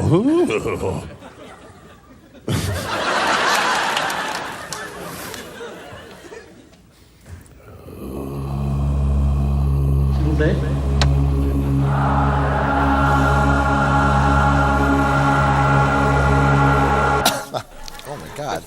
Oh my God.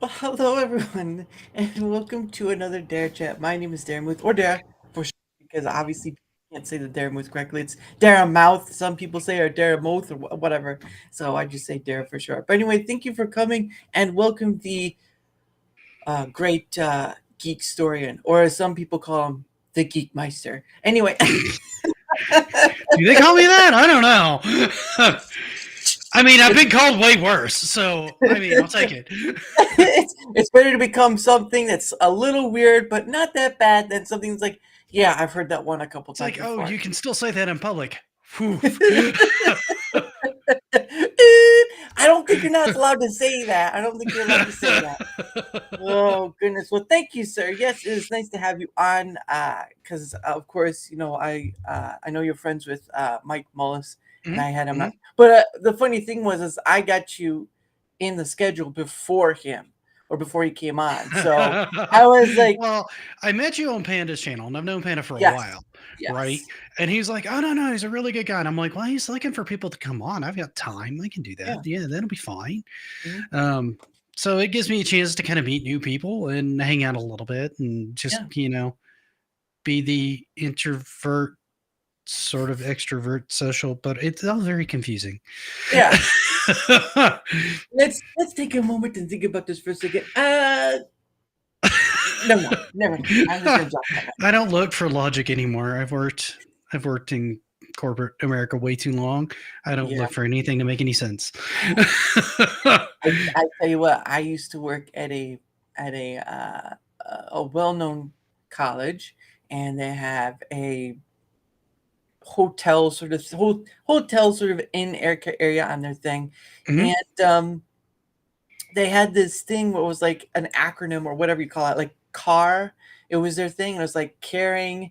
Well, hello everyone, and welcome to another Darachat. My name is Daramouthe, or Dara for sure, because obviously people can't say the Daramouthe correctly. It's Daramouthe. Some people say, or Daramouthe, or whatever. So I just say Dara for short. But anyway, thank you for coming, and welcome the great Geekstorian, or as some people call him, the Geekmeister. Anyway. Do they call me that? I don't know. I mean, I've been called way worse, so I mean, I'll take it. It's better to become something that's a little weird, but not that bad, than something that's like, yeah, I've heard that one a couple It's times. like, oh, you can still say that in public. I don't think you're not allowed to say that. I don't think you're allowed to say that. Oh goodness. Well, thank you, sir. Yes, it is nice to have you on. Because of course, you know, I know you're friends with Mike Mullis, and I had him on. But the funny thing was, I got you in the schedule before him, or before he came on. So I was like, well, I met you on Panda's channel, and I've known Panda for a yes, while, yes. right? And he's like, oh, no, he's a really good guy. And I'm like, well, he's looking for people to come on. I've got time. I can do that. Yeah, that'll be fine. So it gives me a chance to kind of meet new people and hang out a little bit and just, you know, be the introvert, sort of extrovert social, but it's all very confusing. Yeah. Let's take a moment and think about this for a second. No, never. I'm just gonna drop that. I don't look for logic anymore. I've worked in corporate America way too long. I don't look for anything to make any sense. I tell you what, I used to work at a well-known college, and they have a hotel sort of hotel sort of in area on their thing, Mhm. and they had this thing what was like an acronym or whatever you call it, like CAR. It was their thing. And it was like caring,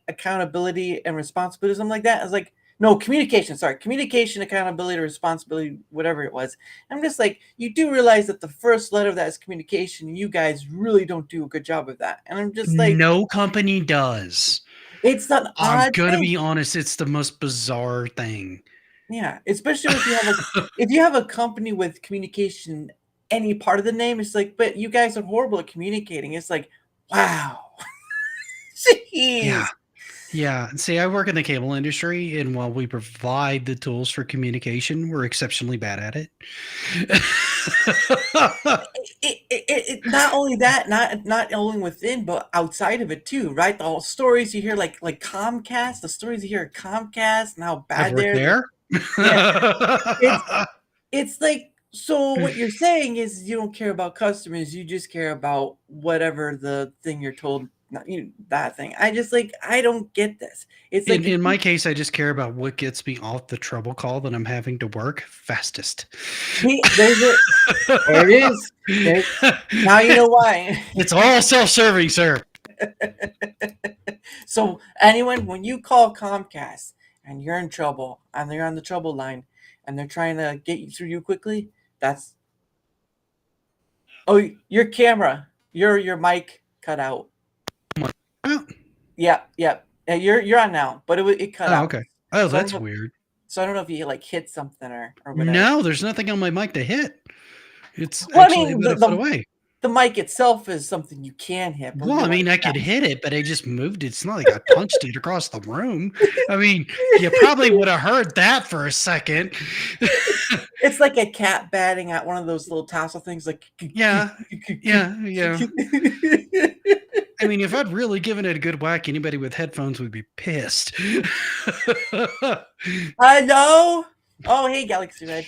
accountability, and responsibility, something like that. I was like, no, communication. Sorry, communication, accountability, responsibility, whatever it was. I'm just like, you do realize that the first letter of that is communication. And you guys really don't do a good job of that. And I'm just like, No company does. it's an I'm odd gonna thing. be honest, it's the most bizarre thing. Yeah, especially if you have a company with communication, any part of the name, it's like, but you guys are horrible at communicating. It's like, wow, jeez. Yeah. Yeah. See, I work in the cable industry, and while we provide the tools for communication, we're exceptionally bad at it. Not only that, not only within, but outside of it too, right? The whole stories you hear, like Comcast, the stories you hear at Comcast, and how I've bad worked there. it's it's like, so what you're saying is you don't care about customers, you just care about whatever the thing you're told. Not you, that thing. I just like, I don't get this. It's like In my case, I just care about what gets me off the trouble call that I'm having to work fastest. there's it. There it is. Now you know why. It's all self-serving, sir. So anyone, when you call Comcast and you're in trouble and they're on the trouble line and they're trying to get you through you quickly, that's your camera, your mic cut out. Oh, Yeah. You're on now, but it cut out. okay. Oh, So that's weird. So I don't know if you like hit something or whatever. No, there's nothing on my mic to hit. It's Well, I actually mean, about a foot away. the mic itself is something you can hit. But Well, I mean, I could hit it, but I just moved it. It's not like I punched it across the room. I mean, you probably would have heard that for a second. It's like a cat batting at one of those little tassel things, like Yeah. I mean, if I'd really given it a good whack, anybody with headphones would be pissed. I know. Oh, hey, Galaxy Red.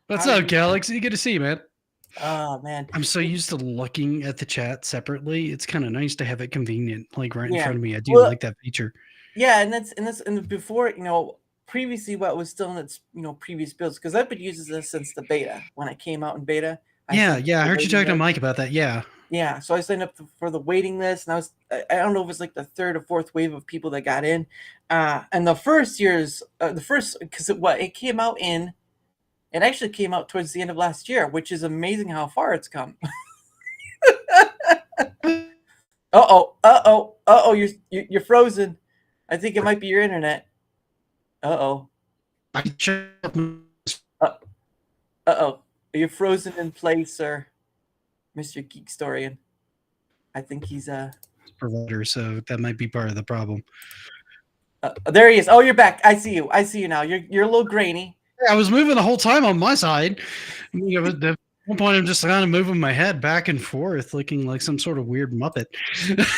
What's How are up, you? Galaxy? Good to see you, man. Oh man, I'm so used to looking at the chat separately. It's kind of nice to have it convenient, like right in Yeah. front of me. I do Well, like that feature. yeah, and before, previously what was still in its previous builds, because I've been using this since the beta when it came out in beta. Yeah, signed up I for heard you waiting talking to list. Mike about that. Yeah. Yeah, so I signed up for the waiting list, and I don't know if it's like the third or fourth wave of people that got in, and the first because it came out it actually came out towards the end of last year, which is amazing how far it's come. You're frozen. I think it might be your internet. Uh-oh. Are you frozen in place, sir? Mr. Geekstorian. I think he's provider, so that might be part of the problem. There he is. Oh, you're back. I see you now. You're a little grainy. I was moving the whole time on my side. At one point, I'm just kind of moving my head back and forth, looking like some sort of weird Muppet.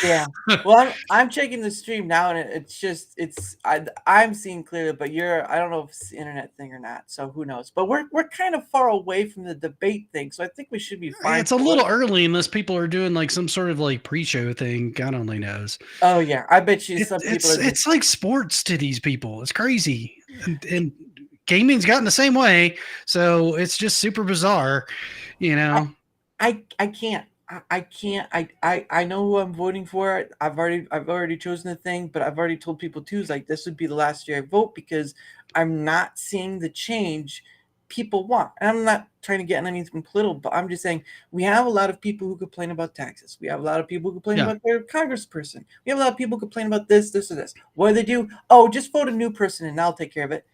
Yeah. Well, I'm checking the stream now, and I'm seeing clearly, but I don't know if it's the internet thing or not. So who knows? But we're kind of far away from the debate thing, so I think we should be fine. It's a little early unless people are doing like some sort of like pre-show thing. God only knows. Oh yeah, I bet you some people. It's like sports to these people. It's crazy, and gaming's gotten the same way. So it's just super bizarre, I can't. I can't. I know who I'm voting for. I've already chosen the thing, but I've already told people too. It's like, this would be the last year I vote, because I'm not seeing the change people want. And I'm not trying to get on anything political, but I'm just saying we have a lot of people who complain about taxes. We have a lot of people who complain about their congressperson. We have a lot of people who complain about this, or this. What do? Oh, just vote a new person and I'll take care of it.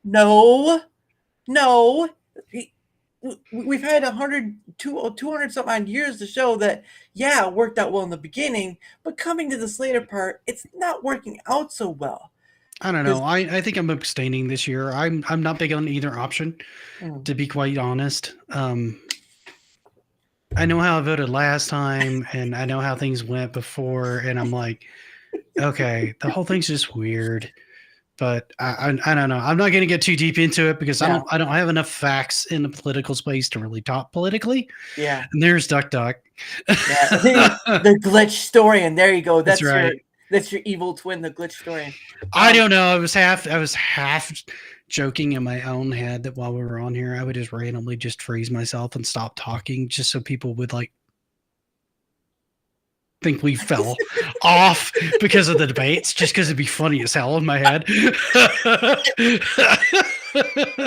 No. We've had 200 something odd years to show that, yeah, it worked out well in the beginning, but coming to this later part, it's not working out so well. I don't know. I think I'm abstaining this year. I'm not big on either option, to be quite honest. I know how I voted last time, and I know how things went before, and I'm like, okay, the whole thing's just weird. But I don't know. I'm not going to get too deep into it, because I don't have enough facts in the political space to really talk politically. Yeah. And there's Duck. Yeah. The Glitchstorian. There you go. That's right. That's your evil twin, the Glitchtorian. I don't know. I was half joking in my own head that while we were on here, I would just randomly just freeze myself and stop talking just so people would like think we fell off because of the debates, just because it'd be funny as hell in my head.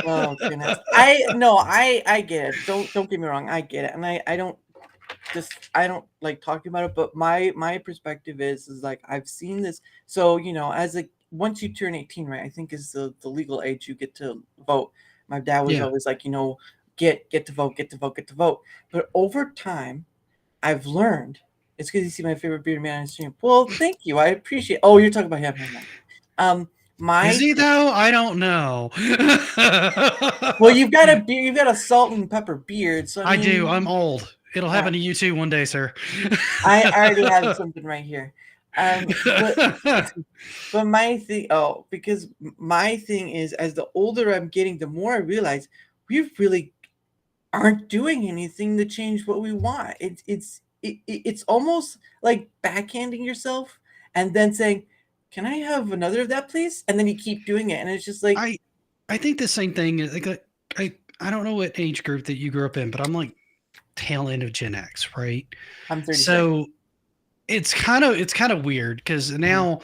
Oh goodness. I get it. Don't get me wrong, I get it. And I don't like talking about it, but my perspective is like I've seen this. So, as once you turn 18, right, I think is the legal age you get to vote. My dad was always like, get to vote, get to vote, get to vote. But over time, I've learned. It's because you see my favorite bearded man on the stream. Well, thank you. I appreciate. Oh, you're talking about him. Is he though? I don't know. Well, you've got a salt and pepper beard. So I do. I'm old. It'll happen to you too one day, sir. I already have something right here. But my thing. Oh, because my thing is, as the older I'm getting, the more I realize we really aren't doing anything to change what we want. It's almost like backhanding yourself and then saying, "Can I have another of that, please?" And then you keep doing it, and it's just like I think the same thing. Like I don't know what age group that you grew up in, but I'm like tail end of Gen X, right? I'm 36. So it's kind of weird because now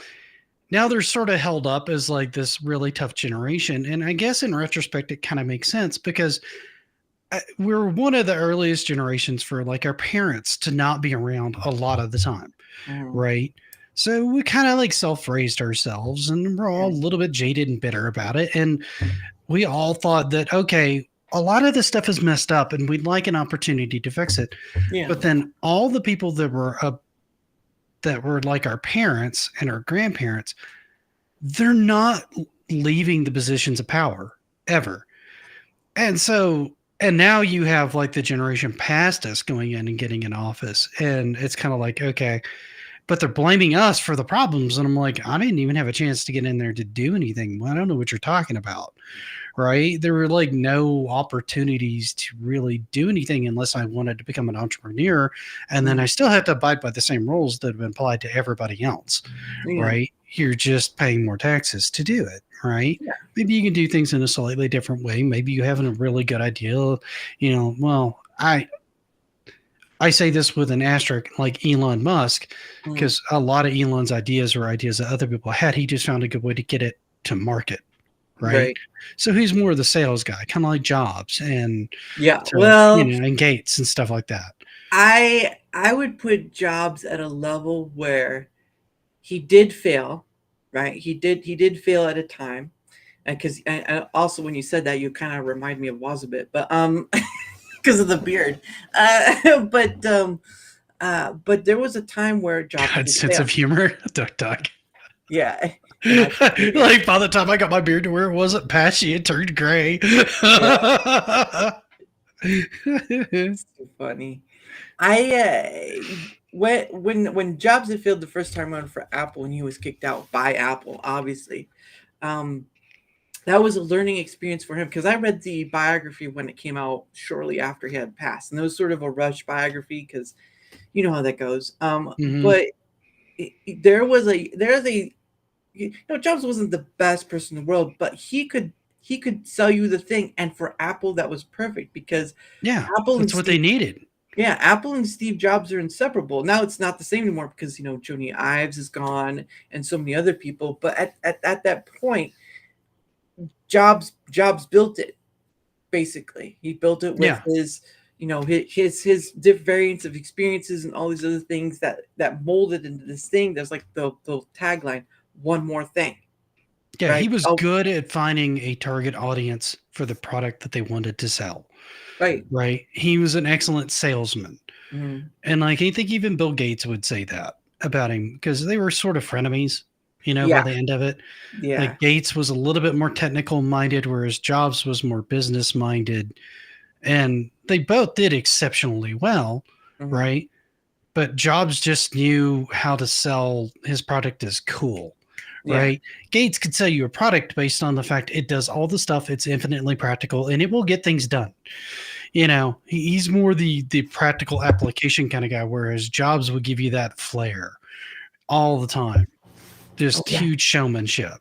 they're sort of held up as like this really tough generation, and I guess in retrospect it kind of makes sense because we're one of the earliest generations for like our parents to not be around a lot of the time, right? So we kind of like self-raised ourselves, and we're all a little bit jaded and bitter about it, and we all thought that okay, a lot of this stuff is messed up, and we'd like an opportunity to fix it. Yeah. But then all the people that were like our parents and our grandparents, they're not leaving the positions of power ever, and now you have like the generation past us going in and getting in office, and it's kind of like, okay, but they're blaming us for the problems. And I'm like, I didn't even have a chance to get in there to do anything. Well, I don't know what you're talking about, right? There were like no opportunities to really do anything unless I wanted to become an entrepreneur. And then I still have to abide by the same rules that have been applied to everybody else, right? You're just paying more taxes to do it. Right. Yeah. Maybe you can do things in a slightly different way. Maybe you have a really good idea. Well, I say this with an asterisk, like Elon Musk, because a lot of Elon's ideas were ideas that other people had. He just found a good way to get it to market. Right. So he's more of the sales guy, kind of like Jobs and and Gates and stuff like that. I would put Jobs at a level where he did fail. Right. He did fail at a time. Because also when you said that, you kind of remind me of Woz a bit, but because of the beard. But there was a time where Jobs had sense of humor. Duck. Yeah. Like by the time I got my beard to where it wasn't patchy, it turned gray. It's too funny. When Jobs had failed the first time around for Apple and he was kicked out by Apple, obviously, that was a learning experience for him because I read the biography when it came out shortly after he had passed, and it was sort of a rush biography because you know how that goes. But Jobs wasn't the best person in the world, but he could sell you the thing, and for Apple that was perfect because that's what they needed. Yeah, Apple and Steve Jobs are inseparable. Now it's not the same anymore because Joni Ives is gone and so many other people. But at that point, Jobs built it. Basically, he built it with his different variants of experiences and all these other things that molded into this thing. There's like the tagline, "One more thing." Yeah, right? He was good at finding a target audience for the product that they wanted to sell. Right. He was an excellent salesman. And like I think even Bill Gates would say that about him because they were sort of frenemies, by the end of it. Yeah. Like Gates was a little bit more technical minded, whereas Jobs was more business minded. And they both did exceptionally well, right? But Jobs just knew how to sell his product as cool. Right. Gates could sell you a product based on the fact it does all the stuff. It's infinitely practical and it will get things done. He's more the practical application kind of guy, whereas Jobs would give you that flair all the time. Just huge showmanship,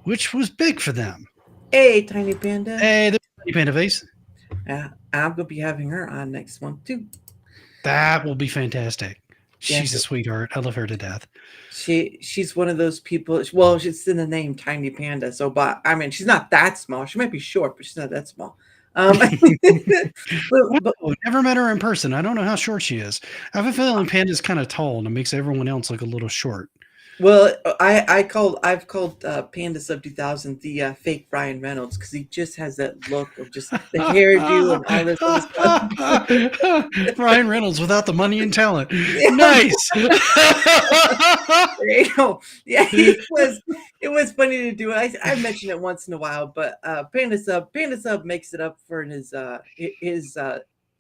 which was big for them. Hey, Tiny Panda. Hey, there's Tiny Panda face. Yeah, I'm gonna be having her on next month too. That will be fantastic. She's a sweetheart. I love her to death. She's one of those people. Well, she's in the name Tiny Panda. So, but I mean, she's not that small. She might be short, but she's not that small. But never met her in person. I don't know how short she is. I have a feeling Panda's kind of tall, and it makes everyone else look a little short. Well, I've called Panda Sub 2000 the fake Ryan Reynolds because he just has that look of just the hairdo and all this other stuff. Ryan Reynolds without the money and talent. Nice. There you go. Yeah, it was funny to do. I mention it once in a while, but Panda Sub makes it up for his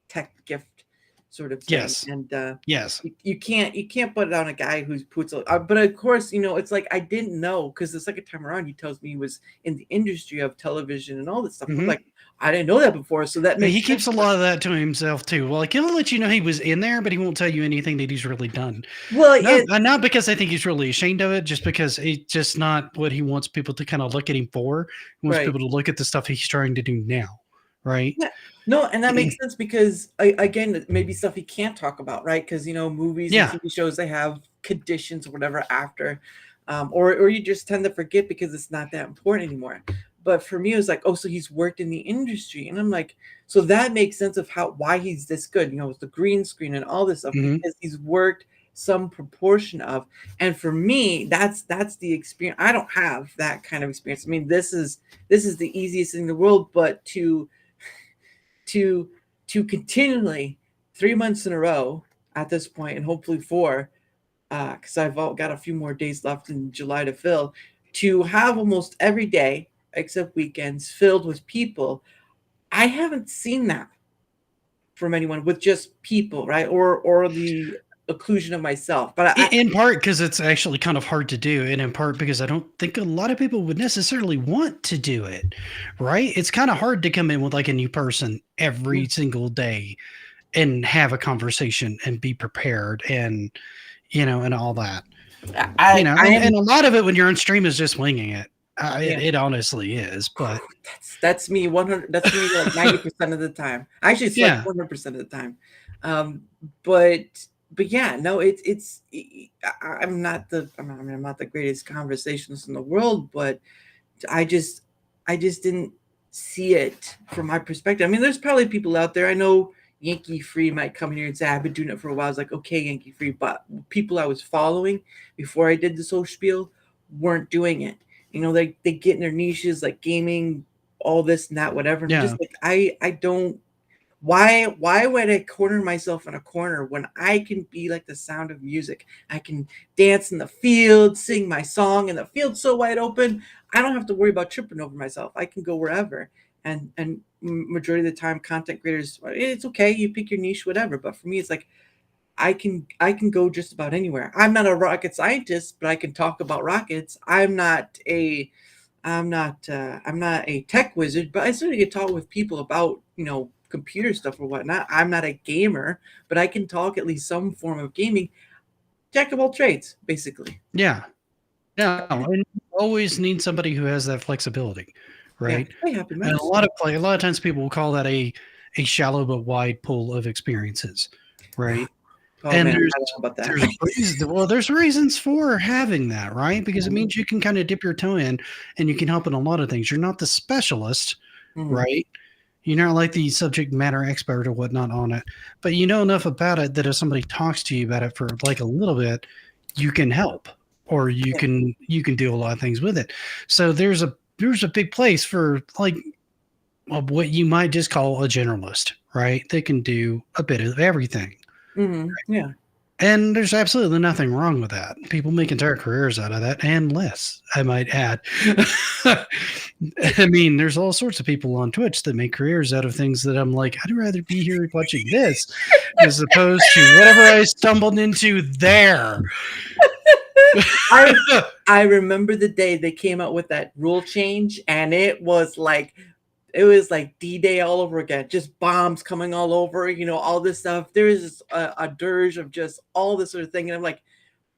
tech gift sort of thing. Yes. And yes, you can't put it on a guy who's puts but of course, it's like I didn't know because the second time around he tells me he was in the industry of television and all this stuff. I'm like, I didn't know that before, so that makes he keeps a lot of that to himself too. Well, he'll let you know he was in there, but he won't tell you anything that he's really done. Well, not because I think he's really ashamed of it, just because it's just not what he wants people to kind of look at him for. He wants people to look at the stuff he's trying to do now. Right. Yeah. No, and that makes sense because again, maybe stuff he can't talk about, right? Because movies and TV shows, they have conditions or whatever after, or you just tend to forget because it's not that important anymore. But for me, it was like, oh, so he's worked in the industry, and I'm like, so that makes sense of why he's this good, with the green screen and all this stuff because he's worked some proportion of. And for me, that's the experience. I don't have that kind of experience. I mean, this is the easiest thing in the world, but to continually 3 months in a row at this point, and hopefully 4, because I've got a few more days left in July to fill, to have almost every day except weekends filled with people. I haven't seen that from anyone with just people, right? Or the occlusion of myself, but in part because it's actually kind of hard to do, and in part because I don't think a lot of people would necessarily want to do it, right? It's kind of hard to come in with like a new person every single day and have a conversation and be prepared and and all that. And a lot of it when you're on stream is just winging it. It honestly is, but that's me 100. That's me like 90% of the time. Actually, it's like 100% of the time. But yeah, no, I'm not the greatest conversationalist in the world, but I just didn't see it from my perspective. I mean, there's probably people out there. I know Yankee Free might come here and say, I've been doing it for a while. I was like, okay, Yankee Free, but people I was following before I did this whole spiel weren't doing it. They get in their niches like gaming, all this and that, whatever. I'm just like, I don't. Why would I corner myself in a corner when I can be like the sound of music? I can dance in the field, sing my song, and the field's so wide open. I don't have to worry about tripping over myself. I can go wherever. And majority of the time, content creators, it's okay. You pick your niche, whatever. But for me, it's like I can go just about anywhere. I'm not a rocket scientist, but I can talk about rockets. I'm not a tech wizard, but I certainly can talk with people about computer stuff or whatnot. I'm not a gamer, but I can talk at least some form of gaming. Jack of all trades, basically. Yeah. And you always need somebody who has that flexibility, right? And a lot of times people will call that a shallow but wide pool of experiences, right? Oh, and man, there's I don't know about that. there's reasons for having that, right? Because it means you can kind of dip your toe in and you can help in a lot of things. You're not the specialist, right? You're not like the subject matter expert or whatnot on it, but you know enough about it that if somebody talks to you about it for like a little bit, you can help, or you can do a lot of things with it. So there's a big place for like what you might just call a generalist, right? They can do a bit of everything. Yeah. And there's absolutely nothing wrong with that. People make entire careers out of that, and less, I might add. I mean, there's all sorts of people on Twitch that make careers out of things that I'm like, I'd rather be here watching this as opposed to whatever I stumbled into there. I remember the day they came out with that rule change, and it was like D-Day all over again, just bombs coming all over, all this stuff. There is a dirge of just all this sort of thing. And I'm like,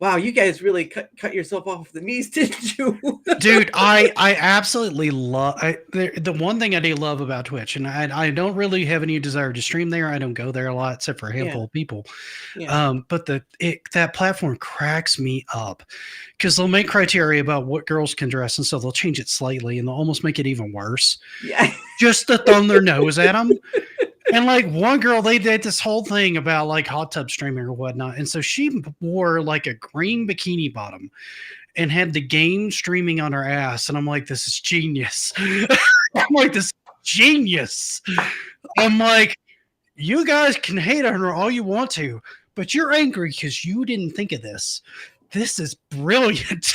Wow, you guys really cut yourself off the knees, didn't you? Dude, I absolutely love the one thing I do love about Twitch, and I don't really have any desire to stream there. I don't go there a lot except for a handful of people. But that platform cracks me up because they'll make criteria about what girls can dress, and so they'll change it slightly, and they'll almost make it even worse. Yeah, just to thumb their nose at them. And like one girl, they did this whole thing about like hot tub streaming or whatnot. And so she wore like a green bikini bottom and had the game streaming on her ass. And I'm like, this is genius. I'm like, this is genius. I'm like, you guys can hate on her all you want to, but you're angry because you didn't think of this is brilliant.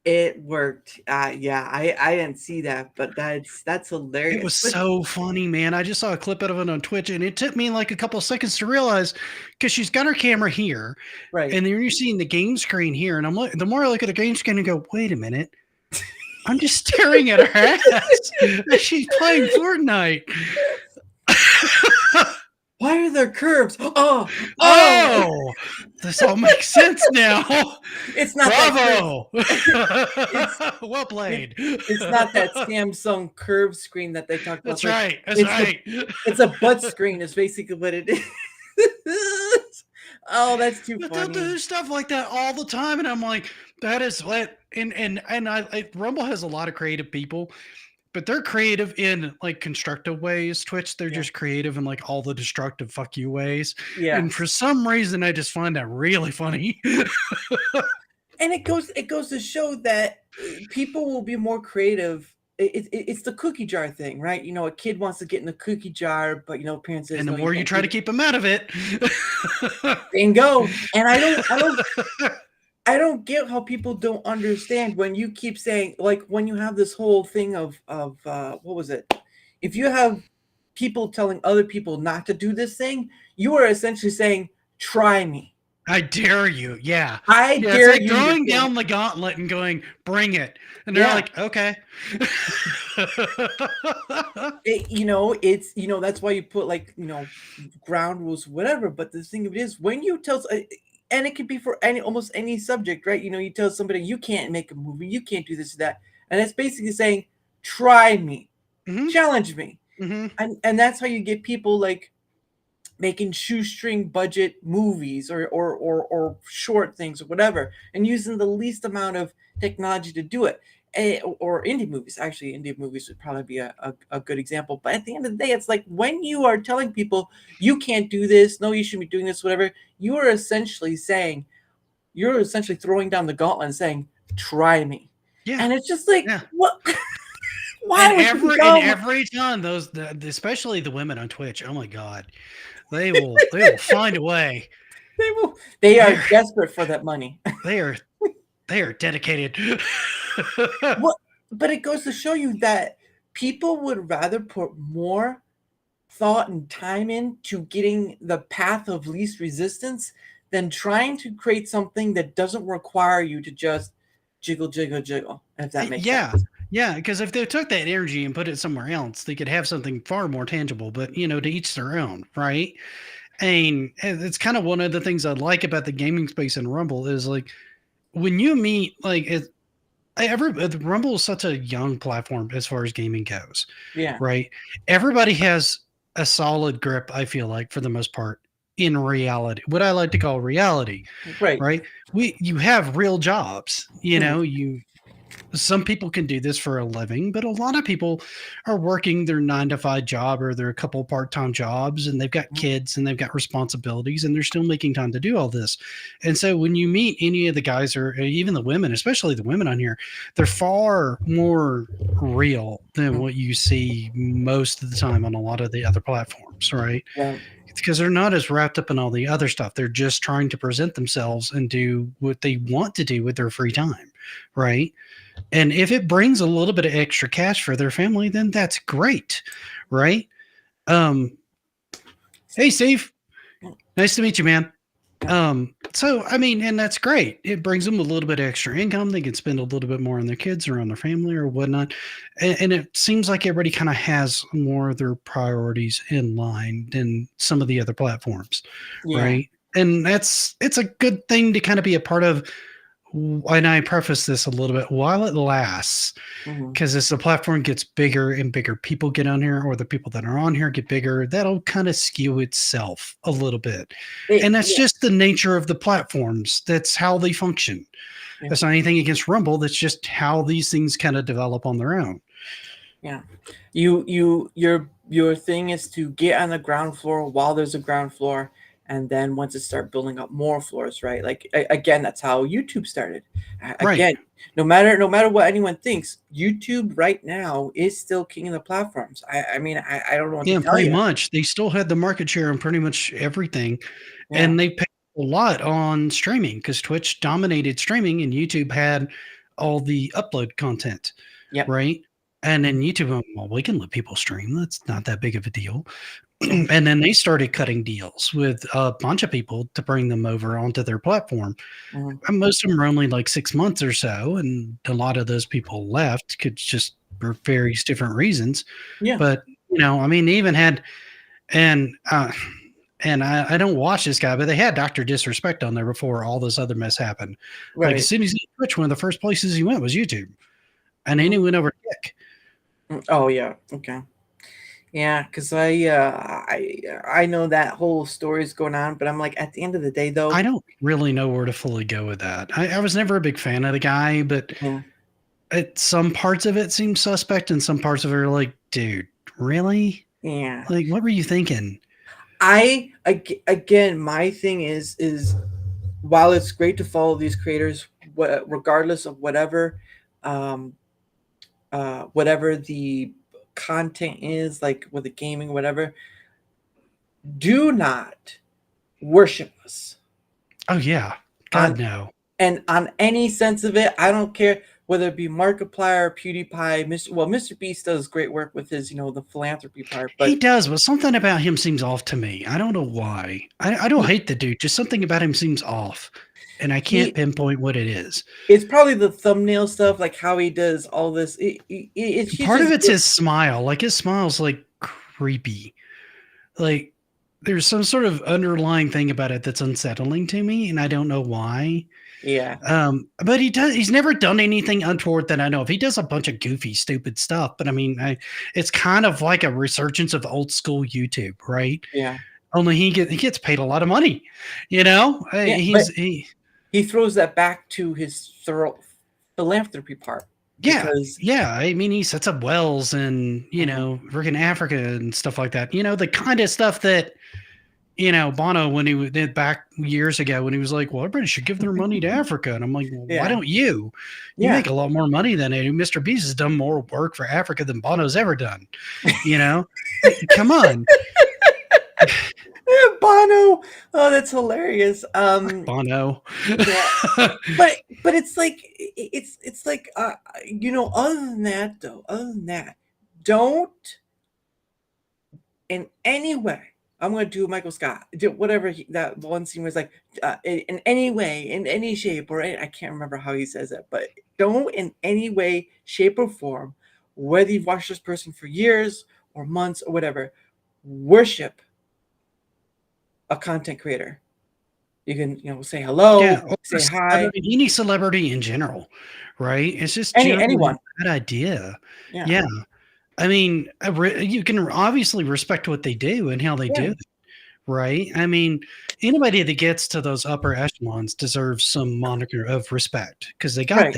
It worked. Yeah, I didn't see that, but that's hilarious. It was so funny, man. I just saw a clip out of it on Twitch, and it took me like a couple of seconds to realize because she's got her camera here, right? And then you're seeing the game screen here, and I'm like, the more I look at the game screen and go, wait a minute, I'm just staring at her ass as she's playing Fortnite. Why are there curves? Oh, this all makes sense now. It's not bravo. Well played. It's not that Samsung curve screen that they talked about. That's right. That's right. It's a butt screen. Is basically what it is. Oh, that's too funny. They'll do stuff like that all the time, and I'm like, that is what. And Rumble has a lot of creative people. But they're creative in like constructive ways. Twitch, they're just creative in like all the destructive fuck you ways. Yeah. And for some reason, I just find that really funny. And it goes to show that people will be more creative. It's the cookie jar thing, right? You know, a kid wants to get in the cookie jar, but you know, parents say, and the more you try to keep them out of it, bingo. And I don't get how people don't understand when you keep saying, like, when you have this whole thing of what was it? If you have people telling other people not to do this thing, you are essentially saying, try me. I dare you. Yeah. I dare it's like you. Throwing down the gauntlet and going, bring it. And they're like, okay. That's why you put like, ground rules, whatever. But the thing of it is, when you tell, and it could be for almost any subject, right? You tell somebody you can't make a movie, you can't do this or that, and it's basically saying, try me, challenge me, and that's how you get people like making shoestring budget movies or short things or whatever, and using the least amount of technology to do it. Or indie movies. Actually, indie movies would probably be a good example. But at the end of the day, it's like when you are telling people you can't do this, no, you shouldn't be doing this, whatever, you are essentially throwing down the gauntlet and saying, try me. Yeah. And it's just like, what? Why every time those, especially the women on Twitch, oh my God, they will find a way. They are desperate for that money. They are dedicated. Well, but it goes to show you that people would rather put more thought and time into getting the path of least resistance than trying to create something that doesn't require you to just jiggle, if that makes sense. Yeah, because if they took that energy and put it somewhere else, they could have something far more tangible, but, to each their own, right? And it's kind of one of the things I like about the gaming space in Rumble is like, when you meet, like, Rumble is such a young platform as far as gaming goes. Yeah. Right. Everybody has a solid grip, I feel like, for the most part, in reality, what I like to call reality. Right. Right. You have real jobs, some people can do this for a living, but a lot of people are working their 9-to-5 job or their couple part-time jobs, and they've got kids and they've got responsibilities, and they're still making time to do all this. And so when you meet any of the guys or even the women, especially the women on here, they're far more real than what you see most of the time on a lot of the other platforms, right? Yeah. Because they're not as wrapped up in all the other stuff. They're just trying to present themselves and do what they want to do with their free time, right? And if it brings a little bit of extra cash for their family, then that's great, right? Hey, Steve. Nice to meet you, man. So, I mean, and that's great. It brings them a little bit of extra income. They can spend a little bit more on their kids or on their family or whatnot. And it seems like everybody kind of has more of their priorities in line than some of the other platforms, right? and it's a good thing to kind of be a part of. And I preface this a little bit while it lasts, because as the platform gets bigger and bigger, people get on here, or the people that are on here get bigger, that'll kind of skew itself a little bit. And that's just the nature of the platforms. That's how they function. That's not anything against Rumble. That's just how these things kind of develop on their own. Yeah. Your thing is to get on the ground floor while there's a ground floor, and then once it start building up more floors, right? Like again, that's how YouTube started. Again, no matter what anyone thinks, YouTube right now is still king of the platforms. I mean, I don't know what to tell pretty you. much. They still had the market share on pretty much everything, and they paid a lot on streaming because Twitch dominated streaming, and YouTube had all the upload content. Right. And then YouTube, well, we can let people stream. That's not that big of a deal. And then they started cutting deals with a bunch of people to bring them over onto their platform. And most of them were only like 6 months or so. And a lot of those people left just for various different reasons. But, I mean, they even had, and I don't watch this guy, but they had Dr. Disrespect on there before all this other mess happened. Like as soon as he Twitch, one of the first places he went was YouTube. And then he went over to Kick. Oh yeah, okay, yeah, because I know that whole story is going on, but I'm like, at the end of the day, though, I don't really know where to fully go with that. I was never a big fan of the guy, but some parts of it seemed suspect, and some parts of it are like, dude, really? Yeah. Like, what were you thinking? Again, my thing is while it's great to follow these creators, regardless of whatever the content is, like with the gaming, whatever, do not worship us. Oh yeah, God no. And on any sense of it, I don't care whether it be Markiplier or PewDiePie. Mr. Beast does great work with his, the philanthropy part. But he does, but something about him seems off to me. I don't know why. I don't hate the dude. Just something about him seems off. And I can't pinpoint what it is. It's probably the thumbnail stuff, like how he does all this. It's part of it's his smile. Like his smile's like creepy. Like there's some sort of underlying thing about it that's unsettling to me, and I don't know why. Yeah. But he's never done anything untoward that I know of. He does a bunch of goofy, stupid stuff, but I mean, it's kind of like a resurgence of old school YouTube, right? Yeah. Only he gets paid a lot of money, Yeah, he throws that back to his philanthropy part. Yeah. I mean, he sets up wells and, freaking Africa and stuff like that. The kind of stuff that, Bono, when he did back years ago, when he was like, well, everybody should give their money to Africa. And I'm like, well, why don't you? You make a lot more money than it. Mr. Beast has done more work for Africa than Bono's ever done. Come on. Bono, oh, that's hilarious. Bono. Yeah. but it's like other than that, don't in any way. I'm gonna do Michael Scott. Whatever that one scene was like, in any way, in any shape, or I can't remember how he says it, but don't in any way, shape, or form, whether you've watched this person for years or months or whatever, worship a content creator. You can, say hello, say hi. Any celebrity in general, right? It's just anyone. Bad idea. Yeah. I mean, you can obviously respect what they do and how they do it, right? I mean, anybody that gets to those upper echelons deserves some moniker of respect because they got there,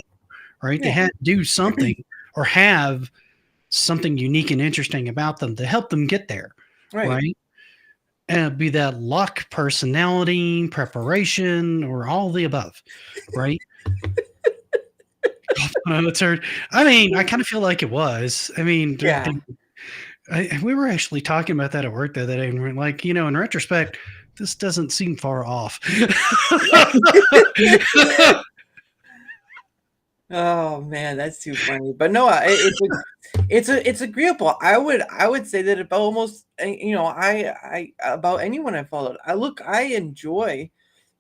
right? They had to do something or have something unique and interesting about them to help them get there, right? And be that luck, personality, preparation, or all the above, right? I mean, I kind of feel like it was. I mean, we were actually talking about that at work the other day, and we're like, in retrospect, this doesn't seem far off. Oh man, that's too funny. But no, it's agreeable. I would say that about almost I about anyone I followed. I enjoy,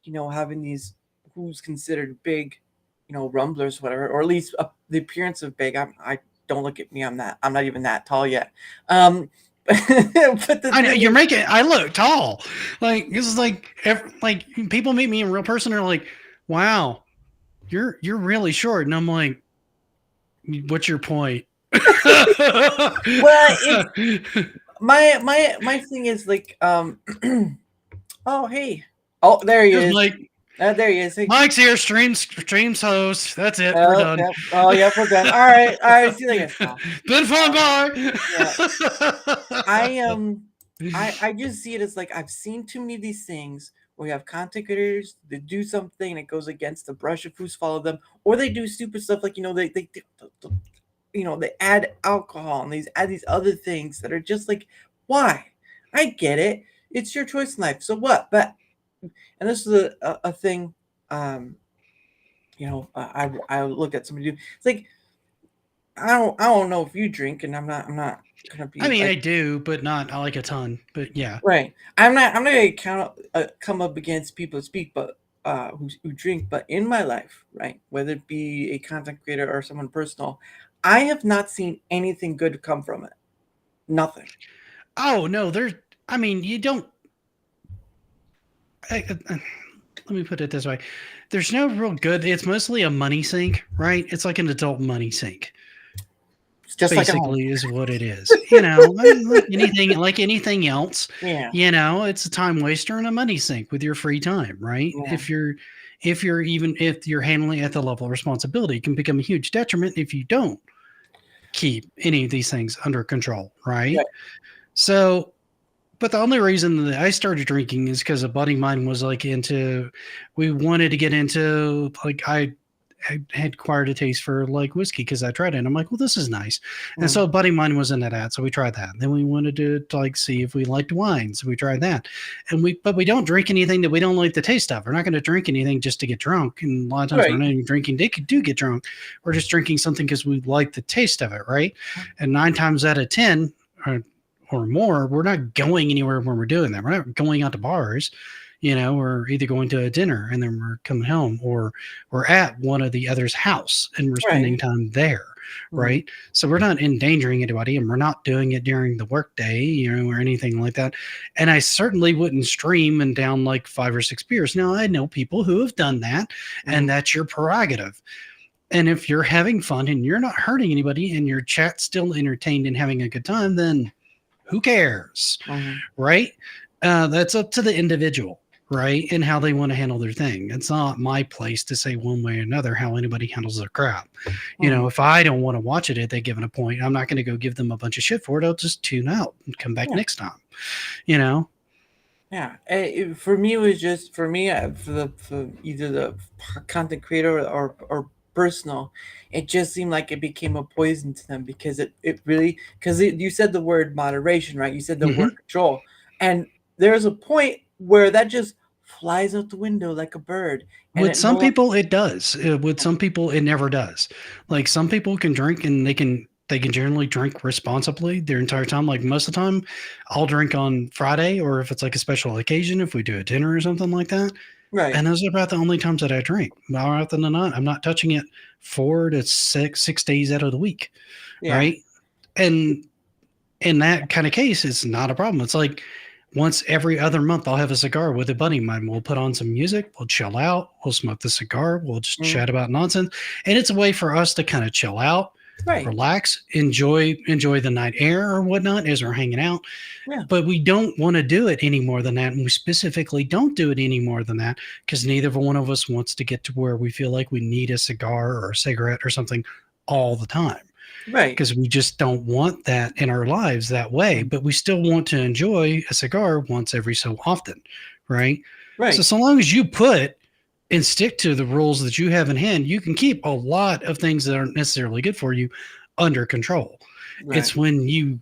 having these who's considered big, rumblers, whatever, or at least the appearance of big. I don't look at me. I'm not even that tall yet. But the I know thing you're is, making. I look tall. Like this is like people meet me in real person and are like, "Wow, you're really short," and I'm like, "What's your point?" well, it's my thing is like, oh hey, oh there he Here's is, Mike. there he is. Hey, Mike's here. Streams host. That's it. We're oh done. yep, oh yep, we're done. All right, see you later. No. Been fun. Yeah, Bye. I just see it as like I've seen too many of these things where you have content creators that do something that goes against the brush of who's followed them, or they do stupid stuff like they add alcohol and these add these other things that are just like, why? I get it. It's your choice in life. So what? But and this is a thing. I look at somebody do. It's like I don't know if you drink, and I'm not gonna be I mean, like, I do, but not like a ton. But yeah. right. I'm not gonna come up against people who speak, but who drink. But in my life, right, whether it be a content creator or someone personal, I have not seen anything good come from it. Nothing. Oh no, there's. I mean, you don't. Let me put it this way: there's no real good. It's mostly a money sink, right? It's like an adult money sink. It's just Basically, like is what it is. You know, like anything else. yeah. You know, it's a time waster and a money sink with your free time, right? Yeah. If you're handling it at the level of responsibility, it can become a huge detriment if you don't keep any of these things under control, right? Right. So, but the only reason that I started drinking is because a buddy of mine was we wanted to get into, I had acquired a taste for like whiskey because I tried it. And I'm like, well, this is nice. And so a buddy of mine was into that. So we tried that. And then we wanted to like see if we liked wine. So we tried that. But we don't drink anything that we don't like the taste of. We're not going to drink anything just to get drunk. And a lot of times we're not even drinking to do get drunk. We're just drinking something because we like the taste of it, right? And 9 times out of 10 or more, we're not going anywhere when we're doing that. We're not going out to bars. You know, we're either going to a dinner and then we're coming home, or we're at one of the other's house and we're spending time there, right? So we're not endangering anybody, and we're not doing it during the workday, you know, or anything like that. And I certainly wouldn't stream and down like 5 or 6 beers. Now, I know people who have done that, and that's your prerogative. And if you're having fun and you're not hurting anybody and your chat's still entertained and having a good time, then who cares, right? That's up to the individual, right? And how they want to handle their thing. It's not my place to say one way or another how anybody handles their crap. You know, if I don't want to watch it at that given a point, I'm not going to go give them a bunch of shit for it. I'll just tune out and come back next time, you know? Yeah. For me, it was just for either the content creator or personal, it just seemed like it became a poison to them because it really, because you said the word moderation, right? You said the word control, and there's a point where that just flies out the window like a bird. And With some people, it does. With some people, it never does. Like some people can drink and they can generally drink responsibly their entire time. Like most of the time, I'll drink on Friday, or if it's like a special occasion, if we do a dinner or something like that. Right. And those are about the only times that I drink. More often than not, I'm not touching it 4 to 6 days out of the week. Right. And in that kind of case, it's not a problem. It's like once every other month, I'll have a cigar with a buddy of mine. We'll put on some music, we'll chill out, we'll smoke the cigar, we'll just chat about nonsense. And it's a way for us to kind of chill out, relax, enjoy the night air or whatnot as we're hanging out. But we don't want to do it any more than that. And we specifically don't do it any more than that because neither one of us wants to get to where we feel like we need a cigar or a cigarette or something all the time. Right. Because we just don't want that in our lives that way, but we still want to enjoy a cigar once every so often. Right. Right. So long as you put and stick to the rules that you have in hand, you can keep a lot of things that aren't necessarily good for you under control. Right. It's when you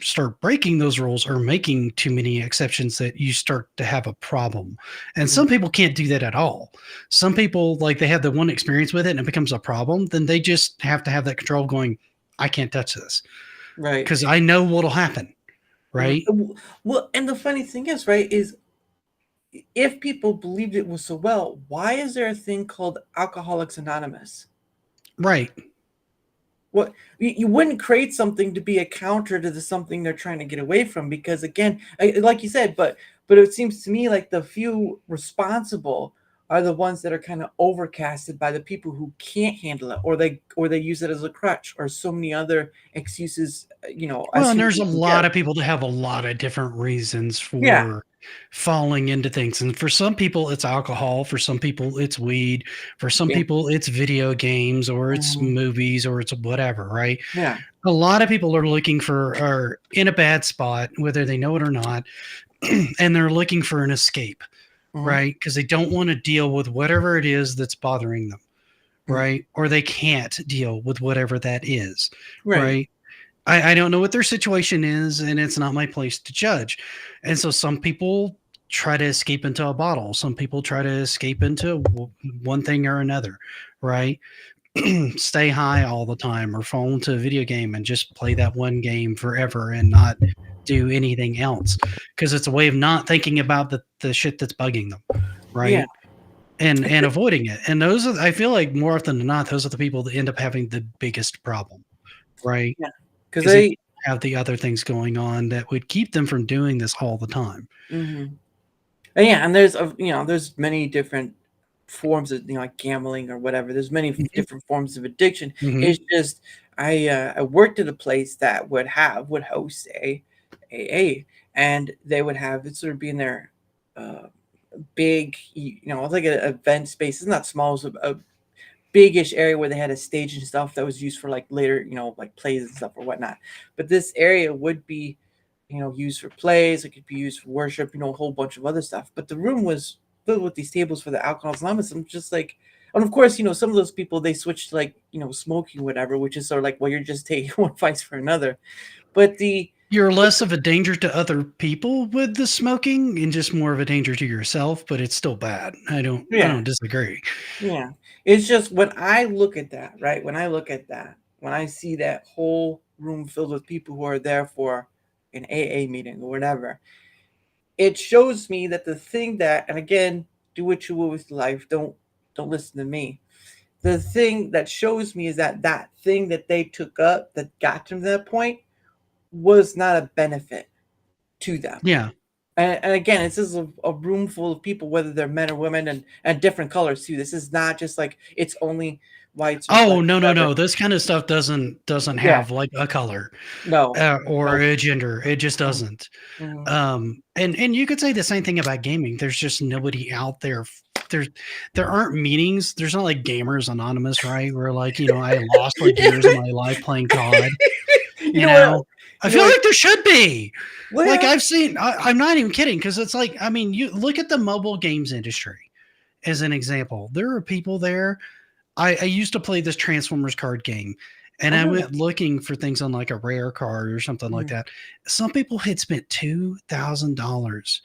start breaking those rules or making too many exceptions that you start to have a problem. And some people can't do that at all. Some people, like, they have the one experience with it and it becomes a problem. Then they just have to have that control going, I can't touch this. Right. Because I know what'll happen. Right. Well, and the funny thing is, right, is if people believed it was so well, why is there a thing called Alcoholics Anonymous? Right. what you wouldn't create something to be a counter to the something they're trying to get away from, because again, like you said, but it seems to me like the few responsible are the ones that are kind of overcasted by the people who can't handle it, or they use it as a crutch, or so many other excuses, as Well, and soon as there's you a can lot give. of people that have a lot of different reasons Yeah. for falling into things. And for some people, it's alcohol. For some people, it's weed. For some Yeah. people, it's video games, or it's Mhm. movies, or it's whatever, right? Yeah. A lot of people are in a bad spot, whether they know it or not, and they're looking for an escape, Mhm. right? Because they don't want to deal with whatever it is that's bothering them, Mhm. right? Or they can't deal with whatever that is, Right. right? I don't know what their situation is, and it's not my place to judge. And so some people try to escape into a bottle. Some people try to escape into one thing or another, right? Stay high all the time, or fall into a video game and just play that one game forever and not do anything else, because it's a way of not thinking about the shit that's bugging them, right? Yeah. And avoiding it. And those are, I feel like more often than not, those are the people that end up having the biggest problem, right? Yeah. Because Because they have the other things going on that would keep them from doing this all the time. Mhm. And yeah, and there's there's many different forms of like gambling or whatever. There's many Mhm. different forms of addiction. Mhm. It's just I worked at a place that would host a and they would have it sort of be in their uh, big, it's like an event space. It's not small, it's a big-ish area where they had a stage and stuff that was used for like later, like plays and stuff or whatnot. But this area would be, used for plays. It could be used for worship, a whole bunch of other stuff. But the room was filled with these tables for the Alcoholics Anonymous. I'm just like, and of course, some of those people they switched to like, smoking, whatever, which is sort of like, well, you're just taking one vice for another. But You're less of a danger to other people with the smoking and just more of a danger to yourself, but it's still bad. I yeah, don't disagree. yeah, it's just when I look at that, right? When I look at that, when I see that whole room filled with people who are there for an AA meeting or whatever, it shows me that the thing that, and again, do what you will with life. Don't listen to me. The thing that shows me is that that thing that they took up that got them to that point was not a benefit to them. Yeah. And again, this is a room full of people, whether they're men or women, and different colors too. This is not just like it's only whites or Oh, blacks, no, no, whatever. no. This kind of stuff doesn't Yeah, have like a color no, or no. a gender. It just doesn't. Mhm. And you could say the same thing about gaming. There's just nobody out there. There aren't meetings. There's not like Gamers Anonymous, right? Where like, I lost like years of my life playing COD. You know what? I You know feel what? like there should be. Like Well, I've seen, I'm not even kidding, because it's like, I mean, you look at the mobile games industry as an example. There are people there. I used to play this Transformers card game, and I oh, went looking for things on like a rare card or something like mm, that. Some people had spent $2,000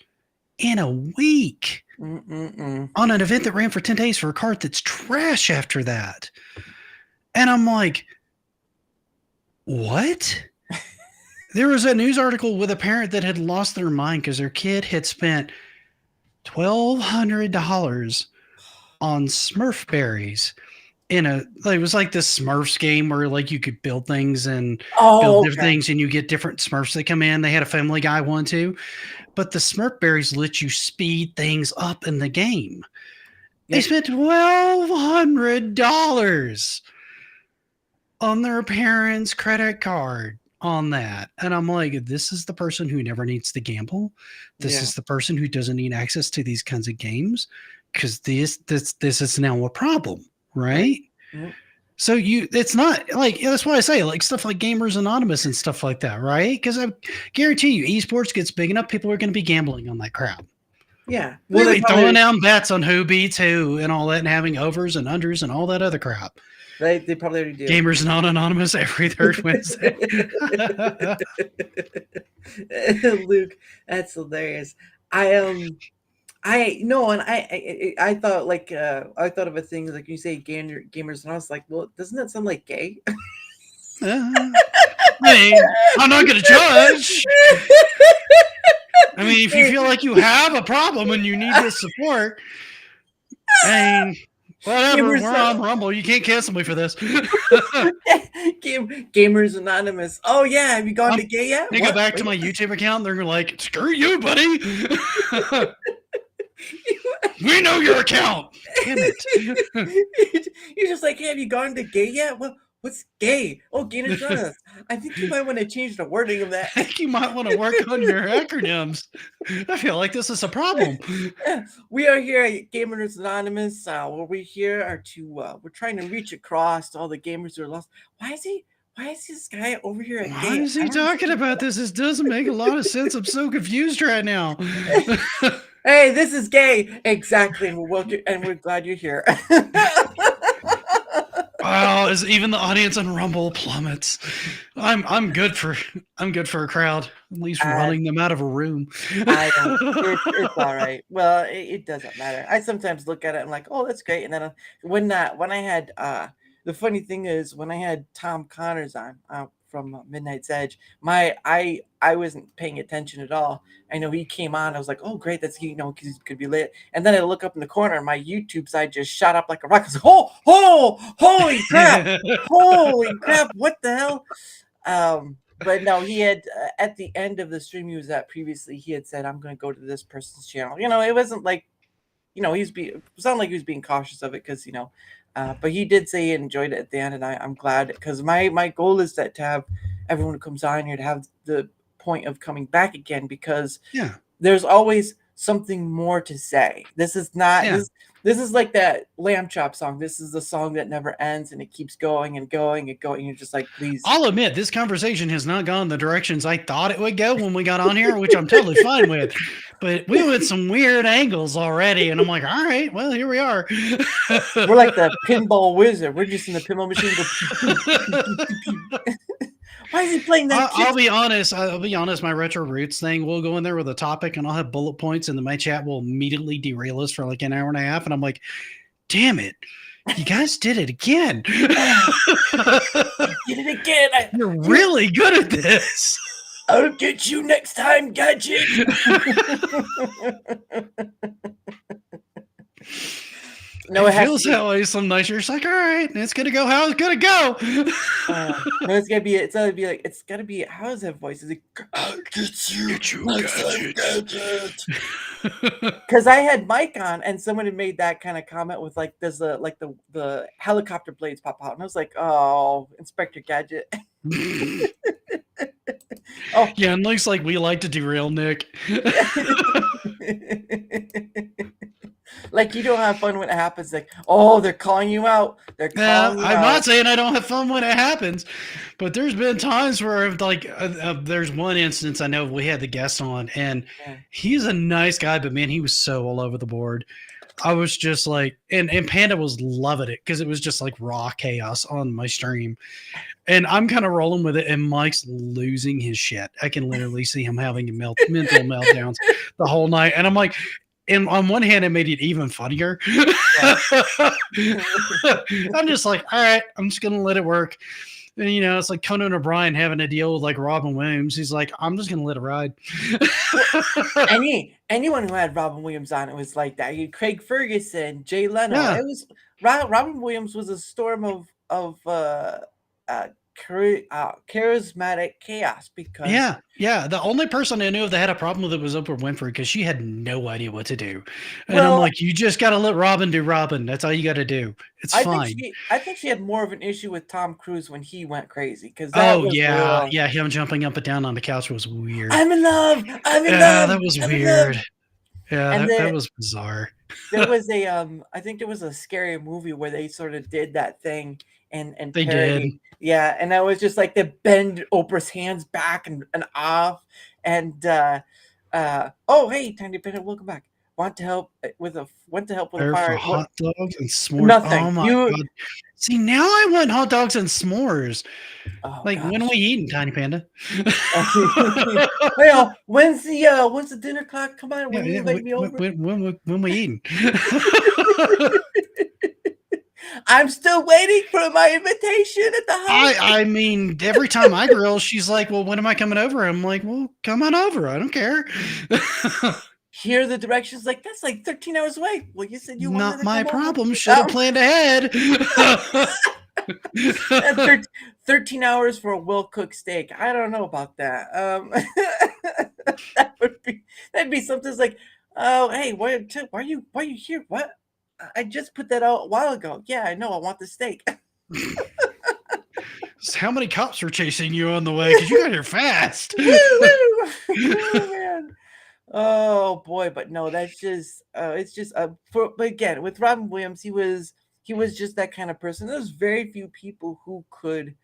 in a week mm. on an event that ran for 10 days for a card that's trash after that. And I'm like, what? There was a news article with a parent that had lost their mind because their kid had spent $1,200 on Smurf berries it was like this Smurfs game where like you could build things and build Oh, different okay. things, and you get different Smurfs that come in. They had a Family Guy one too, but the Smurf berries let you speed things up in the game. They Yeah. spent $1,200 on their parents' credit card on that. And I'm like, this is the person who never needs to gamble. This Yeah. is the person who doesn't need access to these kinds of games, because this is now a problem, right? Mhm. So it's not like, that's why I say like stuff like Gamers Anonymous and stuff like that, right? Because I guarantee you, esports gets big enough, people are going to be gambling on that crap. Yeah. Well, Well, they throwing down bets on who beats who and all that, and having overs and unders and all that other crap. they probably already do. Gamers Not Anonymous every third Wednesday. Luke, that's hilarious. I no, and I thought like I thought of a thing like you say gamers, and I was like, well, doesn't that sound like gay? I mean, I'm not going to judge. I mean, if you feel like you have a problem and you need this support, I mean, Whatever. Gamers, We're on Rumble. You can't cancel me for this. Gamers Anonymous. Oh yeah, have you gone to gay yet? They go back to my YouTube account. They're like, "Screw you, buddy. We know your account. Damn it." You're just like, hey, have you gone to gay yet? What's gay? Oh, Gay Anonymous. I think you might want to change the wording of that. I think you might want to work on your acronyms. I feel like this is a problem. We are here at Gamers Anonymous. What we here are we're trying to reach across to all the gamers who are lost. Why is this guy over here at Why is he talking about this? This doesn't make a lot of sense. I'm so confused right now. Hey, this is gay. Exactly. And we're glad you're here. Wow, is even the audience on Rumble plummets. I'm good for a crowd. At least running them out of a room. I don't. It's all right. Well, it doesn't matter. I sometimes look at it and I'm like, oh, that's great. And then when I had the funny thing is when I had Tom Connors on from Midnight's Edge, I wasn't paying attention at all. I know he came on. I was like, oh, great. That's, because he could be lit. And then I look up in the corner, my YouTube side just shot up like a rocket. I was like, holy crap. Holy crap. What the hell? But no, he had at the end of the stream he was at previously, he had said, I'm going to go to this person's channel. It wasn't like, it sounded like he was being cautious of it because, but he did say he enjoyed it at the end, and I'm glad because my goal is that to have everyone who comes on here to have the point of coming back again because there's always something more to say. This is not this is like that Lamb Chop song. This is the song that never ends and it keeps going and going and going. You're just like, please. I'll admit this conversation has not gone the directions I thought it would go when we got on here, which I'm totally fine with. But we went some weird angles already, and I'm like, all right, well, here we are. We're like the pinball wizard. We're just in the pinball machine. Why is he playing that? I'll be honest. My retro roots thing. We'll go in there with a topic, and I'll have bullet points, and then my chat will immediately derail us for like an hour and a half, and I'm like, damn it. You guys did it again. You did it again. You're really good at this. I'll get you next time, Gadget. No, it feels that way some nights. You're just like, all right, it's gonna go how it's gonna go. No, it's gotta be. How is that voice? Is it? I'll get you next time, Gadget. Because I had Mike on, and someone had made that kind of comment with like, does the helicopter blades pop out? And I was like, oh, Inspector Gadget. Oh yeah, and looks like we like to derail Nick. Like you don't have fun when it happens. Like, oh, they're calling you out. They're calling you out. I'm not saying I don't have fun when it happens, but there's been times where like there's one instance I know we had the guest on, and he's a nice guy, but man, he was so all over the board. I was just like, and Panda was loving it because it was just like raw chaos on my stream. And I'm kind of rolling with it, and Mike's losing his shit. I can literally see him having mental meltdowns the whole night. And I'm like, and on one hand, it made it even funnier. I'm just like, all right, I'm just going to let it work. And, it's like Conan O'Brien having to deal with like Robin Williams. He's like, I'm just going to let it ride. Anyone who had Robin Williams on it was like that. Craig Ferguson, Jay Leno. Yeah. It was Robin Williams was a storm of charismatic chaos because the only person I knew if they had a problem with it was Oprah Winfrey because she had no idea what to do, and I'm like, you just got to let Robin do Robin. That's all you got to do. It's fine. I think she had more of an issue with Tom Cruise when he went crazy because him jumping up and down on the couch was weird. I'm in love. That was weird. Yeah, that was bizarre. There was I think there was a scary movie where they sort of did that thing and they parody. did. Yeah, and that was just like they bend Oprah's hands back and off, and oh hey, Tiny Pennant, welcome back. Want to help with a fire? Hot dogs and s'mores. Nothing. Oh my god! See, now I want hot dogs and s'mores. Oh, like gosh. When are we eating, Tiny Panda? Well, when's the dinner clock? Come on, when you invite me over? When we eating? I'm still waiting for my invitation at the house. I mean, every time I grill, she's like, well, when am I coming over? I'm like, well, come on over. I don't care. hear the directions. Like, that's like 13 hours away. Well, you said you wanted Not to my come over. problem. Should have planned ahead. That's 13 hours for a well-cooked steak. I don't know about that. That'd be something like, oh, hey, why are you here? What? I just put that out a while ago. Yeah, I know. I want the steak. How many cops were chasing you on the way? Because you got here fast. Woo, woo. Oh, man. Oh boy, but no, that's just it's just but again, with Robin Williams, he was just that kind of person. There's very few people who could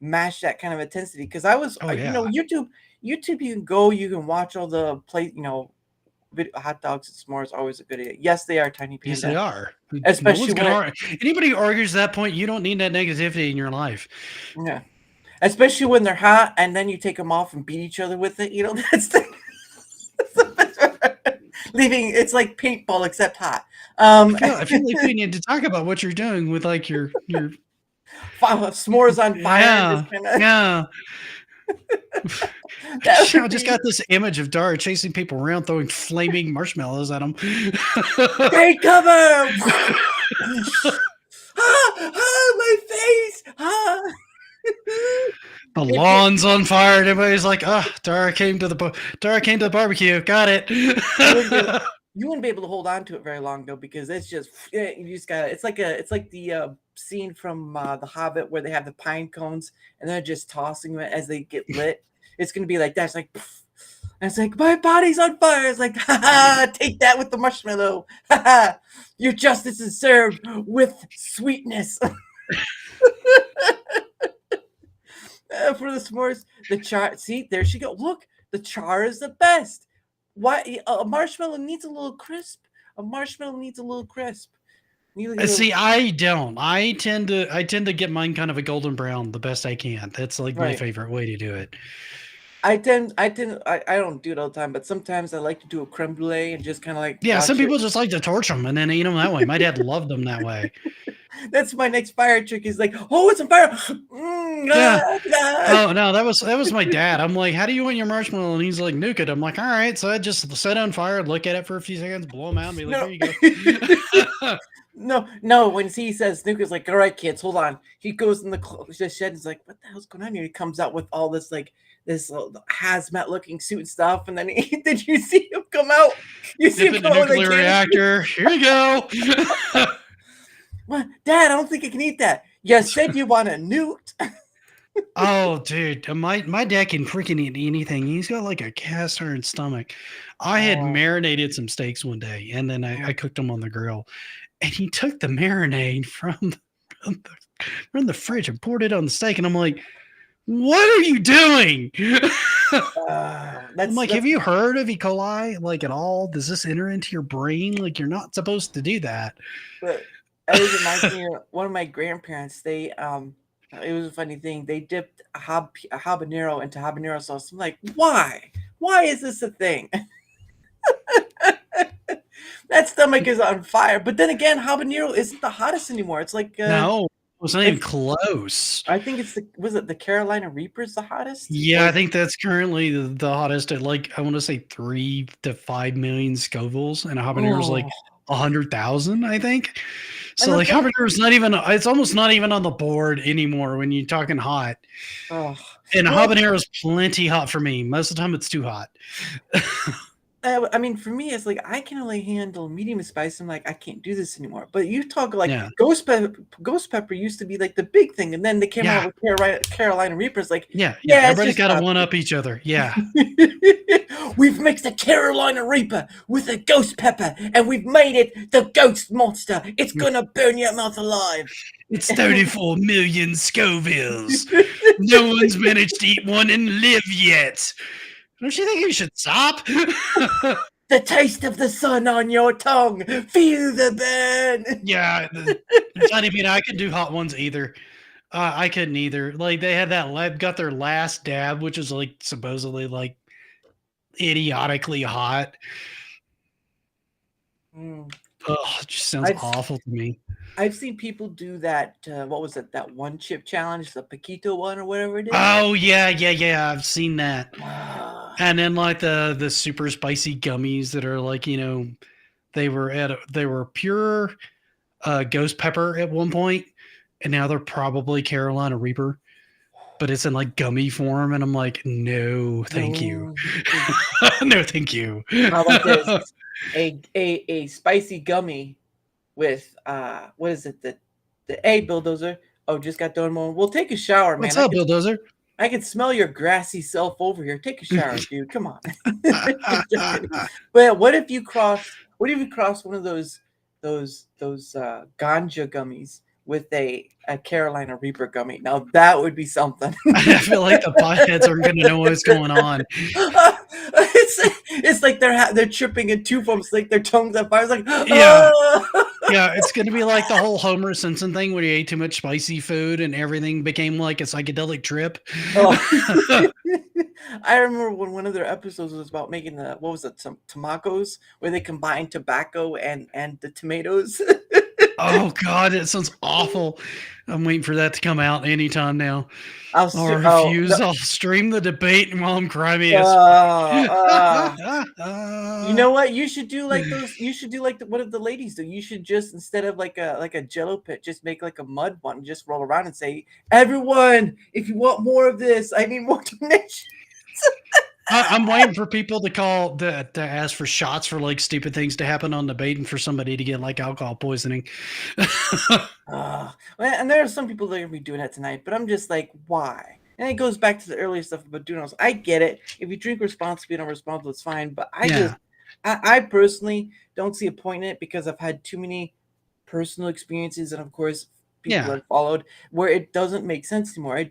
match that kind of intensity. Because I was, YouTube, you can go, you can watch all the hot dogs and s'mores. Always a good idea. Yes, they are, Tiny Panda. Yes, they are. Especially anybody who argues that point, you don't need that negativity in your life. Yeah, especially when they're hot, and then you take them off and beat each other with it. That's leaving. It's like paintball except hot. I feel like we need to talk about what you're doing with like your s'mores on fire. Yeah. I just got this image of Dara chasing people around, throwing flaming marshmallows at them. Take cover! My face! The lawn's on fire, and everybody's like, Dara came to the barbecue. Got it. You wouldn't be able to hold on to it very long though, because it's just you just got it's like the scene from The Hobbit where they have the pine cones and they're just tossing them as they get lit. It's gonna be like that. It's like, and it's like, my body's on fire. It's like, take that with the marshmallow. Your justice is served with sweetness. For the s'mores, the char. See, there she go. Look, the char is the best. Why a marshmallow needs a little crisp? A marshmallow needs a little crisp. See, I don't. I tend to get mine kind of a golden brown the best I can. That's like my favorite way to do it. I don't do it all the time, but sometimes I like to do a creme brulee and just kind of like. Yeah, some people just like to torch them and then eat them that way. My dad loved them that way. That's my next fire trick. He's like, oh, it's on fire. Yeah. Oh no, that was my dad. I'm like, how do you want your marshmallow? And he's like, nuke it. I'm like, all right. So I just set on fire, look at it for a few seconds, blow them out, and be like, here you go. No. When he says nuke, it's like, all right, kids, hold on. He goes in the shed and he's like, what the hell's going on here? He comes out with all this this hazmat looking suit and stuff, and then did you see him come out? You see him the nuclear reactor. Here you go. What, Dad? I don't think I can eat that. You said you want it nuked. Oh, dude, my dad can freaking eat anything. He's got like a cast iron stomach. I had marinated some steaks one day, and then I cooked them on the grill, and he took the marinade from the fridge and poured it on the steak, and I'm like, what are you doing? I'm like, have you heard of E. coli like at all? Does this enter into your brain? Like, you're not supposed to do that. But it reminds me of one of my grandparents. They it was a funny thing. They dipped a habanero into habanero sauce. I'm like, why? Why is this a thing? That stomach is on fire. But then again, habanero isn't the hottest anymore. It's like no. It's not even close. I think it's the Carolina Reaper's the hottest? Yeah, I think that's currently the hottest at like, I want to say 3 to 5 million Scovilles, and a habanero is like 100,000, I think. So like habanero is not even, it's almost not even on the board anymore when you're talking hot. And habanero is plenty hot for me. Most of the time it's too hot. I mean, for me, it's like I can only handle medium spice. I'm like, I can't do this anymore. But you talk like ghost pepper used to be like the big thing, and then they came out with Carolina Reapers. Like, everybody's got to one up each other. Yeah, we've mixed a Carolina Reaper with a ghost pepper, and we've made it the ghost monster. It's gonna burn your mouth alive. It's 34 million Scovilles. No one's managed to eat one and live yet. Don't you think you should stop? The taste of the sun on your tongue. Feel the burn. Yeah. It's not even, I couldn't do hot ones either. I couldn't either. Like, they had got their last dab, which is like supposedly like idiotically hot. Oh, it just sounds awful to me. I've seen people do that. What was it? That one chip challenge, the Paquito one or whatever it is. Oh yeah. I've seen that. And then like the super spicy gummies that are like, they were pure ghost pepper at one point, and now they're probably Carolina Reaper, but it's in like gummy form, and I'm like, no, thank you. No, thank you. How about this? A spicy gummy with what is it? The bulldozer. Oh, just got done mowing. Well, take a shower, man. What's up, bulldozer? I can smell your grassy self over here. Take a shower, dude. Come on. But what if you cross one of those ganja gummies with a Carolina Reaper gummy? Now that would be something. I feel like the potheads aren't going to know what's going on. It's like they're tripping in two foams, like their tongues on fire. It's like, yeah. Yeah, it's going to be like the whole Homer Simpson thing where he ate too much spicy food and everything became like a psychedelic trip. Oh. I remember when one of their episodes was about making some tamacos where they combined tobacco and the tomatoes. Oh God, it sounds awful. I'm waiting for that to come out anytime now. I'll refuse. I'll stream the debate while I'm crying. You know what? You should do like those. You should do like what did the ladies do? You should just, instead of like a Jello pit, just make like a mud one. Just roll around and say, "Everyone, if you want more of this, I need more donations." I'm waiting for people to ask for shots for like stupid things to happen on debate and for somebody to get like alcohol poisoning. And there are some people that are gonna be doing that tonight, but I'm just like, why? And it goes back to the earlier stuff about doing those. I get it. If you drink responsibly and are responsible, it's fine. But I personally don't see a point in it because I've had too many personal experiences, and of course, people have followed where it doesn't make sense anymore.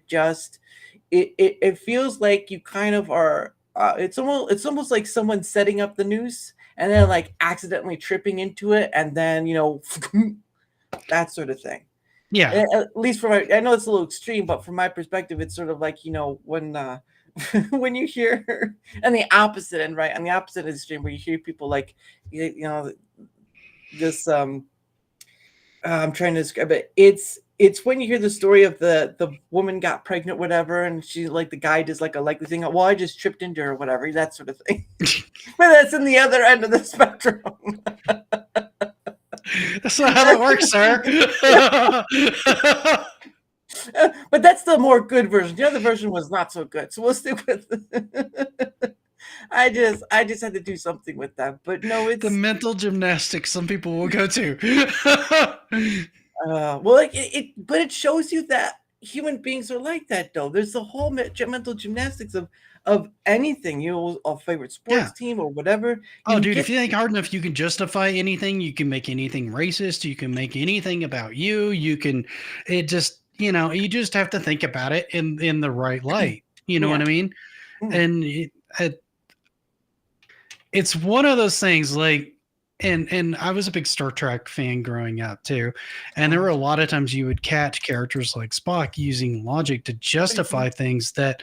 It feels like you kind of are. It's almost like someone setting up the noose and then like accidentally tripping into it, and then that sort of thing. Yeah. And at least I know it's a little extreme, but from my perspective, it's sort of like when when you hear and the opposite end, right? On the opposite extreme, where you hear people like this. I'm trying to describe it. It's when you hear the story of the woman got pregnant, whatever, and she like the guy does like a likely thing. Well, I just tripped into her, whatever, that sort of thing. But that's in the other end of the spectrum. That's not how that works, sir. But that's the more good version. The other version was not so good, so we'll stick with. I just had to do something with that, but no, it's the mental gymnastics some people will go to. Well, but it shows you that human beings are like that, though. There's the whole mental gymnastics of anything, a favorite sports team or whatever. If you think hard enough, you can justify anything. You can make anything racist. You can make anything about you. You just have to think about it in the right light. You know what I mean? And it's one of those things like, and I was a big Star Trek fan growing up too. And there were a lot of times you would catch characters like Spock using logic to justify things that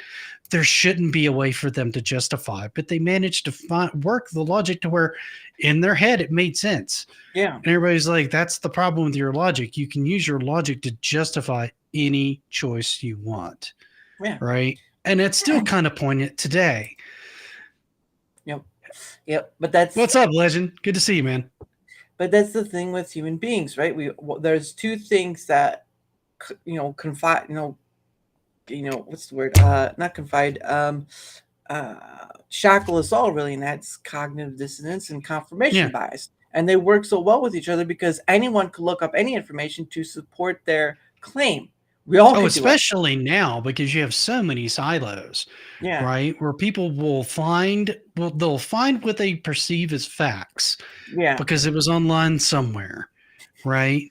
there shouldn't be a way for them to justify, but they managed to work the logic to where in their head it made sense. Yeah. And everybody's like, that's the problem with your logic. You can use your logic to justify any choice you want. Yeah. Right. And it's still kind of poignant today. Yep, but that's what's up, legend. Good to see you, man. But that's the thing with human beings, right? There's two things that confide. What's the word? Not confide. Shackle us all, really, and that's cognitive dissonance and confirmation bias. And they work so well with each other because anyone could look up any information to support their claim. We all especially now because you have so many silos, right? Where people they'll find what they perceive as facts, because it was online somewhere, right?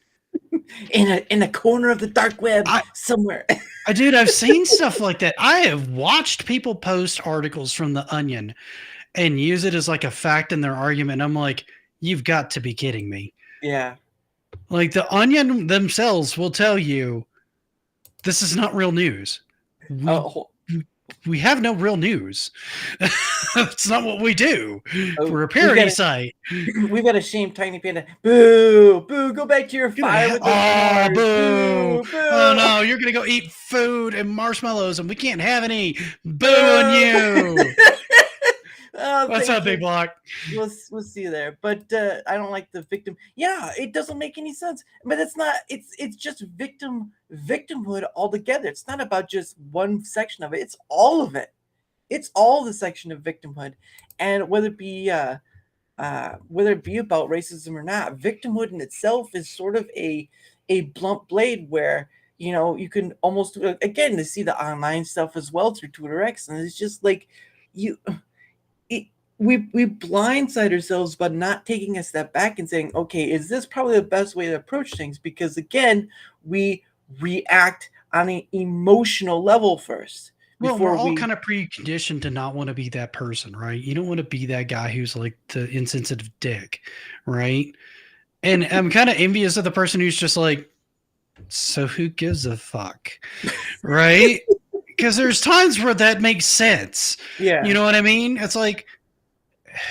in a corner of the dark web somewhere. I've seen stuff like that. I have watched people post articles from The Onion and use it as like a fact in their argument. I'm like, you've got to be kidding me. Yeah, like The Onion themselves will tell you. This is not real news. We have no real news. It's not what we do. We're a parody site. We've got to shame Tiny Panda. Boo! Boo! Go back to your fire with the boo! Boo! Oh no, you're gonna go eat food and marshmallows, and we can't have any. Boo on you! What's thank up, Big you. Block? We'll see you there. But I don't like the victim. Yeah, it doesn't make any sense. But it's not. It's just victimhood altogether. It's not about just one section of it. It's all of it. It's all the section of victimhood, and whether it be about racism or not, victimhood in itself is sort of a blunt blade where you can almost again to see the online stuff as well through Twitter X, and it's just like you. We blindside ourselves by not taking a step back and saying, okay, is this probably the best way to approach things? Because again, we react on an emotional level first. Well, we're all kind of preconditioned to not want to be that person, right? You don't want to be that guy who's like the insensitive dick, right? And I'm kind of envious of the person who's just like, so who gives a fuck, right? Because there's times where that makes sense. Yeah. You know what I mean? It's like,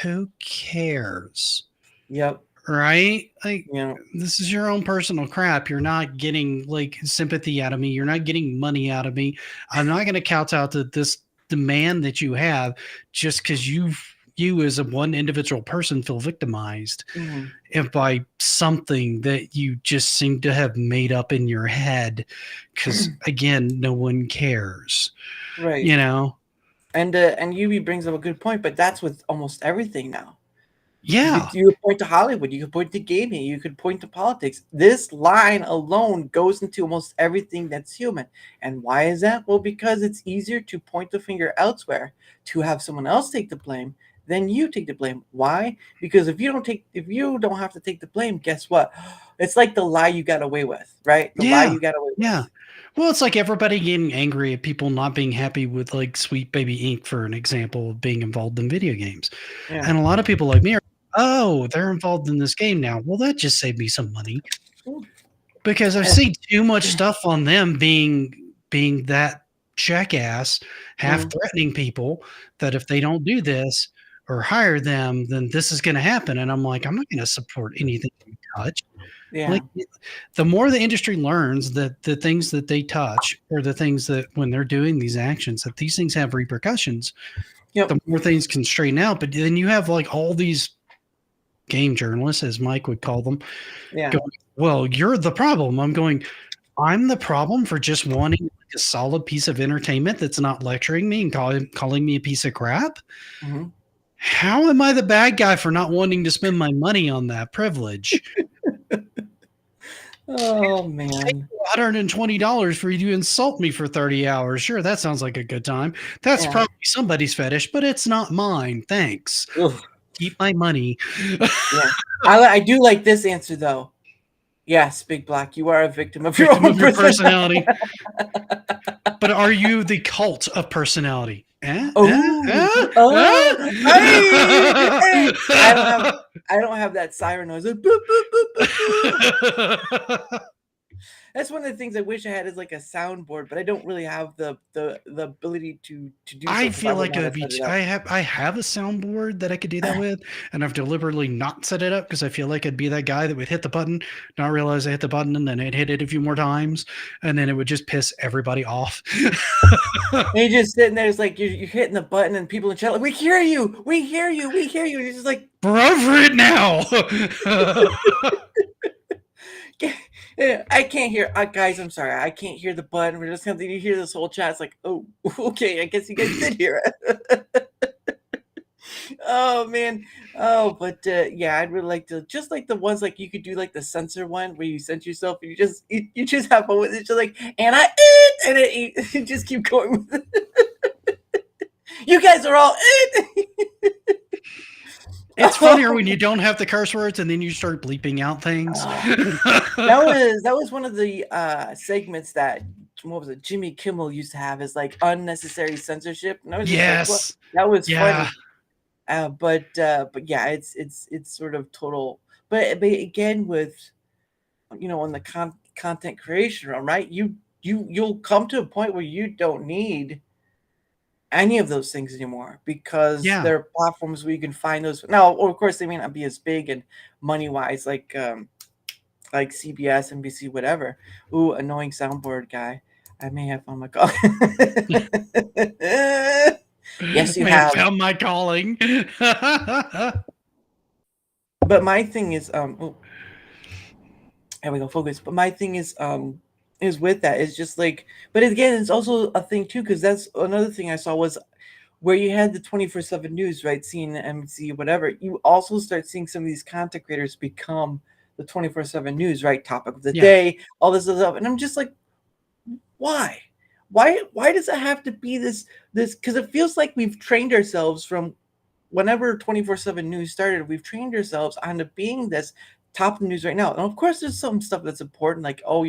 who cares? Yep. Right? Like, this is your own personal crap. You're not getting like sympathy out of me. You're not getting money out of me. I'm not going to count out to this demand that you have just because you as a one individual person feel victimized if by something that you just seem to have made up in your head. Because again, no one cares. Right. And UB brings up a good point, but that's with almost everything now. Yeah. You could point to Hollywood, you could point to gaming, you could point to politics. This line alone goes into almost everything that's human. And why is that? Well, because it's easier to point the finger elsewhere, to have someone else take the blame than you take the blame. Why? Because if you don't have to take the blame, guess what? It's like the lie you got away with, right? The lie you got away with. Yeah. Well, it's like everybody getting angry at people not being happy with like Sweet Baby Inc., for an example of being involved in video games. Yeah. And a lot of people like me are, oh, they're involved in this game now. Well, that just saved me some money. Because I've seen too much stuff on them being that jackass, half threatening people that if they don't do this or hire them, then this is going to happen. And I'm like, I'm not going to support anything you touch. Yeah. Like, the more the industry learns that the things that they touch or the things that when they're doing these actions, that these things have repercussions, the more things can straighten out. But then you have like all these game journalists, as Mike would call them, going, well, you're the problem. I'm the problem for just wanting like a solid piece of entertainment that's not lecturing me and calling me a piece of crap. Mm-hmm. How am I the bad guy for not wanting to spend my money on that privilege? Oh, man. $120 for you to insult me for 30 hours. Sure, that sounds like a good time. That's probably somebody's fetish, but it's not mine. Thanks. Ugh. Keep my money. I do like this answer, though. Yes, Big Black, you are a victim of your own personality. But are you the cult of personality? I don't have that siren noise. Boop, boop, boop, boop. That's one of the things I wish I had is like a soundboard, but I don't really have the ability to do. I feel like I have a soundboard that I could do that with, and I've deliberately not set it up because I feel like I'd be that guy that would hit the button, not realize I hit the button, and then I'd hit it a few more times, and then it would just piss everybody off. And you're just sitting there, it's like you're hitting the button, and people in chat like, "We hear you, we hear you, we hear you." You're just like, "We're over it now." I can't hear, guys. I'm sorry, I can't hear the button. We're just something you hear this whole chat. It's like, oh, okay, I guess you guys did hear it. Oh man, but I'd really like to just like the ones like you could do like the censor one where you censor yourself and you just have fun with it. Just like you just keep going with it. You guys are all It's funnier when you don't have the curse words and then you start bleeping out things. That was one of the segments that Jimmy Kimmel used to have is like unnecessary censorship. And I was yes, like, well, that was funny. But yeah, it's sort of total. But again, with on the content creation realm, right? You'll come to a point where you don't need any of those things anymore because there are platforms where you can find those. Now, of course, they may not be as big and money wise, like CBS, NBC, whatever. Ooh, annoying soundboard guy. I may have on my call. Yeah, Yes, you May have have. found my calling. But my thing is, there we go, focus. But my thing is with that. It's just like, but again, it's also a thing too, because that's another thing I saw was where you had the 24/7 news, right? CNN, NBC, whatever. You also start seeing some of these content creators become the 24/7 news, right? Topic of the Yeah. day, all this other stuff, and I'm just like, why? Why does it have to be this? Because it feels like we've trained ourselves from whenever 24/7 news started, we've trained ourselves onto being this top news right now. And of course, there's some stuff that's important, like, oh,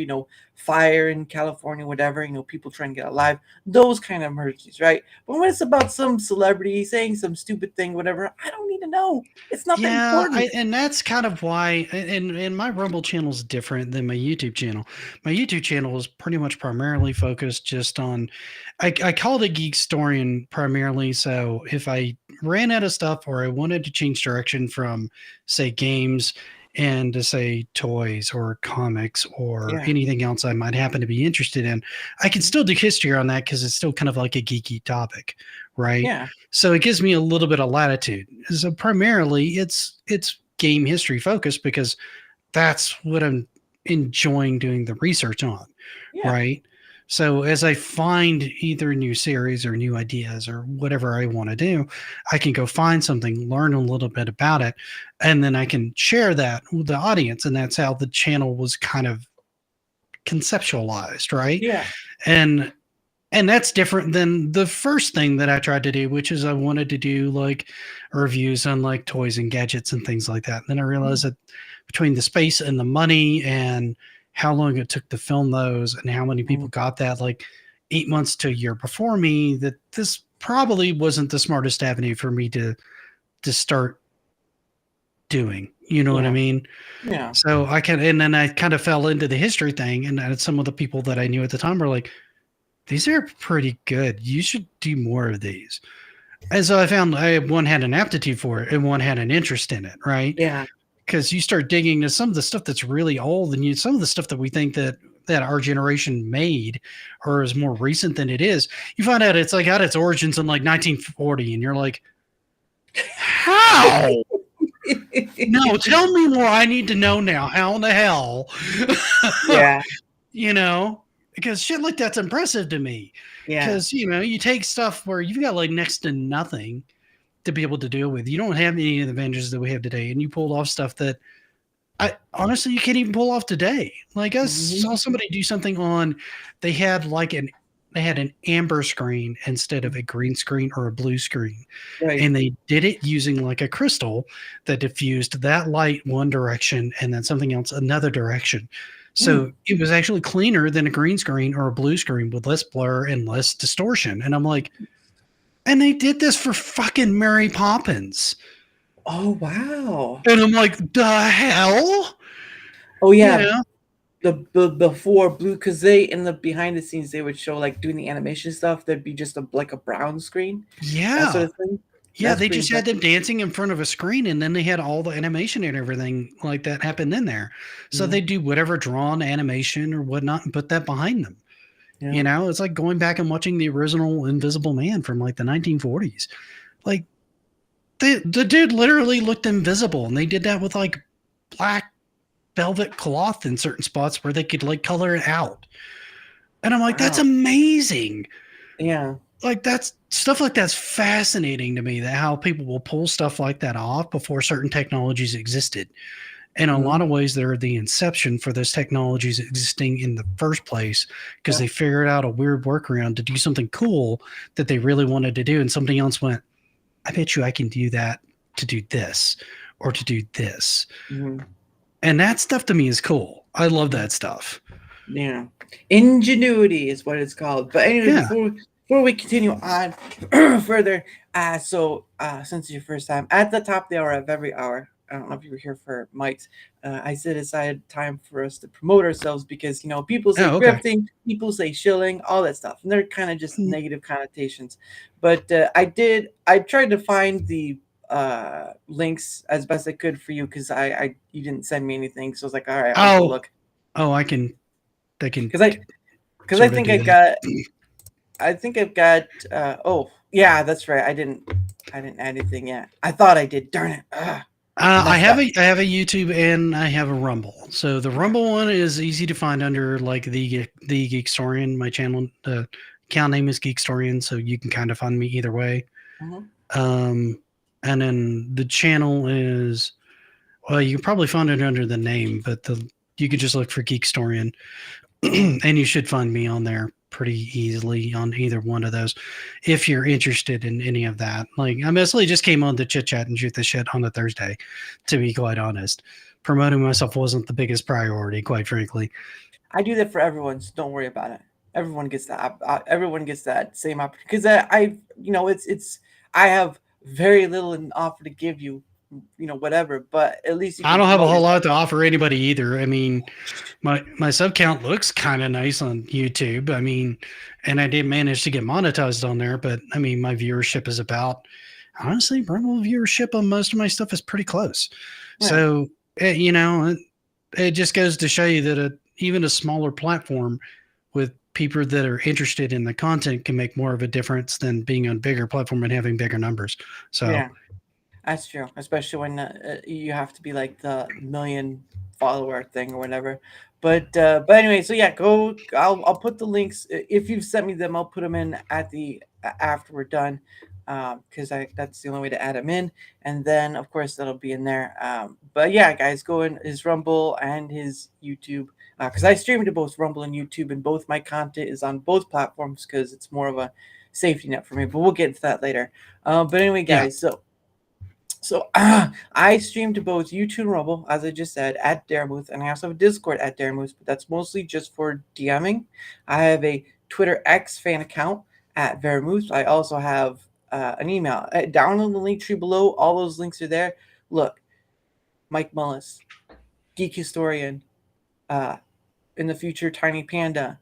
fire in California, whatever, people trying to get alive, those kind of emergencies, right? But when it's about some celebrity saying some stupid thing, whatever, I don't need to know. It's not that important. And that's kind of why, and my Rumble channel is different than my YouTube channel. My YouTube channel is pretty much primarily focused just on, I called it Geekstorian primarily. So if I ran out of stuff or I wanted to change direction from, say, games and to say toys or comics or anything else I might happen to be interested in, I can still do history on that because it's still kind of like a geeky topic, right? Yeah. So it gives me a little bit of latitude. So primarily it's game history focused because that's what I'm enjoying doing the research on, right? So as I find either a new series or new ideas or whatever I want to do, I can go find something, learn a little bit about it, and then I can share that with the audience. And that's how the channel was kind of conceptualized, right? Yeah. And that's different than the first thing that I tried to do, which is I wanted to do like reviews on like toys and gadgets and things like that. And then I realized that between the space and the money and how long it took to film those and how many people got that like 8 months to a year before me, that this probably wasn't the smartest avenue for me to start doing. You know what I mean? Yeah. So and then I kind of fell into the history thing, and some of the people that I knew at the time were like, these are pretty good. You should do more of these. And so I found one had an aptitude for it and one had an interest in it, right? Yeah. Because you start digging into some of the stuff that's really old, and some of the stuff that we think that our generation made or is more recent than it is. You find out it's like got its origins in like 1940, and you're like, how? No, tell me more. I need to know now. How in the hell? Yeah. Because shit like that's impressive to me. Yeah. Because, you take stuff where you've got like next to nothing to be able to deal with. You don't have any of the Avengers that we have today, and you pulled off stuff that honestly you can't even pull off today. Like I saw somebody do something on, they had an amber screen instead of a green screen or a blue screen. Right. And they did it using like a crystal that diffused that light one direction and then something else another direction. So it was actually cleaner than a green screen or a blue screen with less blur and less distortion. And I'm like, and they did this for fucking Mary Poppins. Oh, wow. And I'm like, the hell? Oh, yeah. The before blue, because they in the behind the scenes they would show like doing the animation stuff. There'd be just a brown screen. Yeah. That sort of thing. Yeah, they just had them dancing in front of a screen, and then they had all the animation and everything like that happen in there. So they do whatever drawn animation or whatnot and put that behind them. Yeah. It's like going back and watching the original Invisible Man from like the 1940s. Like the dude literally looked invisible, and they did that with like black velvet cloth in certain spots where they could like color it out. And I'm like, that's amazing. Yeah. Like that's stuff like that's fascinating to me, that how people will pull stuff like that off before certain technologies existed. And in a lot of ways, they're the inception for those technologies existing in the first place, because they figured out a weird workaround to do something cool that they really wanted to do. And something else went, I bet you I can do that to do this or to do this. And that stuff to me is cool. I love that stuff. Yeah. Ingenuity is what it's called. But anyway, before we continue on further, so since it's your first time, at the top of the hour of every hour, I don't know if you were here for Mike's, I set aside time for us to promote ourselves because, people say grifting, people say shilling, all that stuff. And they're kind of just negative connotations. But I tried to find the links as best I could for you because you didn't send me anything. So I was like, all right, I'll look. Oh, I can. Because I think I've got. Yeah, that's right. I didn't add anything yet. I thought I did. Darn it. Ugh. I have a YouTube and I have a Rumble. So the Rumble one is easy to find under like the Geekstorian. My channel account name is Geekstorian, so you can kind of find me either way. Mhm. And then the channel is, well, you can probably find it under the name, but you can just look for Geekstorian, and you should find me on there pretty easily on either one of those if you're interested in any of that. Like, I mostly just came on to chit chat and shoot the shit on a Thursday, to be quite honest. Promoting myself wasn't the biggest priority, quite frankly. I do that for everyone, so don't worry about it. Everyone gets that. Everyone gets that same opportunity because it's I have very little in offer to give you, whatever. But at least you I can don't have a promote whole yourself. lot to offer anybody either. I mean, my sub count looks kind of nice on YouTube. I mean, and I did manage to get monetized on there, but I mean, my viewership is about, honestly, Rumble viewership on most of my stuff is pretty close. Yeah. So, it just goes to show you that even a smaller platform with people that are interested in the content can make more of a difference than being on a bigger platform and having bigger numbers. So, Yeah, that's true, especially when you have to be like the million follower thing or whatever. But anyway, so yeah, go. I'll put the links if you've sent me them. I'll put them in at the after we're done, because that's the only way to add them in, and then of course that'll be in there. But yeah, guys, go in his Rumble and his YouTube, because I stream to both Rumble and YouTube, and both my content is on both platforms because it's more of a safety net for me. But we'll get into that later. But anyway, guys, so I stream to both YouTube and Rumble, as I just said, at Daramouthe, and I also have a Discord at Daramouthe, but that's mostly just for DMing. I have a Twitter X fan account at Daramouthe. I also have an email. Down in the link tree below, all those links are there. Look, Mike Mullis, Geekstorian, in the future, Tiny Panda.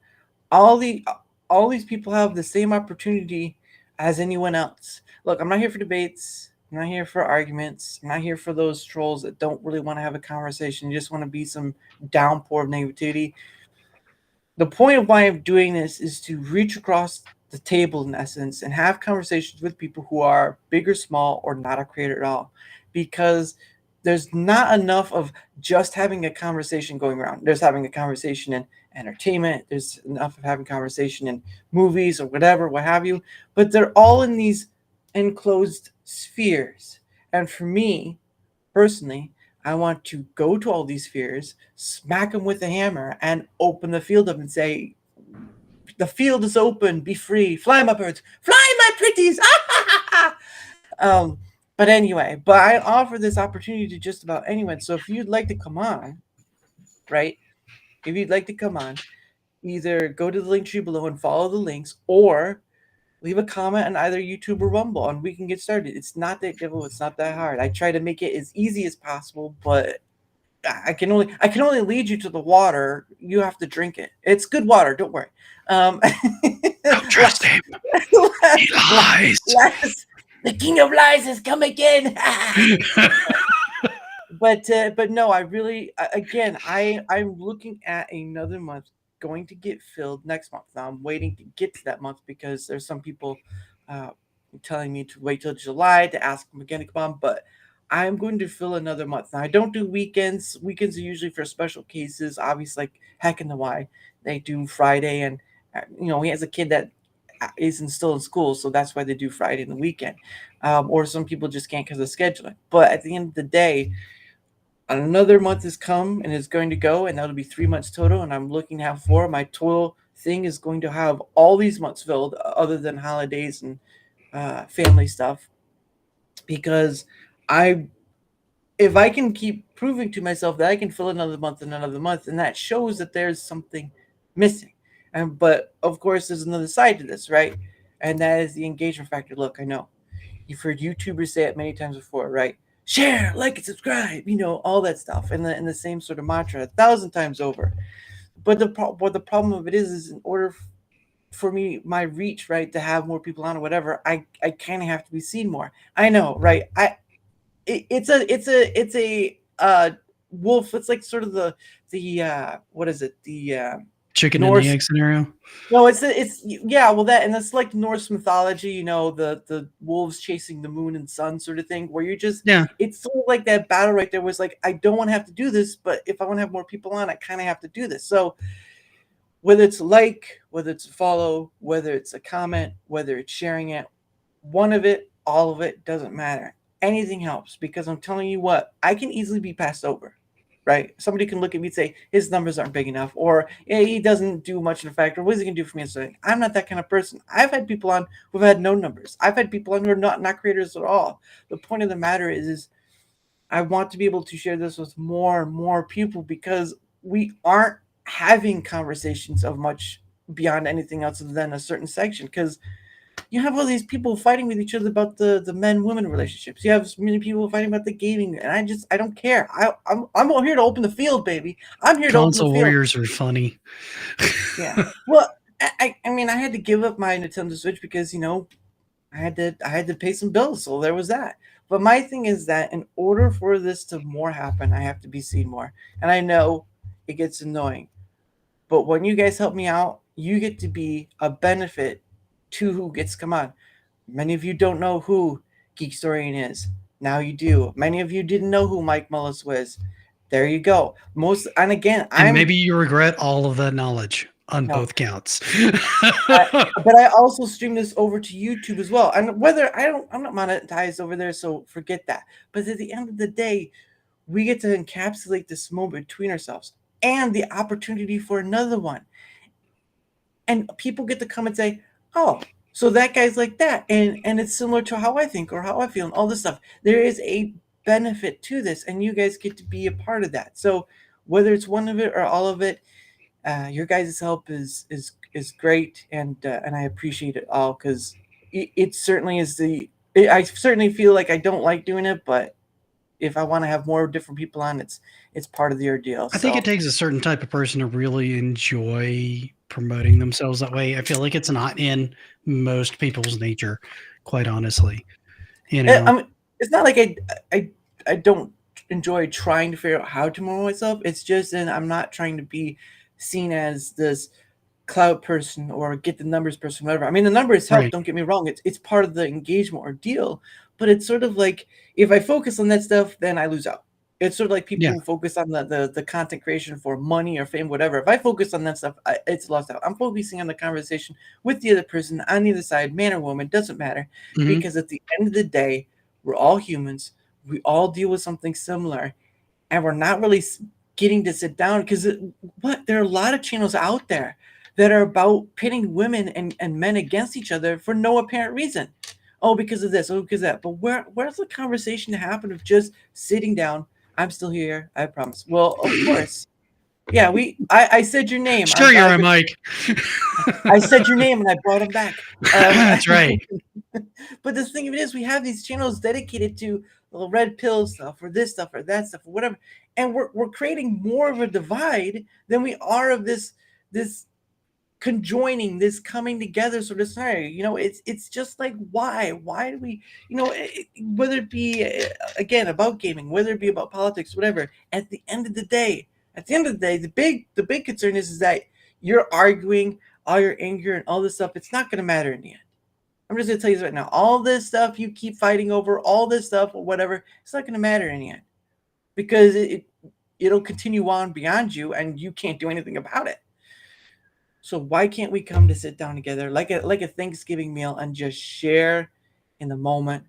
All these people have the same opportunity as anyone else. Look, I'm not here for debates. I'm not here for arguments. I'm not here for those trolls that don't really want to have a conversation. You just want to be some downpour of negativity. The point of why I'm doing this is to reach across the table, in essence, and have conversations with people who are big or small or not a creator at all. Because there's not enough of just having a conversation going around. There's having a conversation in entertainment. There's enough of having conversation in movies or whatever, what have you. But they're all in these enclosed spheres. And for me, personally, I want to go to all these spheres, smack them with a hammer, and open the field up and say, the field is open, be free, fly my birds, fly my pretties. But anyway, but I offer this opportunity to just about anyone. So if you'd like to come on, right? If you'd like to come on, either go to the link tree below and follow the links, or leave a comment on either YouTube or Rumble, and we can get started. It's not that difficult. It's not that hard. I try to make it as easy as possible, but I can only lead you to the water. You have to drink it. It's good water. Don't worry. don't trust him. He lies. The king of lies has come again. But no, I really, again, I'm looking at another month going to get filled next month. Now I'm waiting to get to that month because there's some people telling me to wait till July to ask them again to come on, but I'm going to fill another month. Now I don't do weekends. Weekends are usually for special cases, obviously, like Heck in the Y. They do Friday, and he has a kid that isn't still in school, so that's why they do Friday and the weekend. Or some people just can't because of scheduling. But at the end of the day, another month has come and is going to go, and that'll be 3 months total, and I'm looking to have 4. My total thing is going to have all these months filled other than holidays and family stuff, because if I can keep proving to myself that I can fill another month and another month, and that shows that there's something missing. But of course there's another side to this, right? And that is the engagement factor. Look, I know you've heard YouTubers say it many times before, right? Share, like, and subscribe, all that stuff, and the same sort of mantra 1,000 times over. But the problem of it is in order for me, my reach, right, to have more people on or whatever, I kind of have to be seen more. I know, right? It's a wolf. It's like sort of the what is it? chicken Norse. and the egg scenario. No, it's yeah, well that, and that's like Norse mythology, you know, the wolves chasing the moon and sun sort of thing, where you're just, Yeah. it's sort of like that battle right there was like, I don't want to have to do this, but if I want to have more people on, I kind of have to do this. So whether it's like, whether it's a follow, whether it's a comment, whether it's sharing it, one of it, all of it, doesn't matter. Anything helps, because I'm telling you what, I can easily be passed over. Right? Somebody can look at me and say his numbers aren't big enough, or he doesn't do much in a factor. What is he gonna do for me? So I'm not that kind of person. I've had people on who've had no numbers. I've had people on who are not creators at all. The point of the matter is I want to be able to share this with more and more people, because we aren't having conversations of much beyond anything else other than a certain section. Because you have all these people fighting with each other about the men-women relationships. You have many people fighting about the gaming, and I don't care. I'm here to open the field, baby. I'm here to open the Console field. warriors are funny. Yeah. Well, I mean, I had to give up my Nintendo Switch because, you know, I had to pay some bills, so there was that. But my thing is that in order for this to more happen, I have to be seen more. And I know it gets annoying, but when you guys help me out, you get to be a benefit to who gets come on. Many of you don't know who Geekstorian is. Now you do. Many of you didn't know who Mike Mullis was. There you go. And again, And maybe you regret all of that knowledge on No. both counts. But I also stream this over to YouTube as well. And whether I'm not monetized over there, so forget that. But at the end of the day, we get to encapsulate this moment between ourselves and the opportunity for another one. And people get to come and say, oh, so that guy's like that. And it's similar to how I think or how I feel and all this stuff. There is a benefit to this, and you guys get to be a part of that. So whether it's one of it or all of it, your guys' help is great, and I appreciate it all, because it certainly is I certainly feel like I don't like doing it, but if I want to have more different people on, it's part of the ordeal. I think it takes a certain type of person to really enjoy promoting themselves that way. I feel like it's not in most people's nature, quite honestly. You know, I mean, it's not like I don't enjoy trying to figure out how to promote myself. It's just, and I'm not trying to be seen as this cloud person or get the numbers person, whatever. I mean, the numbers help. Right. Don't get me wrong. It's part of the engagement ordeal, but it's sort of like if I focus on that stuff, then I lose out. It's sort of like people who focus on the content creation for money or fame, whatever. If I focus on that stuff, it's lost out. I'm focusing on the conversation with the other person on the other side, man or woman, doesn't matter. Mhm. Because at the end of the day, we're all humans. We all deal with something similar, and we're not really getting to sit down, because there are a lot of channels out there that are about pitting women and men against each other for no apparent reason. Oh, because of this, oh, because of that. But where's the conversation to happen of just sitting down? I'm still here, I promise. Well, of course. Yeah, I said your name. Sure, you're a Mike. I said your name and I brought him back. That's right. But the thing of it is, we have these channels dedicated to the red pill stuff or this stuff or that stuff or whatever. And we're creating more of a divide than we are of this conjoining, this coming together sort of scenario. You know, it's just like, why do we, you know, whether it be again about gaming, whether it be about politics, whatever, at the end of the day, the big concern is that you're arguing all your anger and all this stuff. It's not going to matter in the end. I'm just going to tell you this right now. All this stuff you keep fighting over, all this stuff or whatever, it's not going to matter in the end, because it'll continue on beyond you and you can't do anything about it. So why can't we come to sit down together like a Thanksgiving meal and just share in the moment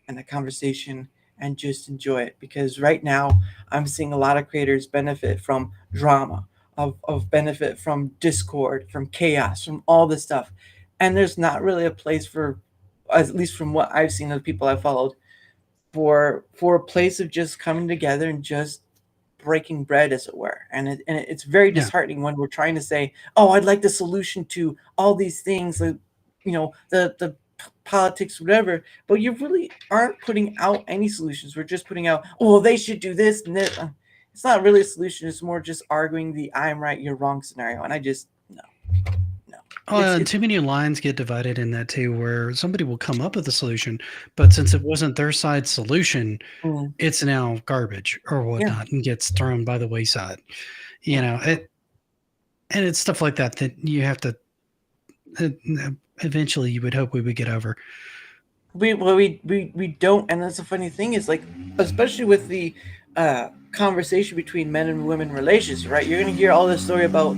and the conversation and just enjoy it? Because right now I'm seeing a lot of creators benefit from drama, of benefit from discord, from chaos, from all this stuff. And there's not really a place for, at least from what I've seen of the people I've followed, for a place of just coming together and just breaking bread, as it were. And it's very disheartening when we're trying to say, oh, I'd like the solution to all these things, like, you know, the politics, whatever, but you really aren't putting out any solutions. We're just putting out, oh, they should do this and this. It's not really a solution. It's more just arguing the I'm right, you're wrong scenario. And I just, no. Oh, and too many lines get divided in that too, where somebody will come up with a solution, but since it wasn't their side's solution, it's now garbage or whatnot and gets thrown by the wayside. You know, And it's stuff like that that you have to. Eventually, you would hope we would get over. We don't, and that's the funny thing is like, especially with the conversation between men and women relations, right? You're gonna hear all this story about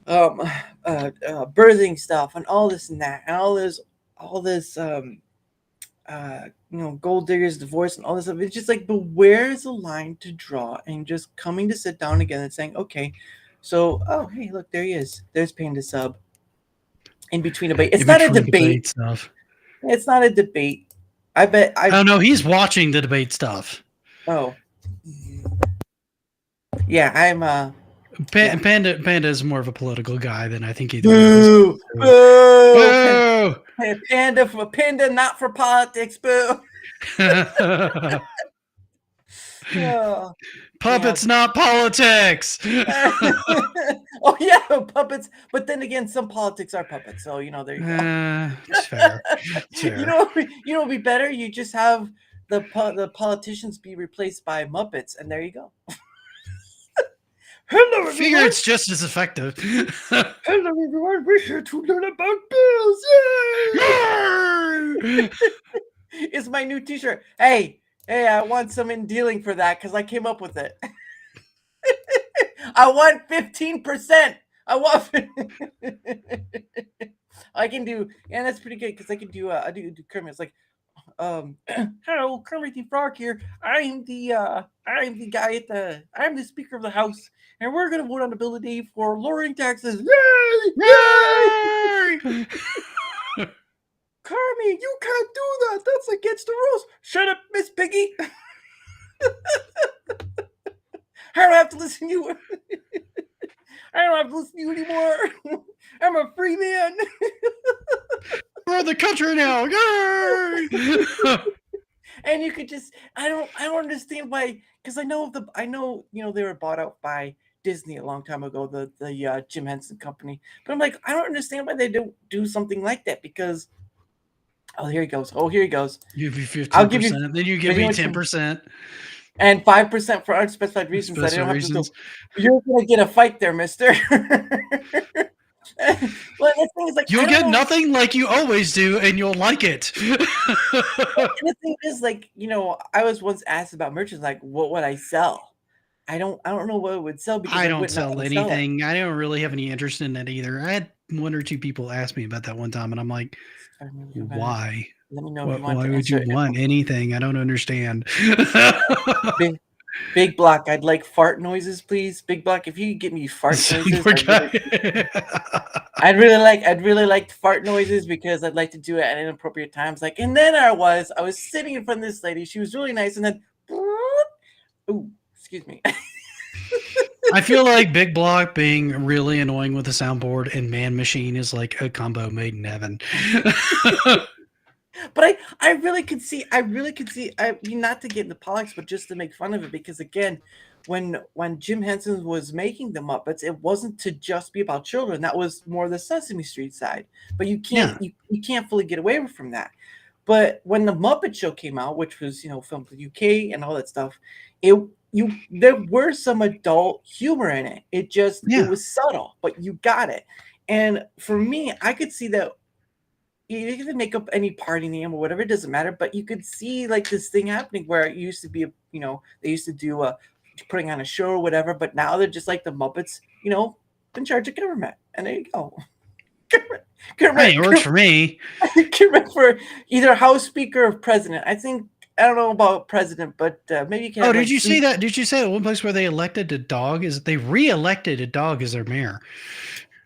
birthing stuff and all this and that and all this gold diggers, divorce, and all this stuff. It's just like, but where's the line to draw? And just coming to sit down again and saying, okay, so hey, look, there he is. There's Panda Sub. In between debate, it's not a debate stuff. It's not a debate. I bet. Oh no, he's watching the debate stuff. Oh, yeah. I'm Panda is more of a political guy than I think he boo, is. Boo! Panda, not for politics. Boo! Oh, puppets, not politics. Oh yeah, puppets. But then again, some politics are puppets. So there you go. It's fair. You know, would be better. You just have the politicians be replaced by Muppets, and there you go. Hello, everyone. Figure it's just as effective. Hello, everyone. We're here to learn about bills. Yay! It's my new T-shirt. Hey, I want some in dealing for that because I came up with it. I want 15%. I can do, and that's pretty good because I can do. I do Kermit. It's like, hello, Kermit the Frog here. I'm the guy I'm the Speaker of the House, and we're gonna vote on the bill today for lowering taxes. Yay! Yay! Kermit, you can't do that. That's against the rules. Shut up, Miss Piggy. I don't have to listen to you. I don't have to listen to you anymore. I'm a free man. We're in the country now. Yay! And you could just I don't understand why, because I know they were bought out by Disney a long time ago, the Jim Henson company. But I'm like, I don't understand why they don't do something like that, because here he goes. You give me 15%, I'll give you, then you give me 10%. And 5% for unspecified reasons. That I don't have to do. You're gonna get a fight there, mister. Well, the thing is, like, you'll get nothing like you always do, and you'll like it. And the thing is, like, I was once asked about merchandise, like, what would I sell? I don't know what it would sell, because I don't sell anything. I don't really have any interest in that either. I had one or two people ask me about that one time, and I'm like, why? Let me know. Why would you want anything? I don't understand. Big Block, I'd like fart noises, please. Big Block, if you could get me fart noises, I'd really like fart noises, because I'd like to do it at inappropriate times. Like, and then I was sitting in front of this lady. She was really nice, and then, ooh, excuse me. I feel like Big Block being really annoying with the soundboard and Man Machine is like a combo made in heaven. But I really could see, not to get into politics, but just to make fun of it, because again, when Jim Henson was making the Muppets, it wasn't to just be about children. That was more the Sesame Street side. But you can't you can't fully get away from that. But when the Muppet Show came out, which was filmed in the UK and all that stuff, there were some adult humor in it. It was subtle, but you got it. And for me, I could see that. You can make up any party name or whatever, it doesn't matter, but you could see like this thing happening where it used to be, they used to do putting on a show or whatever, but now they're just like the Muppets, in charge of government. And there you go. Hey, it works for me. Government for either House Speaker or President. I don't know about President, but maybe you can. Oh, did you see that? Did you say the one place where they elected a dog they re-elected a dog as their mayor?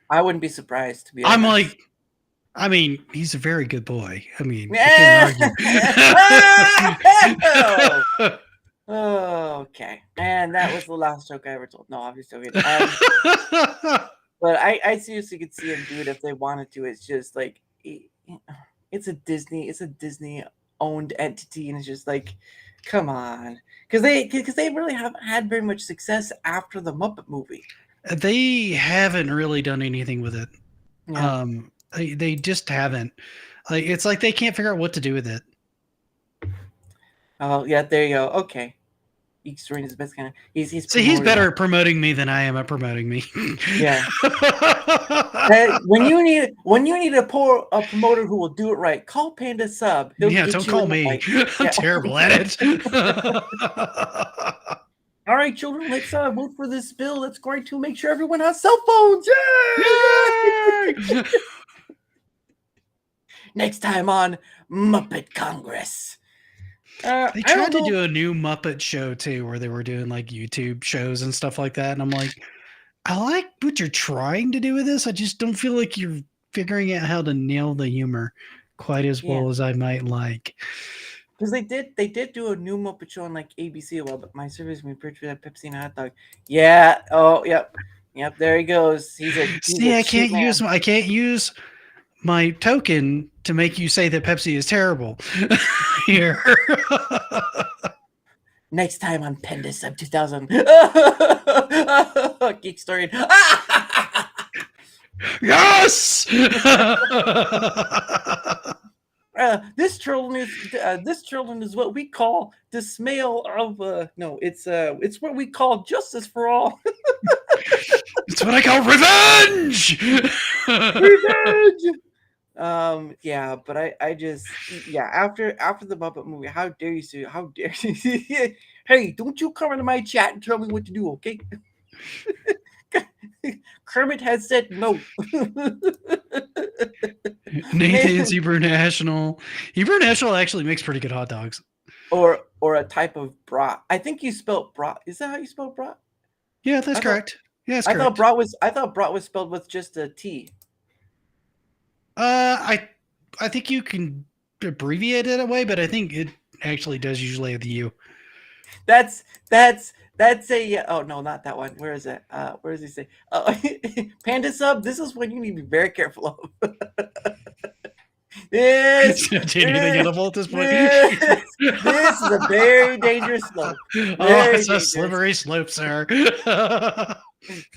I wouldn't be surprised, to be honest. I'm like, he's a very good boy. I can't argue. Oh, okay. And that was the last joke I ever told. No, obviously. But I seriously could see him do it if they wanted to. It's just like, it's a Disney owned entity, and it's just like, come on, because they really haven't had very much success after the Muppet movie. They haven't really done anything with it. Yeah. They just haven't. Like, it's like they can't figure out what to do with it. Oh yeah, there you go. Okay. Geekstorian is the best kind of. He's See, he's promoting better it. at promoting me than I am at promoting me. Yeah. Hey, when you need a promoter who will do it right, call Panda Sub. He'll Yeah, get don't you call in the me. fight. I'm Yeah. terrible at it. All right, children, let's vote for this bill. That's going to make sure everyone has cell phones. Yay! Yay! Next time on Muppet Congress. They I tried to don't know. do a new Muppet show too, where they were doing like YouTube shows and stuff like that. And I'm like, I like what you're trying to do with this. I just don't feel like you're figuring out how to nail the humor quite as well as I might like. Because they did do a new Muppet show on like ABC a while, but my service me picture that Pepsi and a hot dog. Yeah. Oh, yep. There he goes. See, I can't use my token to make you say that Pepsi is terrible. Here. Next time on Pendus 2000. Geekstorian. Yes. This children is what we call the smell of no, it's what we call justice for all. It's what I call revenge. Revenge. Yeah, but I just after the Muppet movie, how dare you say, how dare you? Hey, don't you come into my chat and tell me what to do, okay? Kermit has said no. Nathan's Hebrew National. Hebrew National actually makes pretty good hot dogs. Or a type of brat. I think you spelled brat. Is that how you spell brat? Yeah, that's correct. Yeah, that's I correct. thought brat was spelled with just a T. I think you can abbreviate it that way, but I think it actually does usually have the U. That's a oh no, not that one. Where is it? Where does he say? Panda Sub, this is one you need to be very careful of. This anything edible at this point. This is a very dangerous slope. It's a slippery slope, sir.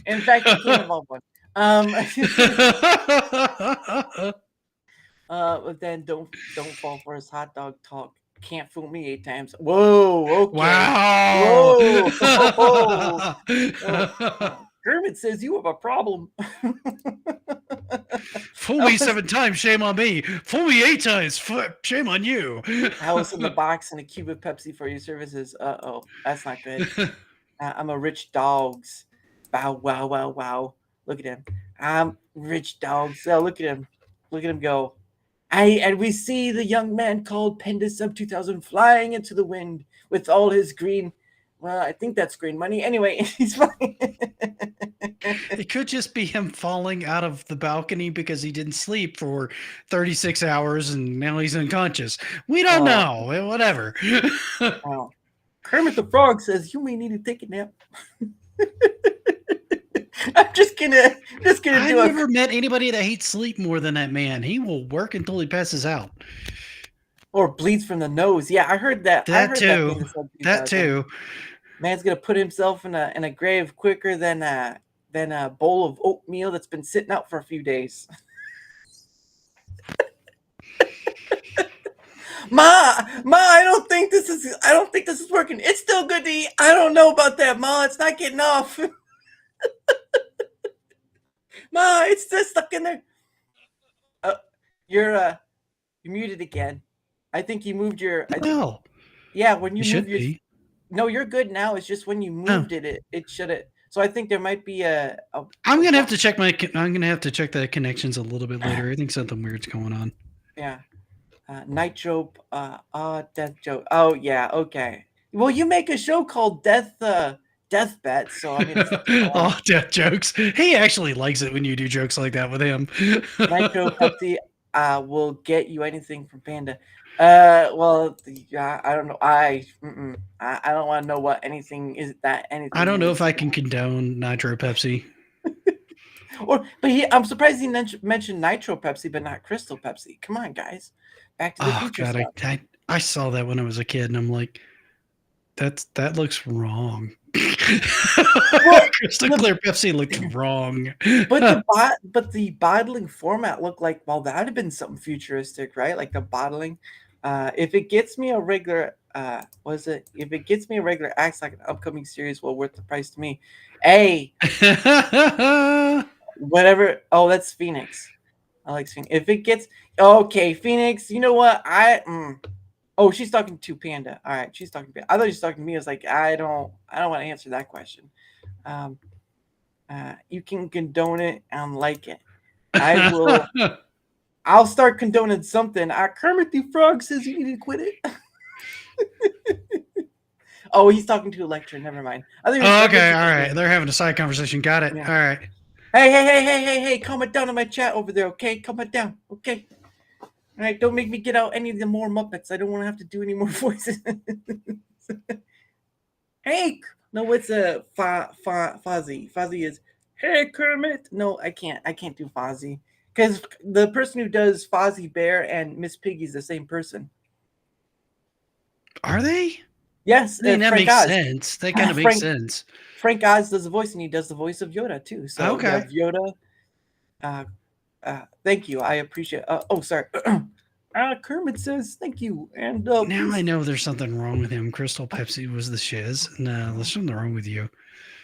In fact, you can't involve one. But then don't fall for his hot dog talk. Can't fool me 8 times. Whoa, okay. Wow. Whoa. Kermit says you have a problem. Fool me 7 times, shame on me. Fool me 8 times, shame on you. House in the box and a cube of Pepsi for your services. Uh-oh, that's not good. I'm a rich dogs. Bow, wow, wow, wow. Look at him. I'm rich dogs. Oh, look at him. Look at him go. And we see the young man called Penda Sub 2000 flying into the wind with all his green. Well, I think that's green money. Anyway, he's flying. It could just be him falling out of the balcony because he didn't sleep for 36 hours and now he's unconscious. We don't know. Whatever. Kermit the Frog says you may need to take a nap. I'm just gonna I've never met anybody that hates sleep more than that man. He will work until he passes out. Or bleeds from the nose. Yeah, I heard that. That too. Man's gonna put himself in a grave quicker than a bowl of oatmeal that's been sitting out for a few days. Ma, I don't think this is working. It's still good to eat. I don't know about that, Ma. It's not getting off. Ma, it's just stuck in there. You're muted again. I think you moved your. Yeah, when you moved your. No, you're good now. It's just when you moved it shut it. So I think there might be I'm gonna have to check the connections a little bit later. I think something weird's going on. Yeah. Nitro. Death joke. Oh yeah. Okay. Well, you make a show called Death Bet. So I mean. Death jokes. He actually likes it when you do jokes like that with him. Nitro Pepsi will get you anything from Panda. Well, I don't know. I don't want to know what anything is that anything. I don't know if I can condone Nitro Pepsi. I'm surprised he mentioned Nitro Pepsi, but not Crystal Pepsi. Come on, guys. Back to the future. God, I saw that when I was a kid, and I'm like, that looks wrong. Crystal clear Pepsi looked wrong. But the bottling format looked like, well, that'd have been something futuristic, right? Like the bottling. If it gets me a regular Was it if it gets me a regular acts like an upcoming series, well worth the price to me. Hey, whatever. Oh, that's Phoenix. I like Phoenix. If it gets okay, Phoenix. You know what? Oh, she's talking to Panda. All right, she's talking to Panda. I thought she was talking to me. I was like, I don't want to answer that question. You can condone it and like it. I will. I'll start condoning something. Kermit the Frog says you need to quit it. Oh, he's talking to Electra. Never mind. Okay, all right. They're having a side conversation. Got it. Yeah. All right. Hey! Comment down in my chat over there, okay? Comment down, okay? All right, don't make me get out any of the more Muppets. I don't want to have to do any more voices. Hey, no, it's a Fozzie. Fozzie is, hey Kermit. No, I can't do Fozzie because the person who does Fozzie Bear and Miss Piggy is the same person. Are they? Yes, I mean, that makes sense. That kind of makes sense. Frank Oz does the voice, and he does the voice of Yoda too. So okay, Yoda. Thank you. I appreciate. Sorry. Kermit says thank you. And now I know there's something wrong with him. Crystal Pepsi was the shiz. No, there's something wrong with you.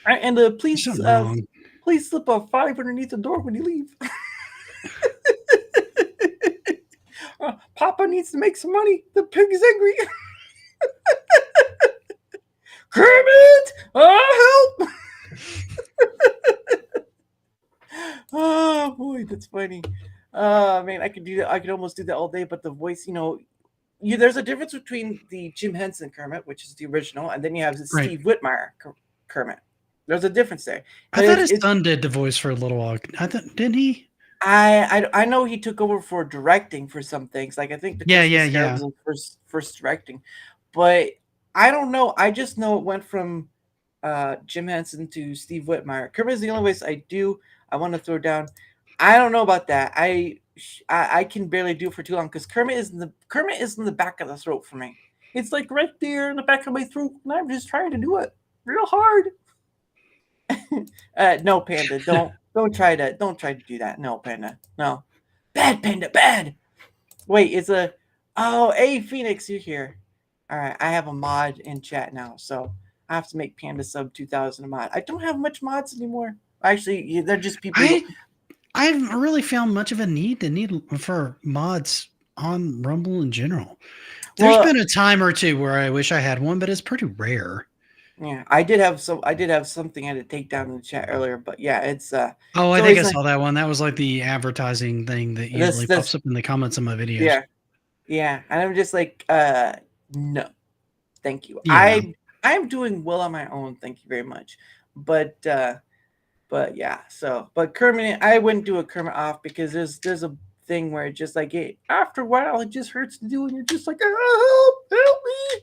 And please slip a 5 underneath the door when you leave. Papa needs to make some money. The pig is angry. Kermit, help! Oh boy, that's funny. Man, I could do that. I could almost do that all day. But the voice, there's a difference between the Jim Henson Kermit, which is the original, and then you have the Steve Whitmire Kermit. There's a difference there. I thought his son did the voice for a little while. Didn't he? I know he took over for directing for some things. Like I think the was first directing, but I don't know. I just know it went from Jim Henson to Steve Whitmire. Kermit is the only voice I do. I want to throw down. I don't know about that. I can barely do it for too long because Kermit is in the back of the throat for me. It's like right there in the back of my throat, and I'm just trying to do it real hard. No, Panda, don't try to do that. No, Panda, no, bad Panda, bad. Wait, hey Phoenix, you're here. All right, I have a mod in chat now, so I have to make Panda sub 2000 a mod. I don't have much mods anymore. Actually, they're just people. I haven't really found much of a need for mods on Rumble in general. There's been a time or two where I wish I had one, but it's pretty rare. Yeah, I did have something I had to take down in the chat earlier, but yeah, it's I think I saw that one. That was like the advertising thing that usually pops up in the comments of my videos. Yeah, and I'm just like, no, thank you. Yeah. I'm doing well on my own, thank you very much. But yeah, but Kermit, I wouldn't do a Kermit off because there's a thing where it just like after a while it just hurts to do, and you're just like, help me.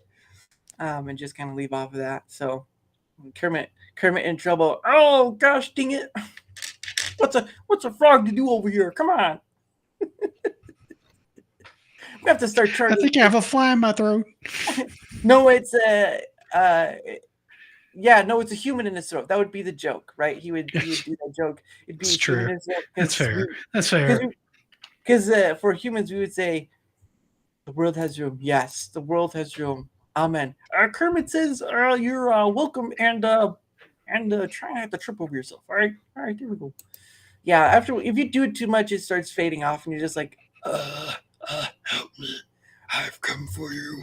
And just kind of leave off of that. So Kermit in trouble. Oh gosh, dang it! What's a frog to do over here? Come on. We have to start turning. I think I have a fly in my throat. No, it's it's a human in his throat. That would be the joke, right? He would do that joke. It'd be true. That's fair. That's fair. Because for humans, we would say, "The world has room." Yes, the world has room. Amen. Kermit says, "You're welcome," and try not to trip over yourself. All right, there we go. Yeah, if you do it too much, it starts fading off, and you're just like, help me, I've come for you.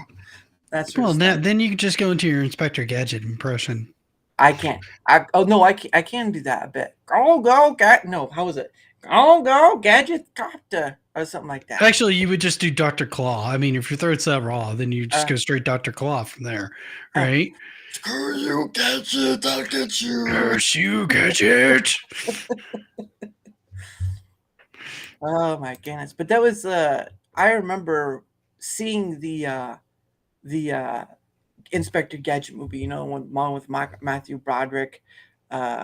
That's then you can just go into your Inspector Gadget impression. I can't. I can do that a bit. Go, no, how was it? Go, Gadget Copter. Or something like that. Actually, you would just do Dr. Claw. I mean, if your throat's that raw, then you just go straight Dr. Claw from there, right? Screw you, Gadget, I'll get you. Curse you, Gadget. Oh my goodness! But that was I remember seeing the Inspector Gadget movie. One with Matthew Broderick. Panda's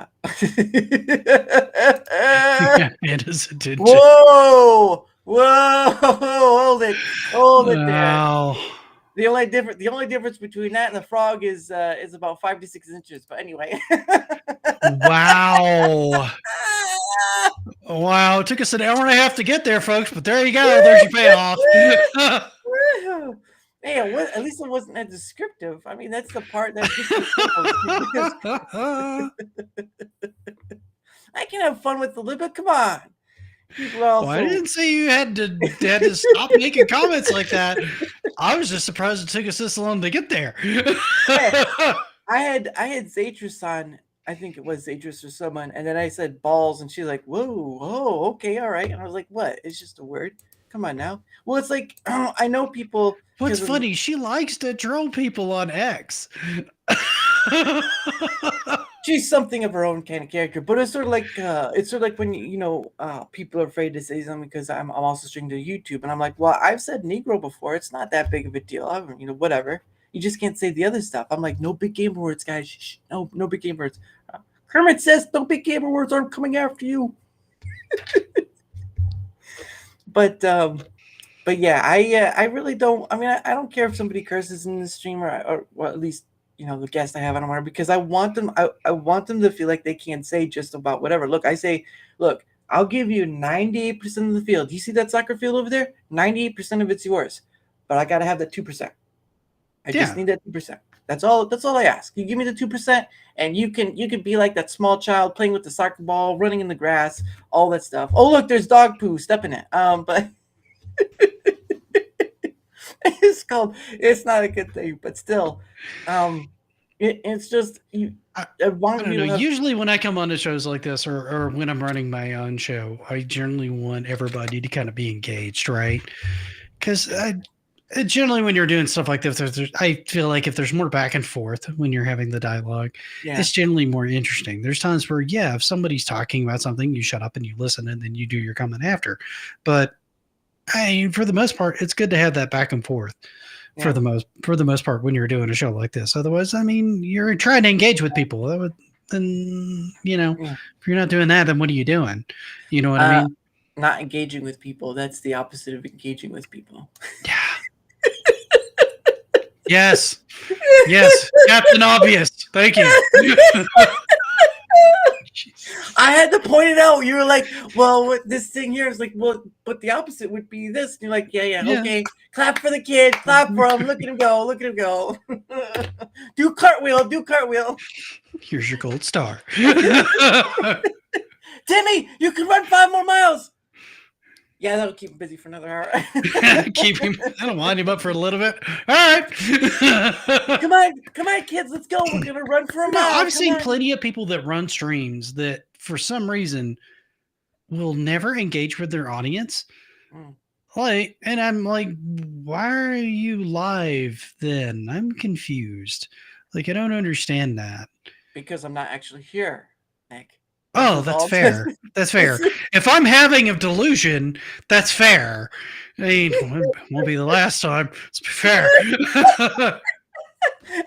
attention. Whoa! Hold it there. Wow. The only difference between that and the frog is about 5 to 6 inches. But anyway. Wow. Wow. It took us an hour and a half to get there, folks. But there you go. There's your payoff. Hey, at least it wasn't that descriptive. I mean, that's the part that gets me. I can have fun with the lip, but come on. People are also. Well, I didn't say you had to stop making comments like that. I was just surprised it took us this long to get there. I had Zatris on. I think it was Zatris or someone, and then I said balls, and she's like, "Whoa, oh, okay, all right." And I was like, "What? It's just a word. Come on now." Well, it's like I know people. What's funny? She likes to troll people on X. She's something of her own kind of character, but it's sort of like when people are afraid to say something because I'm also streaming to YouTube, and I'm like, well, I've said Negro before. It's not that big of a deal. Whatever. You just can't say the other stuff. I'm like, no big gamer words, guys. Shh. No big gamer words. Kermit says no big gamer words aren't coming after you. But yeah, I really don't. I mean, I don't care if somebody curses in the stream or well, at least. The guest I have on whatever, because I want them to feel like they can say just about whatever. Look, I'll give you 98% of the field. You see that soccer field over there? 98% of it's yours. But I gotta have that 2%. I just need that 2%. That's all I ask. You give me the 2%, and you can be like that small child playing with the soccer ball, running in the grass, all that stuff. Oh, look, there's dog poo, step in it. But it's not a good thing, but still, it's just I don't know. Usually when I come on to shows like this or when I'm running my own show, I generally want everybody to kind of be engaged, right? Because generally when you're doing stuff like this, I feel like if there's more back and forth when you're having the dialogue, it's generally more interesting. There's times where, if somebody's talking about something, you shut up and you listen and then you do your comment after. But for the most part, it's good to have that back and forth. For the most part, when you're doing a show like this, otherwise, I mean, you're trying to engage with people. Then if you're not doing that, then what are you doing? You know what I mean? Not engaging with people. That's the opposite of engaging with people. Yeah. Yes, Captain Obvious. Thank you. I had to point it out. You were like, well, this thing here is like, well, but the opposite would be this. And you're like, yeah, okay. Clap for the kid. Clap for him. Look at him go. Do cartwheel. Here's your gold star. Timmy, you can run 5 more miles. Yeah, that'll keep him busy for another hour. That'll wind him up for a little bit. All right. Come on, kids. Let's go. We're going to run for a mile. I've seen plenty of people that run streams that for some reason will never engage with their audience. And I'm like, why are you live then? I'm confused. I don't understand that. Because I'm not actually here, Nick. Oh, that's fair. That's fair. If I'm having a delusion, that's fair. I mean, it won't be the last time. Let's be fair.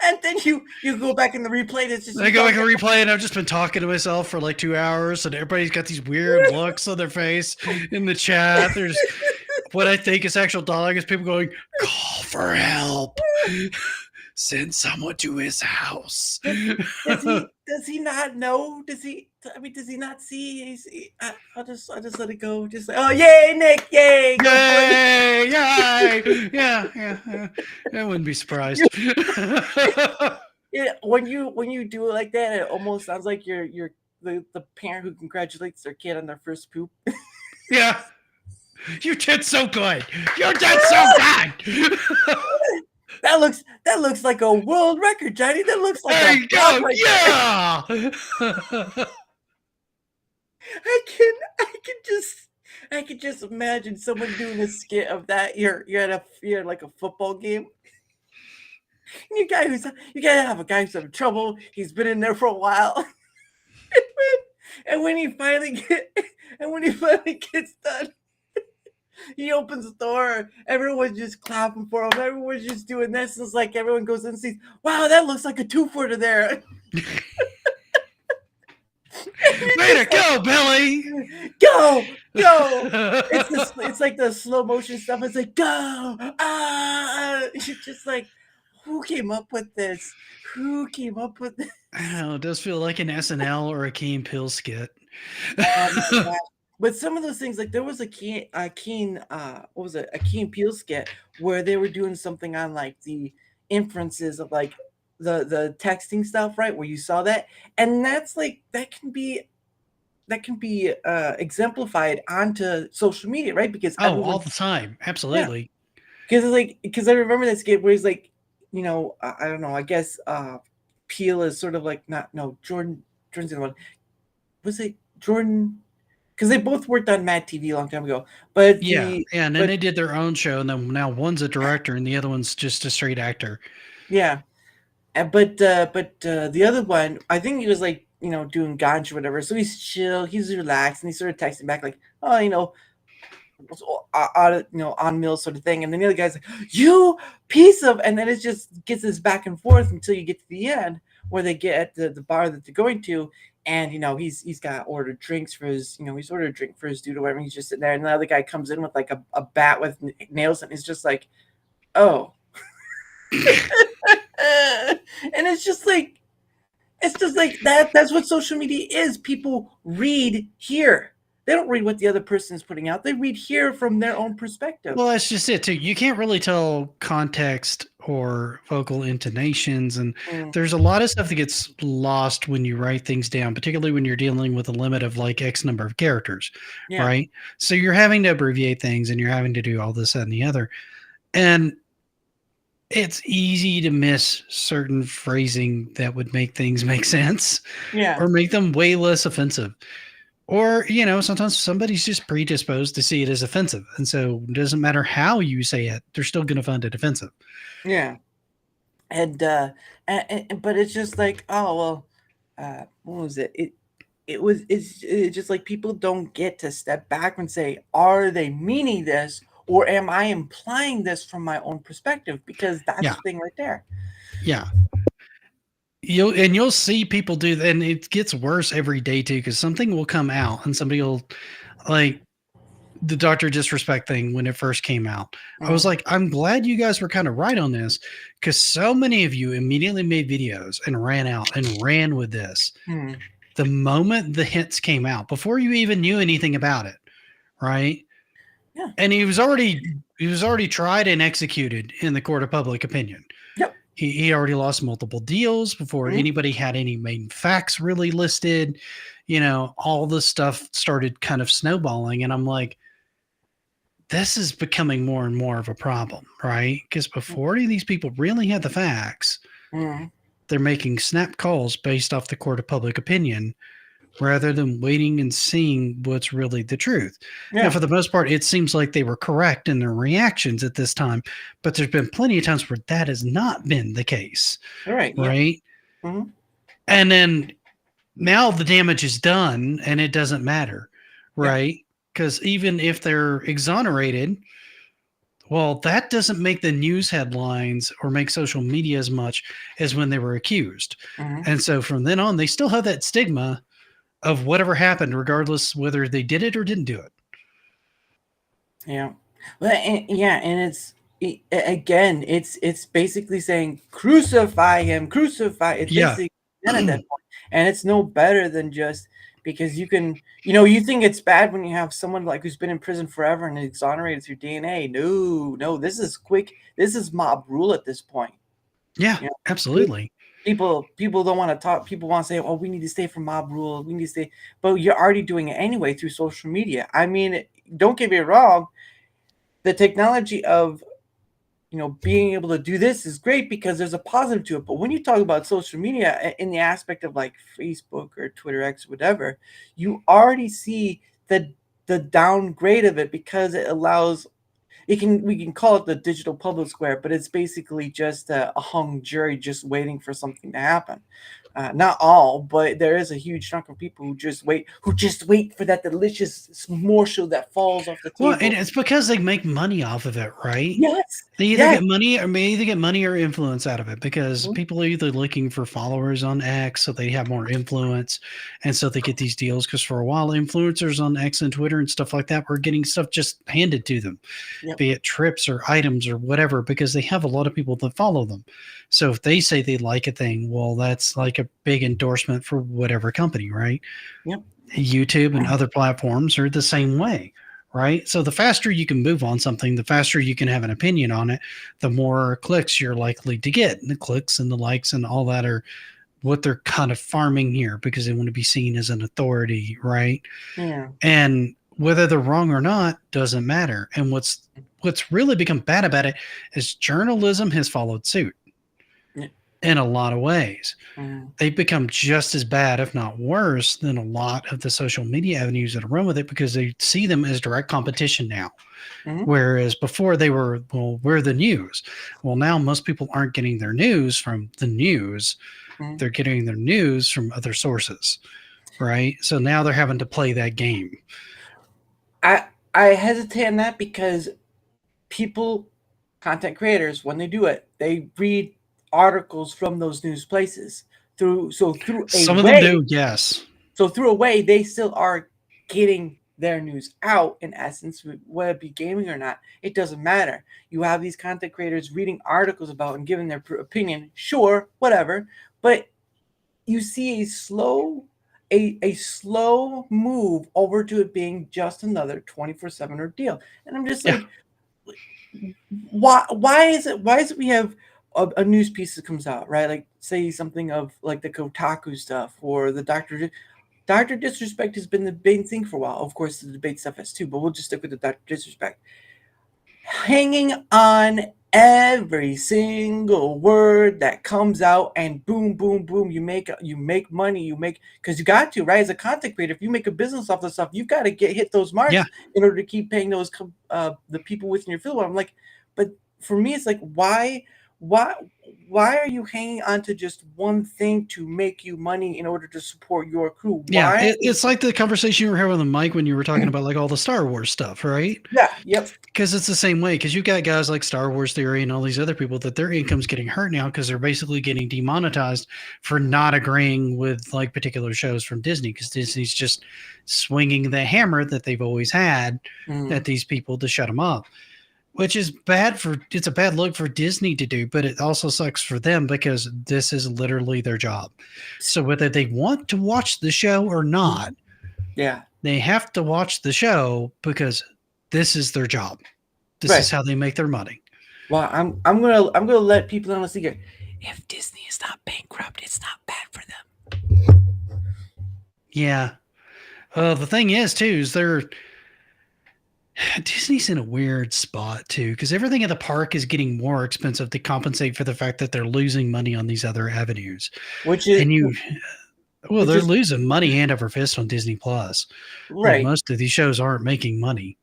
And then you go back in the replay. I go back and replay, and I've just been talking to myself for like 2 hours, and everybody's got these weird looks on their face in the chat. There's what I think is actual dialogue is people going, "Call for help." Send someone to his house. Does he not know? Does he not see? I'll just let it go. Just like, oh, yay, Nick, yay, yeah. I wouldn't be surprised. When you do it like that, it almost sounds like you're the parent who congratulates their kid on their first poop. Yeah, you did so good. You did so good. That looks like a world record, Johnny. That looks like there you go. Yeah. I can just imagine someone doing a skit of that. You're at like a football game. And you gotta have a guy who's having trouble. He's been in there for a while. and when he finally gets done, he opens the door. Everyone's just clapping for him. Everyone's just doing this. It's like everyone goes in and sees, wow, that looks like a 2-footer there. Way to go, Billy! Go! It's like the slow motion stuff. It's like, go! It's just like, who came up with this? I don't know. It does feel like an SNL or a Key and Peele skit. But some of those things, like there was a what was it? A Key and Peele skit where they were doing something on like the inferences of like the texting stuff, right? Where you saw that, and that's like that can be exemplified onto social media, right? Because Oh, all the time. yeah, Absolutely. because I remember that skit where he's like, I don't know, I guess Peele is sort of like not no Jordan's the one. Was it Jordan? Because they both worked on Mad TV a long time ago. But Yeah. And then they did their own show, and then now one's a director and the other one's just a straight actor. yeah, but the other one, I think he was like doing ganja or whatever. So he's chill, he's relaxed, and he's sort of texting back like, oh, on mill sort of thing. And then the other guy's like, you piece of, and then it just gets this back and forth until you get to the end where they get at the bar that they're going to. And he's got ordered drinks for his, he's ordered a drink for his dude or whatever. He's just sitting there, and the other guy comes in with like a bat with nails, and he's just like, oh. And it's just like that. That's what social media is. People read here. They don't read what the other person is putting out. They read here from their own perspective. Well, that's just it too. You can't really tell context or vocal intonations, and there's a lot of stuff that gets lost when you write things down, particularly when you're dealing with a limit of like X number of characters, right? So you're having to abbreviate things, and you're having to do all this, that, and the other, and it's easy to miss certain phrasing that would make things make sense, or make them way less offensive. Or, sometimes somebody's just predisposed to see it as offensive. And so it doesn't matter how you say it, they're still going to find it offensive. Yeah. And but it's just like, oh, well, what was it? It's just like people don't get to step back and say, are they meaning this? Or am I implying this from my own perspective? Because that's the thing right there. Yeah. You'll see people do that, and it gets worse every day too, because something will come out and somebody will, like the Dr. Disrespect thing when it first came out. I was like, I'm glad you guys were kind of right on this, because so many of you immediately made videos and ran out and ran with this. The moment the hints came out, before you even knew anything about it, right? Yeah. And he was already tried and executed in the court of public opinion. Yep. He already lost multiple deals before anybody had any main facts really listed. All this stuff started kind of snowballing, and I'm like, this is becoming more and more of a problem, right? Because before any of these people really had the facts, they're making snap calls based off the court of public opinion rather than waiting and seeing what's really the truth. Now, for the most part, it seems like they were correct in their reactions at this time, but there's been plenty of times where that has not been the case. Right? Mm-hmm. And then now the damage is done and it doesn't matter, right? Because even if they're exonerated, well, that doesn't make the news headlines or make social media as much as when they were accused. And so from then on, they still have that stigma of whatever happened, regardless whether they did it or didn't do it. Yeah. Well, and it's basically saying crucify him, crucify. It's basically at that point, and it's no better than just because you can, you think it's bad when you have someone like who's been in prison forever and exonerated through DNA. No, this is quick. This is mob rule at this point. Yeah, absolutely. People don't want to talk. People want to say, "Oh, we need to stay from mob rule. We need to stay," but you're already doing it anyway through social media. I mean, don't get me wrong. The technology of, being able to do this is great because there's a positive to it. But when you talk about social media in the aspect of like Facebook or Twitter X, whatever, you already see the downgrade of it because it allows. We can call it the digital public square, but it's basically just a hung jury just waiting for something to happen. Not all, but there is a huge chunk of people who just wait for that delicious morsel that falls off the table. Well, and it's because they make money off of it, right? Yes. They either get money or influence out of it, because people are either looking for followers on X so they have more influence, and so they get these deals. Because for a while, influencers on X and Twitter and stuff like that were getting stuff just handed to them, be it trips or items or whatever, because they have a lot of people that follow them. So if they say they like a thing, well, that's like a big endorsement for whatever company, right? Yep. YouTube and other platforms are the same way, right? So the faster you can move on something, the faster you can have an opinion on it, the more clicks you're likely to get. And the clicks and the likes and all that are what they're kind of farming here because they want to be seen as an authority, right? Yeah. And whether they're wrong or not doesn't matter. And what's really become bad about it is journalism has followed suit in a lot of ways. They've become just as bad, if not worse, than a lot of the social media avenues that run with it because they see them as direct competition now. Whereas before they were, well, we're the news. Well, now most people aren't getting their news from the news. They're getting their news from other sources, right? So now they're having to play that game. I hesitate on that because people, content creators, when they do it, they read articles from those news places through Some of them do, yes. So through a way, they still are getting their news out. In essence, whether it be gaming or not, it doesn't matter. You have these content creators reading articles about and giving their opinion. Sure, whatever, but you see a slow move over to it being just another 24/7 ordeal, and I'm just like, why is it we have a news piece that comes out, right? Like say something of like the Kotaku stuff or the Dr. Disrespect has been the big thing for a while. Of course, the debate stuff has too, but we'll just stick with the Dr. Disrespect. Hanging on every single word that comes out, and boom, boom, boom, you make money. Because you got to, right? As a content creator, if you make a business off this stuff, you've got to hit those marks in order to keep paying those the people within your field. I'm like, but for me, it's like, why are you hanging on to just one thing to make you money in order to support your crew? Why? It's like the conversation you were having with Mike when you were talking about like all the Star Wars stuff, right? Yeah, yep. Because it's the same way. Because you've got guys like Star Wars Theory and all these other people that their income's getting hurt now because they're basically getting demonetized for not agreeing with like particular shows from Disney because Disney's just swinging the hammer that they've always had at these people to shut them up. Which is it's a bad look for Disney to do, but it also sucks for them because this is literally their job. So whether they want to watch the show or not, they have to watch the show because this is their job. This is how they make their money. Well, I'm gonna let people know a secret. If Disney is not bankrupt, it's not bad for them. Yeah. The thing is too, is Disney's in a weird spot too, because everything at the park is getting more expensive to compensate for the fact that they're losing money on these other avenues. They're losing money hand over fist on Disney Plus. Right. Like most of these shows aren't making money,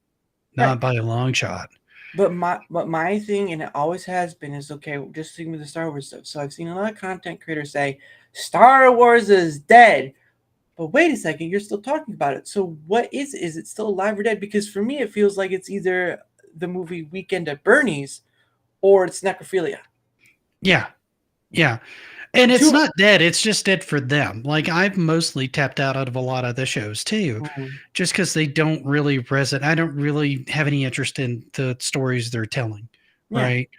not by a long shot. But my thing, and it always has been, is okay, just sticking with the Star Wars stuff. So I've seen a lot of content creators say Star Wars is dead. But wait a second, you're still talking about it. So what is it still alive or dead? Because for me, it feels like it's either the movie Weekend at Bernie's or it's necrophilia. Yeah. Yeah. And it's not dead. It's just dead for them. Like I've mostly tapped out of a lot of the shows too, just because they don't really resonate. I don't really have any interest in the stories they're telling. Right.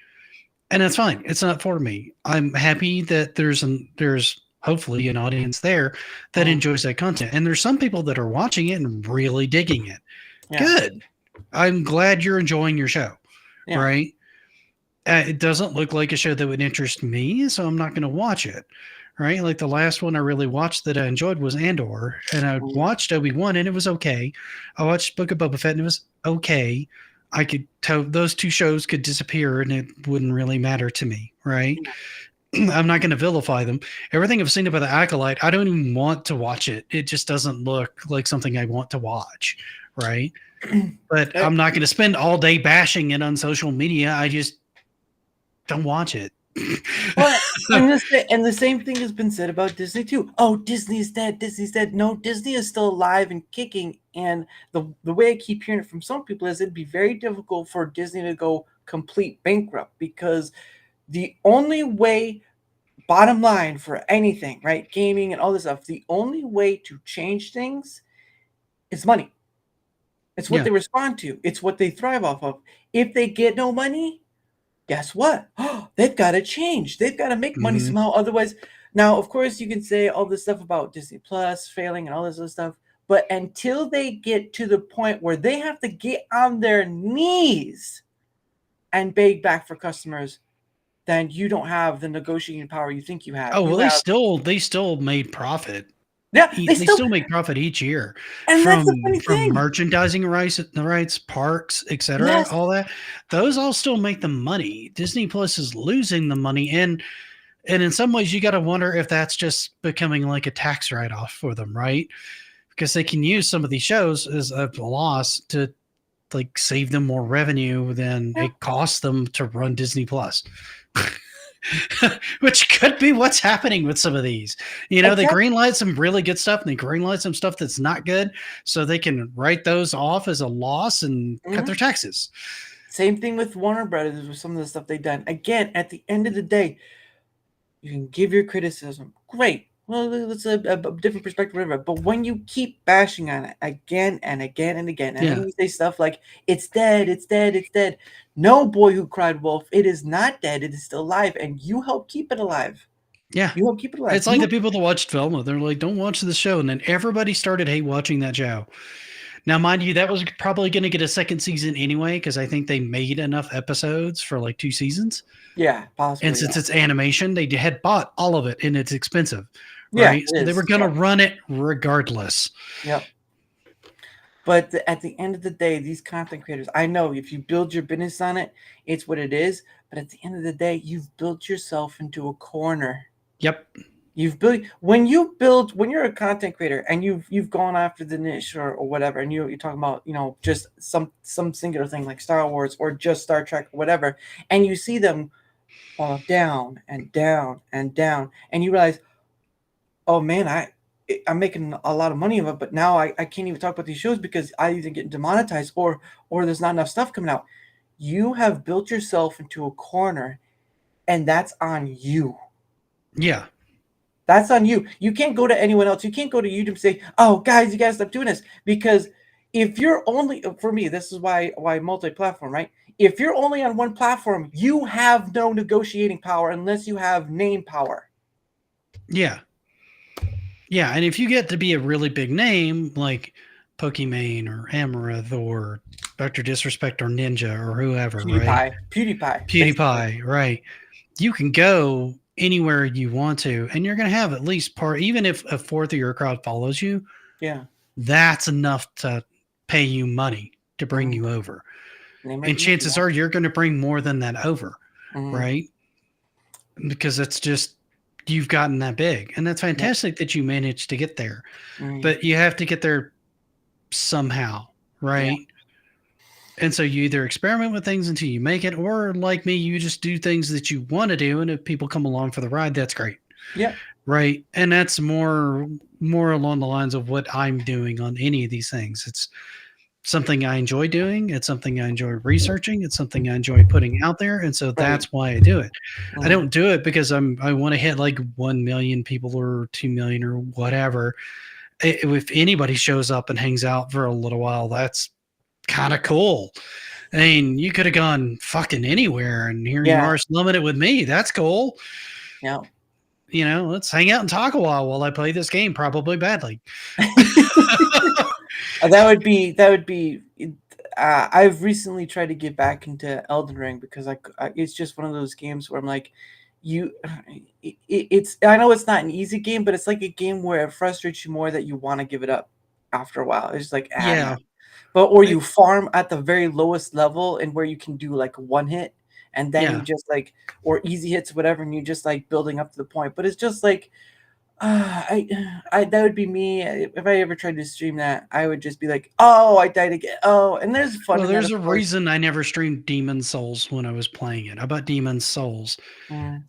And that's fine. It's not for me. I'm happy that there's hopefully an audience there that enjoys that content. And there's some people that are watching it and really digging it. Good. I'm glad you're enjoying your show. Right. It doesn't look like a show that would interest me, so I'm not going to watch it. Right. Like the last one I really watched that I enjoyed was Andor, and I watched Obi-Wan and it was okay. I watched Book of Boba Fett and it was okay. I could tell those two shows could disappear and it wouldn't really matter to me. Right. I'm not going to vilify them. Everything I've seen about The Acolyte, I don't even want to watch it. It just doesn't look like something I want to watch, right? But I'm not going to spend all day bashing it on social media. I just don't watch it. Well, and the same thing has been said about Disney too. Oh, Disney's dead. Disney's dead. No, Disney is still alive and kicking. And the way I keep hearing it from some people is it'd be very difficult for Disney to go complete bankrupt because the only way, bottom line for anything, right, gaming and all this stuff, the only way to change things is money. It's what they respond to. It's what they thrive off of. If they get no money, guess what? They've got to change. They've got to make money somehow. Otherwise, now, of course, you can say all this stuff about Disney Plus failing and all this other stuff, But until they get to the point where they have to get on their knees and beg back for customers, then you don't have the negotiating power you think you have. Oh, well, You they still made profit. Yeah, They still make profit each year and that's the from funny thing. merchandising rights, parks, etc. Yes. All that. Those all still make them money. Disney Plus is losing the money, and in some ways, you got to wonder if that's just becoming like a tax write-off for them, right? Because they can use some of these shows as a loss to like save them more revenue than it costs them to run Disney Plus. Which could be what's happening with some of these. You know, they greenlight some really good stuff and they greenlight some stuff that's not good, so they can write those off as a loss and cut their taxes. Same thing with Warner Brothers with some of the stuff they've done. Again, at the end of the day, you can give your criticism. Great. Well, it's a different perspective, whatever. But when you keep bashing on it again and again and again, and then you say stuff like, it's dead, it's dead, it's dead. No, Boy Who Cried Wolf, it is not dead. It is still alive, and you help keep it alive. Yeah. You help keep it alive. It's like the people that watched Velma. They're like, don't watch the show. And then everybody started hate watching that show. Now, mind you, that was probably going to get a second season anyway, because I think they made enough episodes for like 2 seasons. Yeah, possibly. And since it's animation, they had bought all of it, and it's expensive. Right? So they were going to run it regardless. Yep. But at the end of the day, these content creators, I know if you build your business on it, it's what it is. But at the end of the day, you've built yourself into a corner. Yep. You've built when you're a content creator and you've gone after the niche or whatever, and you're talking about, you know, just some singular thing like Star Wars or just Star Trek or whatever, and you see them fall down and down and down, and you realize, oh man, I'm making a lot of money of it, but now I can't even talk about these shows because I either get demonetized or there's not enough stuff coming out. You have built yourself into a corner, and that's on you. Yeah. That's on you. You can't go to anyone else. You can't go to YouTube and say, oh, guys, you got to stop doing this. Because if you're only, for me, this is why multi-platform, right? If you're only on one platform, you have no negotiating power unless you have name power. Yeah. Yeah, and if you get to be a really big name like Pokimane or Amaranth or Dr. Disrespect or Ninja or whoever, right? PewDiePie, right? You can go anywhere you want to, and you're going to have at least even if a fourth of your crowd follows you, that's enough to pay you money to bring you over. And chances are you're going to bring more than that over, right? Because it's just, you've gotten that big, and that's fantastic that you managed to get there, but you have to get there somehow, right? And so you either experiment with things until you make it, or like me, you just do things that you want to do, and if people come along for the ride, that's great. Right. And that's more along the lines of what I'm doing on any of these things. It's something I enjoy doing. It's something I enjoy researching. It's something I enjoy putting out there. And so that's why I do it. I don't do it because I want to hit like 1 million people or 2 million or whatever. If anybody shows up and hangs out for a little while, that's kind of cool. I mean, you could have gone fucking anywhere, and here you are slumming it with me. That's cool. Yeah. You know, let's hang out and talk a while I play this game, probably badly. That would be. I've recently tried to get back into Elden Ring because it's just one of those games where I'm like, it's. I know it's not an easy game, but it's like a game where it frustrates you more that you want to give it up after a while. It's like or you farm at the very lowest level and where you can do like one hit, and then you just like, or easy hits, whatever, and you just like building up to the point. But it's just like, that would be me. If I ever tried to stream that, I would just be like, oh, I died again. Oh, and there's fun. Well, there's a reason I never streamed Demon's Souls when I was playing it. I bought Demon's Souls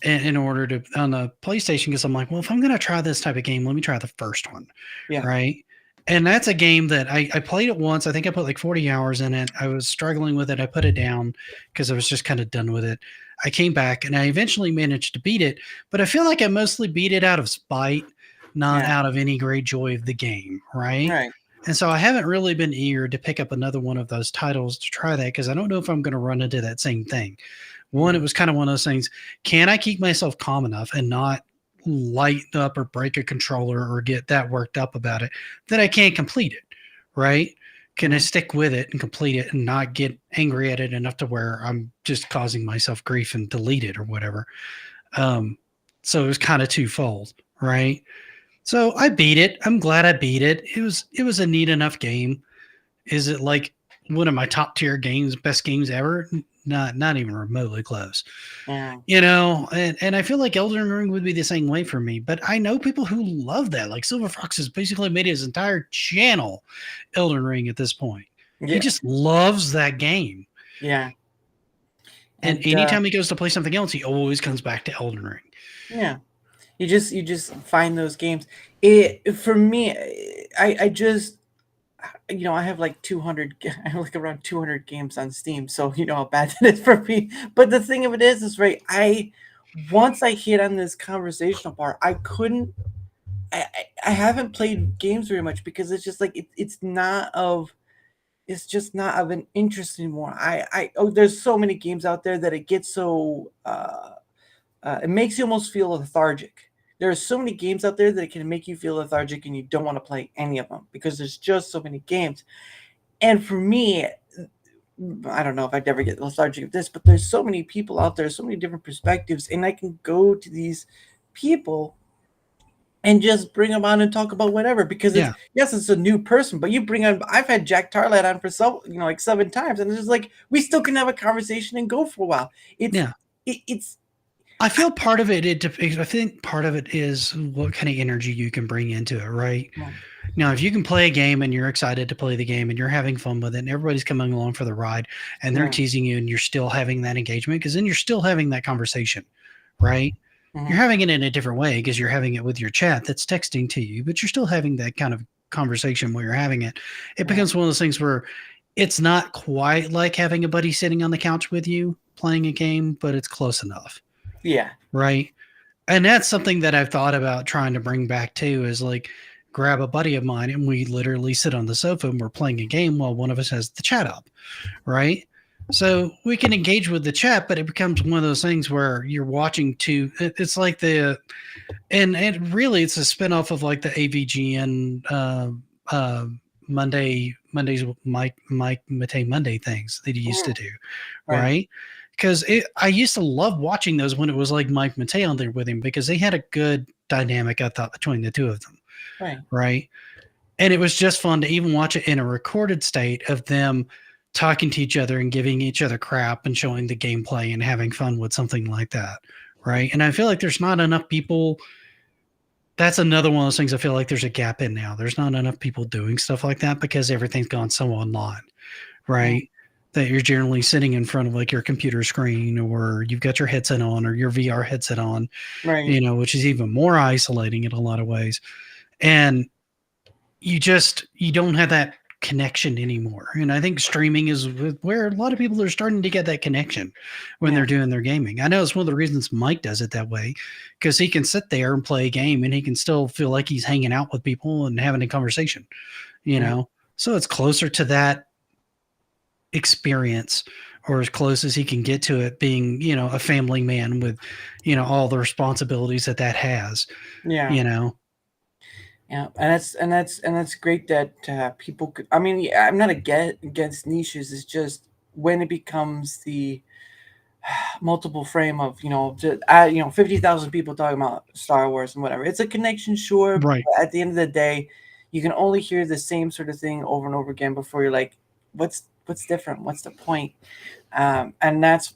in order to, on the PlayStation, because I'm like, well, if I'm going to try this type of game, let me try the first one. Right. And that's a game that I played it once. I think I put like 40 hours in it. I was struggling with it. I put it down because I was just kind of done with it. I came back and I eventually managed to beat it, but I feel like I mostly beat it out of spite, not out of any great joy of the game, right? And so I haven't really been eager to pick up another one of those titles to try that, because I don't know if I'm going to run into that same thing. One, it was kind of one of those things, can I keep myself calm enough and not light up or break a controller or get that worked up about it that I can't complete it, right? Can I stick with it and complete it and not get angry at it enough to where I'm just causing myself grief and delete it or whatever? So it was kind of twofold, right? So I beat it. I'm glad I beat it. It was a neat enough game. Is it like one of my top tier games, best games ever? Not even remotely close. Yeah. You know, and I feel like Elden Ring would be the same way for me. But I know people who love that. Like Silver Fox has basically made his entire channel Elden Ring at this point. Yeah. He just loves that game. Yeah. And anytime he goes to play something else, he always comes back to Elden Ring. Yeah. You just find those games. For me, I just, you know, I have like 200, I have like around 200 games on Steam. So, you know how bad that is for me. But the thing of it is right, once I hit on this conversational part, I haven't played games very much because it's just like, it's just not of an interest anymore. There's so many games out there that it gets so, it makes you almost feel lethargic. There are so many games out there that it can make you feel lethargic and you don't want to play any of them because there's just so many games. And for me, I don't know if I'd ever get lethargic of this, but there's so many people out there, so many different perspectives, and I can go to these people and just bring them on and talk about whatever because it's a new person, but you bring on, I've had Jack Tarlat on for like 7 times, and it's just like we still can have a conversation and go for a while. It's I feel part of it. I think part of it is what kind of energy you can bring into it, right? Yeah. Now, if you can play a game and you're excited to play the game and you're having fun with it and everybody's coming along for the ride and they're teasing you and you're still having that engagement, because then you're still having that conversation, right? Mm-hmm. You're having it in a different way because you're having it with your chat that's texting to you, but you're still having that kind of conversation while you're having it. It becomes one of those things where it's not quite like having a buddy sitting on the couch with you playing a game, but it's close enough. Yeah. Right. And that's something that I've thought about trying to bring back too, is like grab a buddy of mine and we literally sit on the sofa and we're playing a game while one of us has the chat up. Right. So we can engage with the chat, but it becomes one of those things where you're watching it's like and really it's a spinoff of like the AVGN Monday's Mike Matei Monday things that he used to do. Right. Because I used to love watching those when it was like Mike Matei on there with him, because they had a good dynamic, I thought, between the two of them. Right. And it was just fun to even watch it in a recorded state of them talking to each other and giving each other crap and showing the gameplay and having fun with something like that. Right. And I feel like there's not enough people. That's another one of those things I feel like there's a gap in now. There's not enough people doing stuff like that because everything's gone so online. Right. That you're generally sitting in front of like your computer screen, or you've got your headset on or your VR headset on, you know, which is even more isolating in a lot of ways. And you don't have that connection anymore. And I think streaming is where a lot of people are starting to get that connection when they're doing their gaming. I know it's one of the reasons Mike does it that way, because he can sit there and play a game and he can still feel like he's hanging out with people and having a conversation, you know? So it's closer to that experience, or as close as he can get to it being, you know, a family man with, you know, all the responsibilities that has, you know. Yeah. And that's great that people could, I mean, I'm not against niches. It's just when it becomes the multiple frame of, 50,000 people talking about Star Wars and whatever. It's a connection, sure. Right. But at the end of the day, you can only hear the same sort of thing over and over again before you're like, what's different? What's the point? And that's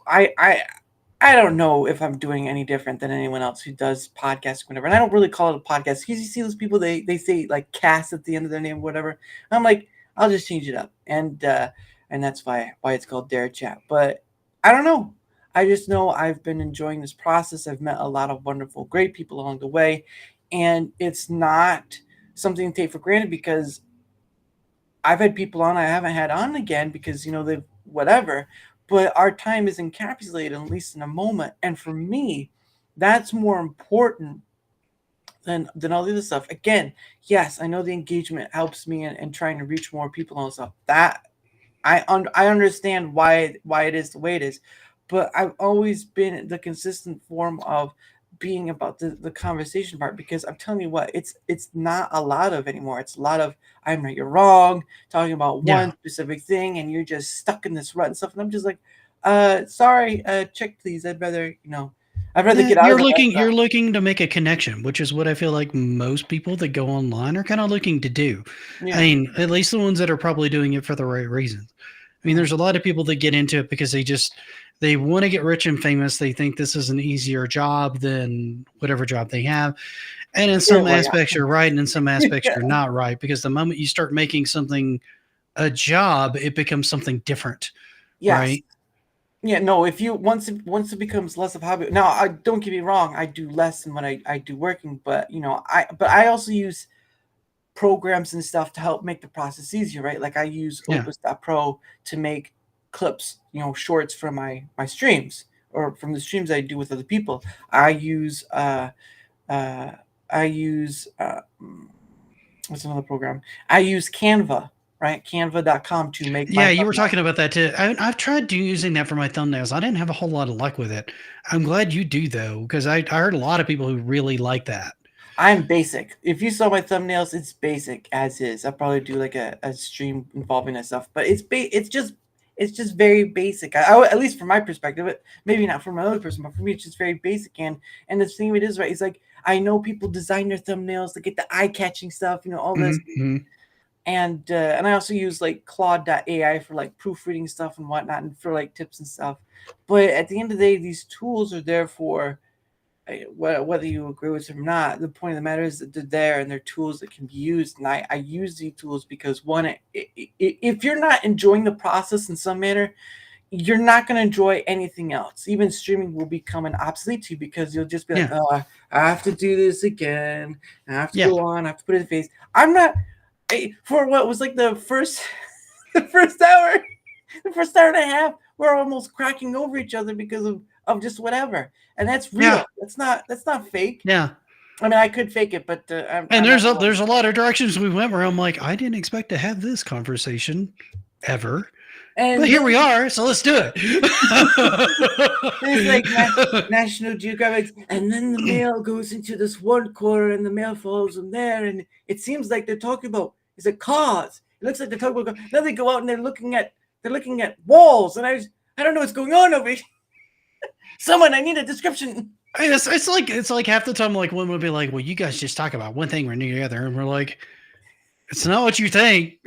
I don't know if I'm doing any different than anyone else who does podcasts or whatever. And I don't really call it a podcast because you see those people, they say like cast at the end of their name or whatever. And I'm like, I'll just change it up. And that's why it's called Darachat. But I don't know. I just know I've been enjoying this process. I've met a lot of wonderful, great people along the way. And it's not something to take for granted, because I've had people on I haven't had on again because, they've whatever, but our time is encapsulated at least in a moment. And for me, that's more important than all the other stuff. Again, yes, I know the engagement helps me in trying to reach more people and stuff. That I understand why it is the way it is, but I've always been the consistent form of being about the conversation part, because I'm telling you what, it's not a lot of anymore. It's a lot of I'm right, you're wrong, talking about one specific thing, and you're just stuck in this rut and stuff. And I'm just like, sorry, check please. I'd rather get out of it. You're looking to make a connection, which is what I feel like most people that go online are kind of looking to do. Yeah. I mean, at least the ones that are probably doing it for the right reasons. I mean, there's a lot of people that get into it because they want to get rich and famous. They think this is an easier job than whatever job they have. And in some aspects you're right, and in some aspects you're not right, because the moment you start making something a job, it becomes something different. Yes. Right? Yeah, no, if you once it becomes less of a hobby. Now, I don't get me wrong, I do less than what I do working, but I also use programs and stuff to help make the process easier, right? Like I use Opus.pro to make clips, shorts for my streams, or from the streams I do with other people. I use what's another program? I use Canva, right? Canva.com to make my you were talking about that too. I've tried using that for my thumbnails. I didn't have a whole lot of luck with it. I'm glad you do though, because I heard a lot of people who really like that. I'm basic. If you saw my thumbnails, it's basic as is. I'll probably do like a stream involving that stuff, but it's just very basic. At least from my perspective, maybe not from another person, but for me, it's just very basic. And the thing of it is, right, it's like I know people design their thumbnails to get the eye-catching stuff, all this. Mm-hmm. And I also use like Claude.ai for like proofreading stuff and whatnot, and for like tips and stuff. But at the end of the day, these tools are there for whether you agree with them or not. The point of the matter is that they're there and they're tools that can be used. And I use these tools because one, if you're not enjoying the process in some manner, you're not going to enjoy anything else. Even streaming will become an obsolete to you, because you'll just be like, oh, I have to do this again. I have to go on. I have to put it in the face. I'm not for what was like the first hour and a half, we're almost cracking over each other because of just whatever. And that's real. Yeah. That's not fake. Yeah. I mean, I could fake it, but there's a lot of directions we went where I'm like, I didn't expect to have this conversation ever. But here we are, so let's do it. There's like National Geographic, and then the mail goes into this one corner, and the mail falls in there, and it seems like they're talking about cars. It looks like they're talking about. Now they go out and they're looking at walls, and I don't know what's going on over here. Someone, I need a description. It's like half the time, like one would be like, "Well, you guys just talk about one thing or the other," and we're like, "It's not what you think."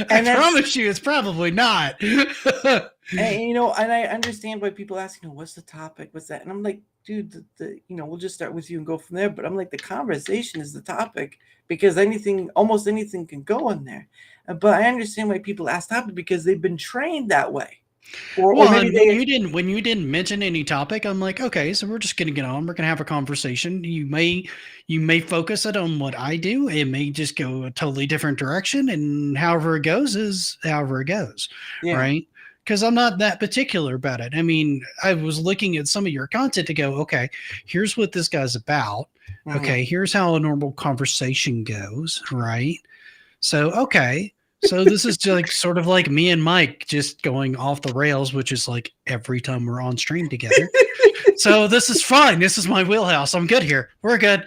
I promise you, it's probably not. And I understand why people ask, what's the topic? What's that? And I'm like, dude, we'll just start with you and go from there. But I'm like, the conversation is the topic, because almost anything can go in there. But I understand why people ask topic, because they've been trained that way. Or maybe when you didn't mention any topic, I'm like, okay, so we're just gonna get on. We're gonna have a conversation. You may focus it on what I do. It may just go a totally different direction, and however it goes is however it goes, right? Because I'm not that particular about it. I mean, I was looking at some of your content to go, okay, here's what this guy's about. Mm-hmm. Okay, here's how a normal conversation goes, right? So, okay. So this is like sort of like me and Mike just going off the rails, which is like every time we're on stream together. So this is fine. This is my wheelhouse. I'm good here. We're good.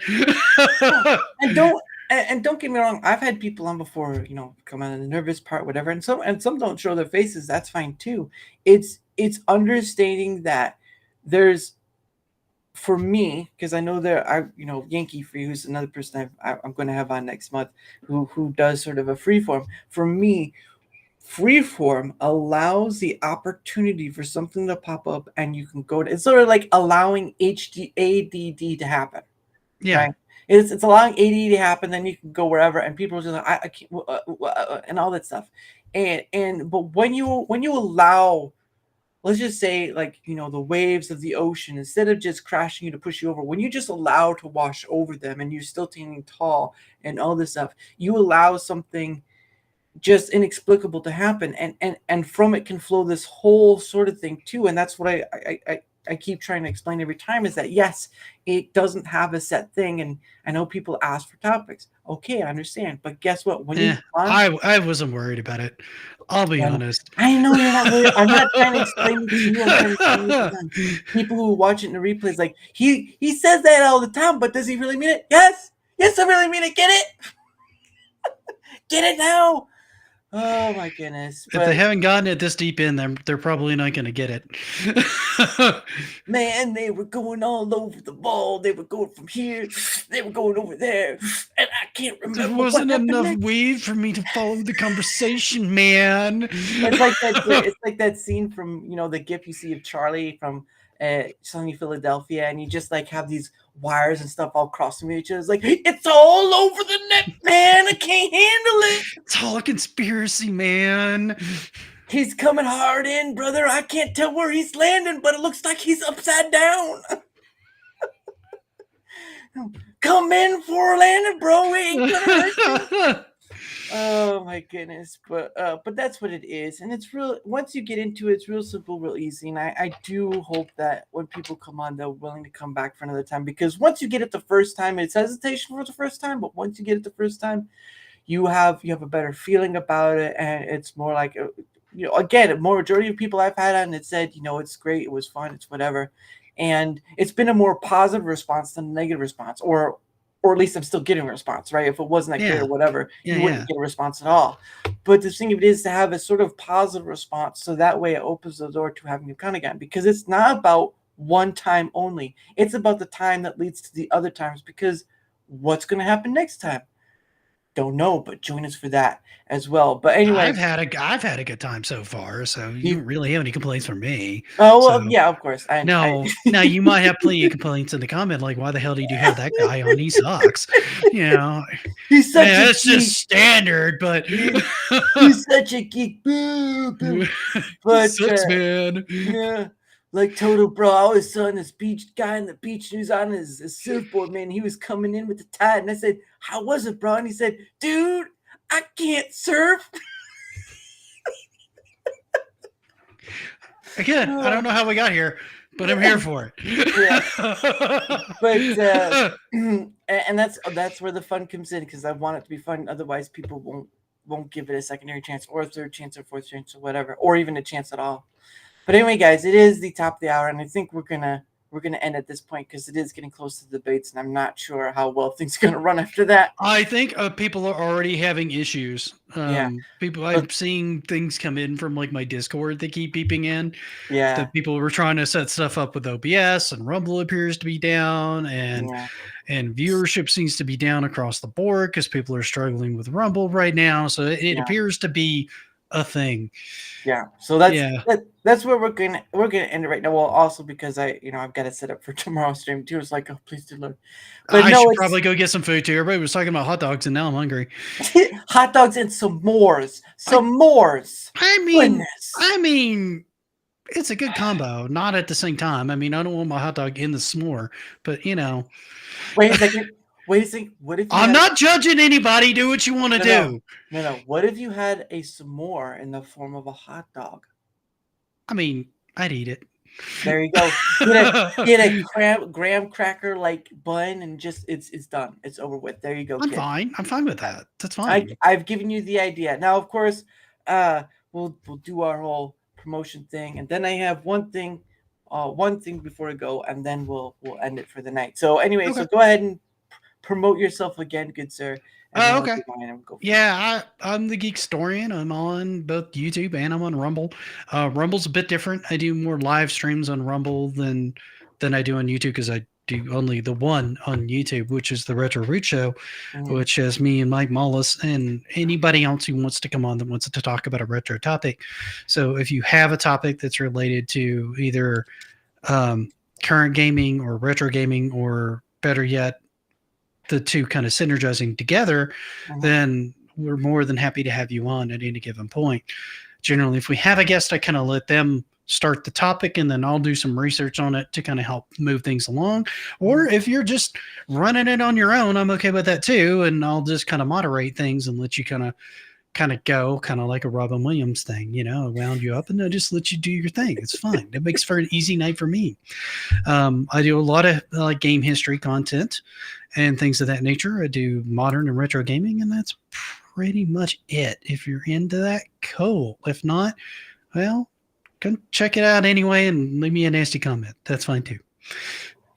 And don't get me wrong. I've had people on before, come out of the nervous part, whatever. And some don't show their faces. That's fine too. It's understanding that there's, for me, because I know Yankee for you, who's another person I'm going to have on next month, who does sort of a freeform. For me, freeform allows the opportunity for something to pop up, and you can go to. It's sort of like allowing ADD to happen. Yeah, right? It's allowing ADD to happen. Then you can go wherever, and people are just like, I can't, and all that stuff. But when you allow, let's just say, like, the waves of the ocean, instead of just crashing you to push you over, when you just allow to wash over them, and you're still standing tall and all this stuff, you allow something just inexplicable to happen, and from it can flow this whole sort of thing too. And that's what I keep trying to explain every time is that yes, it doesn't have a set thing, and I know people ask for topics. Okay, I understand, but guess what? When you I wasn't worried about it. I'll be honest. I know you're not worried. I'm not trying to explain it to you. I'm trying to explain it to them. People who watch it in the replays, like he says that all the time, but does he really mean it? Yes, I really mean it. Get it? Get it now. Oh my goodness! If they haven't gotten it this deep in, they're probably not going to get it. Man, they were going all over the ball. They were going from here. They were going over there, and I can't remember. There wasn't enough weed for me to follow the conversation, man. It's like that. It's like that scene from the GIF you see of Charlie from Sunny Philadelphia, and you just like have these wires and stuff all crossing each other. It's like it's all over the net, man. I can't handle it. It's all a conspiracy, man. He's coming hard in, brother. I can't tell where he's landing, but it looks like he's upside down. Come in for a landing, bro. We ain't gonna hurt you. Oh my goodness, but that's what it is, and it's real. Once you get into it, it's real simple, real easy, and I do hope that when people come on, they're willing to come back for another time, because once you get it the first time, it's hesitation for the first time, but once you get it the first time, you have a better feeling about it, and it's more like again, a majority of people I've had on it said it's great, it was fun, it's whatever, and it's been a more positive response than a negative response, or at least I'm still getting a response, right? If it wasn't that great or whatever, you wouldn't get a response at all. But the thing of it is to have a sort of positive response, so that way it opens the door to having you come again, because it's not about one time only. It's about the time that leads to the other times, because what's going to happen next time? Don't know, but join us for that as well. But anyway, I've had a good time so far, so you don't really have any complaints from me. Oh well, yeah, of course. Now you might have plenty of complaints in the comment, like why the hell did you have that guy on? He sucks. He's such a it's just standard, but he's such a geek. But sucks, man. Yeah. Like Toto, bro, I always saw this beach guy in the beach, and he was on his surfboard, man. He was coming in with the tide, and I said, "How was it, bro?" And he said, "Dude, I can't surf." Again, I don't know how we got here, but I'm here for it. Yeah. But and that's where the fun comes in, because I want it to be fun. Otherwise, people won't give it a secondary chance, or a third chance, or fourth chance, or whatever, or even a chance at all. But anyway, guys, it is the top of the hour, and I think we're gonna end at this point, because it is getting close to the debates, and I'm not sure how well things are gonna run after that. I think people are already having issues. People, I'm seeing things come in from like my Discord. They keep beeping in. Yeah, that people were trying to set stuff up with OBS, and Rumble appears to be down, and viewership seems to be down across the board because people are struggling with Rumble right now. So it appears to be a thing. Yeah, so that's where we're gonna end it right now. Well, also because I've got to set up for tomorrow's stream too. It's like, oh, please do look. But I should probably go get some food too. Everybody was talking about hot dogs, and now I'm hungry. Hot dogs and s'mores. S'mores. I mean, it's a good combo. Not at the same time. I mean, I don't want my hot dog in the s'more, but Wait a second. What if I'm not judging anybody? Do what you want to do. No. What if you had a s'more in the form of a hot dog? I mean, I'd eat it. There you go. Get a graham cracker like bun, and just it's done. It's over with. There you go. I'm fine. I'm fine with that. That's fine. I've given you the idea. Now, of course, we'll do our whole promotion thing, and then I have one thing before we go, and then we'll end it for the night. So anyway, so go ahead and promote yourself again, good sir. Okay. Yeah, I'm the Geekstorian. I'm on both YouTube and I'm on Rumble. Rumble's a bit different. I do more live streams on Rumble than I do on YouTube, because I do only the one on YouTube, which is the Retro Root Show, which has me and Mike Mullis and anybody else who wants to come on that wants to talk about a retro topic. So if you have a topic that's related to either current gaming or retro gaming, or better yet, the two kind of synergizing together, then we're more than happy to have you on at any given point. Generally, if we have a guest, I kind of let them start the topic, and then I'll do some research on it to kind of help move things along. Or if you're just running it on your own, I'm okay with that too, and I'll just kind of moderate things and let you kind of kind of go, kind of like a Robin Williams thing, wound you up and I just let you do your thing. It's fine. It makes for an easy night for me. I do a lot of game history content and things of that nature. I do modern and retro gaming, and that's pretty much it. If you're into that, cool. If not, well, come check it out anyway and leave me a nasty comment. That's fine too.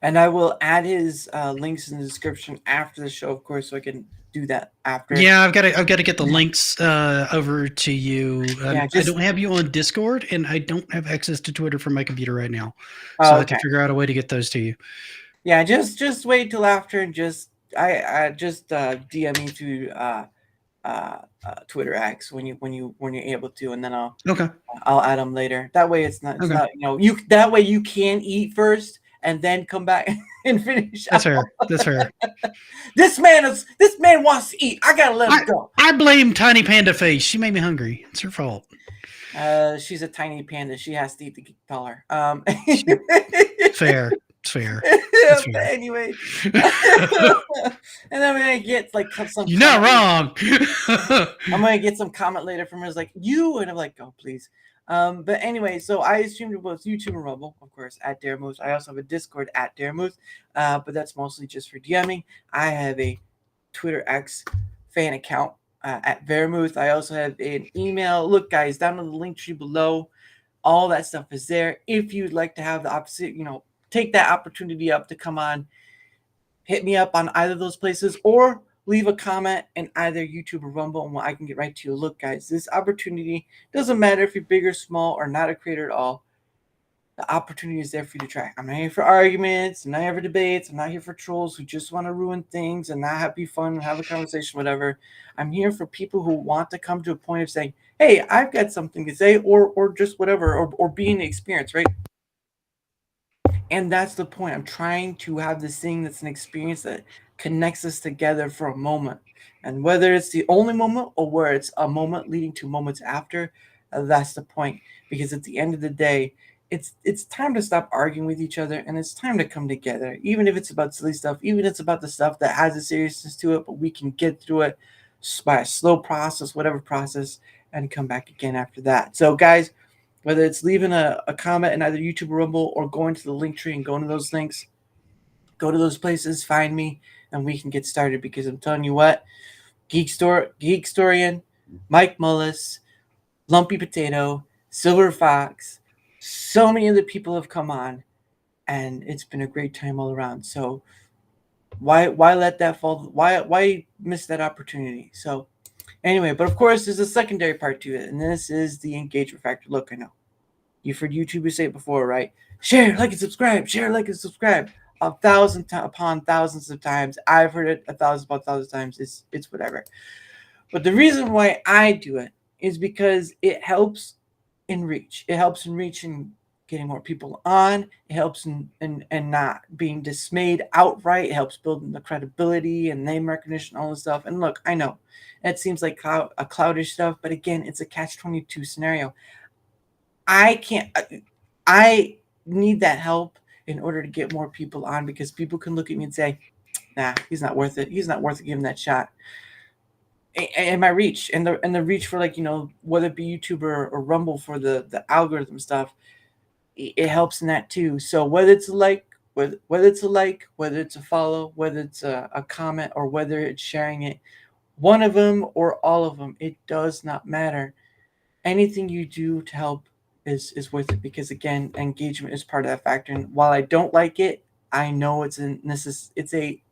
And I will add his links in the description after the show, of course, so I can do that after. Yeah, I've got to get the links over to you. I don't have you on Discord, and I don't have access to Twitter from my computer right now, so I have to figure out a way to get those to you. Yeah, just wait till after, and I just DM me to Twitter X when you're able to, and then I'll add them later. That way it's not that way you can eat first and then come back and finish. That's fair. That's fair. This man wants to eat. I gotta let him go. I blame Tiny Panda Face. She made me hungry. It's her fault. She's a tiny panda. She has to eat to get taller. Fair. It's fair. But anyway, and then I'm gonna get some. You're not wrong. I'm gonna get some comment later from her. It's like you, and I'm like, oh please. But anyway, so I streamed both YouTube and Rumble, of course, at Daramouthe. I also have a Discord at Daramouthe, but that's mostly just for DMing. I have a Twitter X fan account at Daramouthe. I also have an email. Look, guys, down in the link tree below, all that stuff is there. If you'd like to have the opposite, take that opportunity up to come on, hit me up on either of those places, or leave a comment in either YouTube or Rumble, and I can get right to you. Look, guys, this opportunity doesn't matter if you're big or small or not a creator at all. The opportunity is there for you to try. I'm not here for arguments. I'm not here for debates. I'm not here for trolls who just want to ruin things and not be fun and have a conversation, whatever. I'm here for people who want to come to a point of saying, hey, I've got something to say, or just whatever, or being the experience, right? And that's the point. I'm trying to have this thing that's an experience that connects us together for a moment. And whether it's the only moment or where it's a moment leading to moments after, that's the point. Because at the end of the day, it's time to stop arguing with each other, and it's time to come together. Even if it's about silly stuff, even if it's about the stuff that has a seriousness to it, but we can get through it by a slow process, whatever process, and come back again after that. So, guys, whether it's leaving a comment in either YouTube or Rumble or going to the link tree and going to those links, go to those places, find me, and we can get started. Because I'm telling you what, Geekstorian, Mike Mullis, Lumpy Potato, Silver Fox, so many other people have come on, and it's been a great time all around. So why let that fall? Why miss that opportunity? So anyway, but of course, there's a secondary part to it, and this is the engagement factor. Look, I know you've heard YouTubers say it before, right? Share, like, and subscribe. Share, like, and subscribe. Upon thousands of times. I've heard it 1,000 times. It's whatever. But the reason why I do it is because it helps in reach. It helps in reach and getting more people on. It helps in not being dismayed outright. It helps building the credibility and name recognition, all this stuff. And look, I know that seems like a cloudish stuff, but again, it's a catch-22 scenario. I need that help in order to get more people on, because people can look at me and say, nah, he's not worth it. He's not worth giving that shot. And my reach and the reach for, like, whether it be YouTube or Rumble for the algorithm stuff, it helps in that too. So whether it's a like, whether it's a follow, whether it's a comment, or whether it's sharing it, one of them or all of them, it does not matter. Anything you do to help is worth it, because again, engagement is part of that factor. And while I don't like it, I know it's a necessary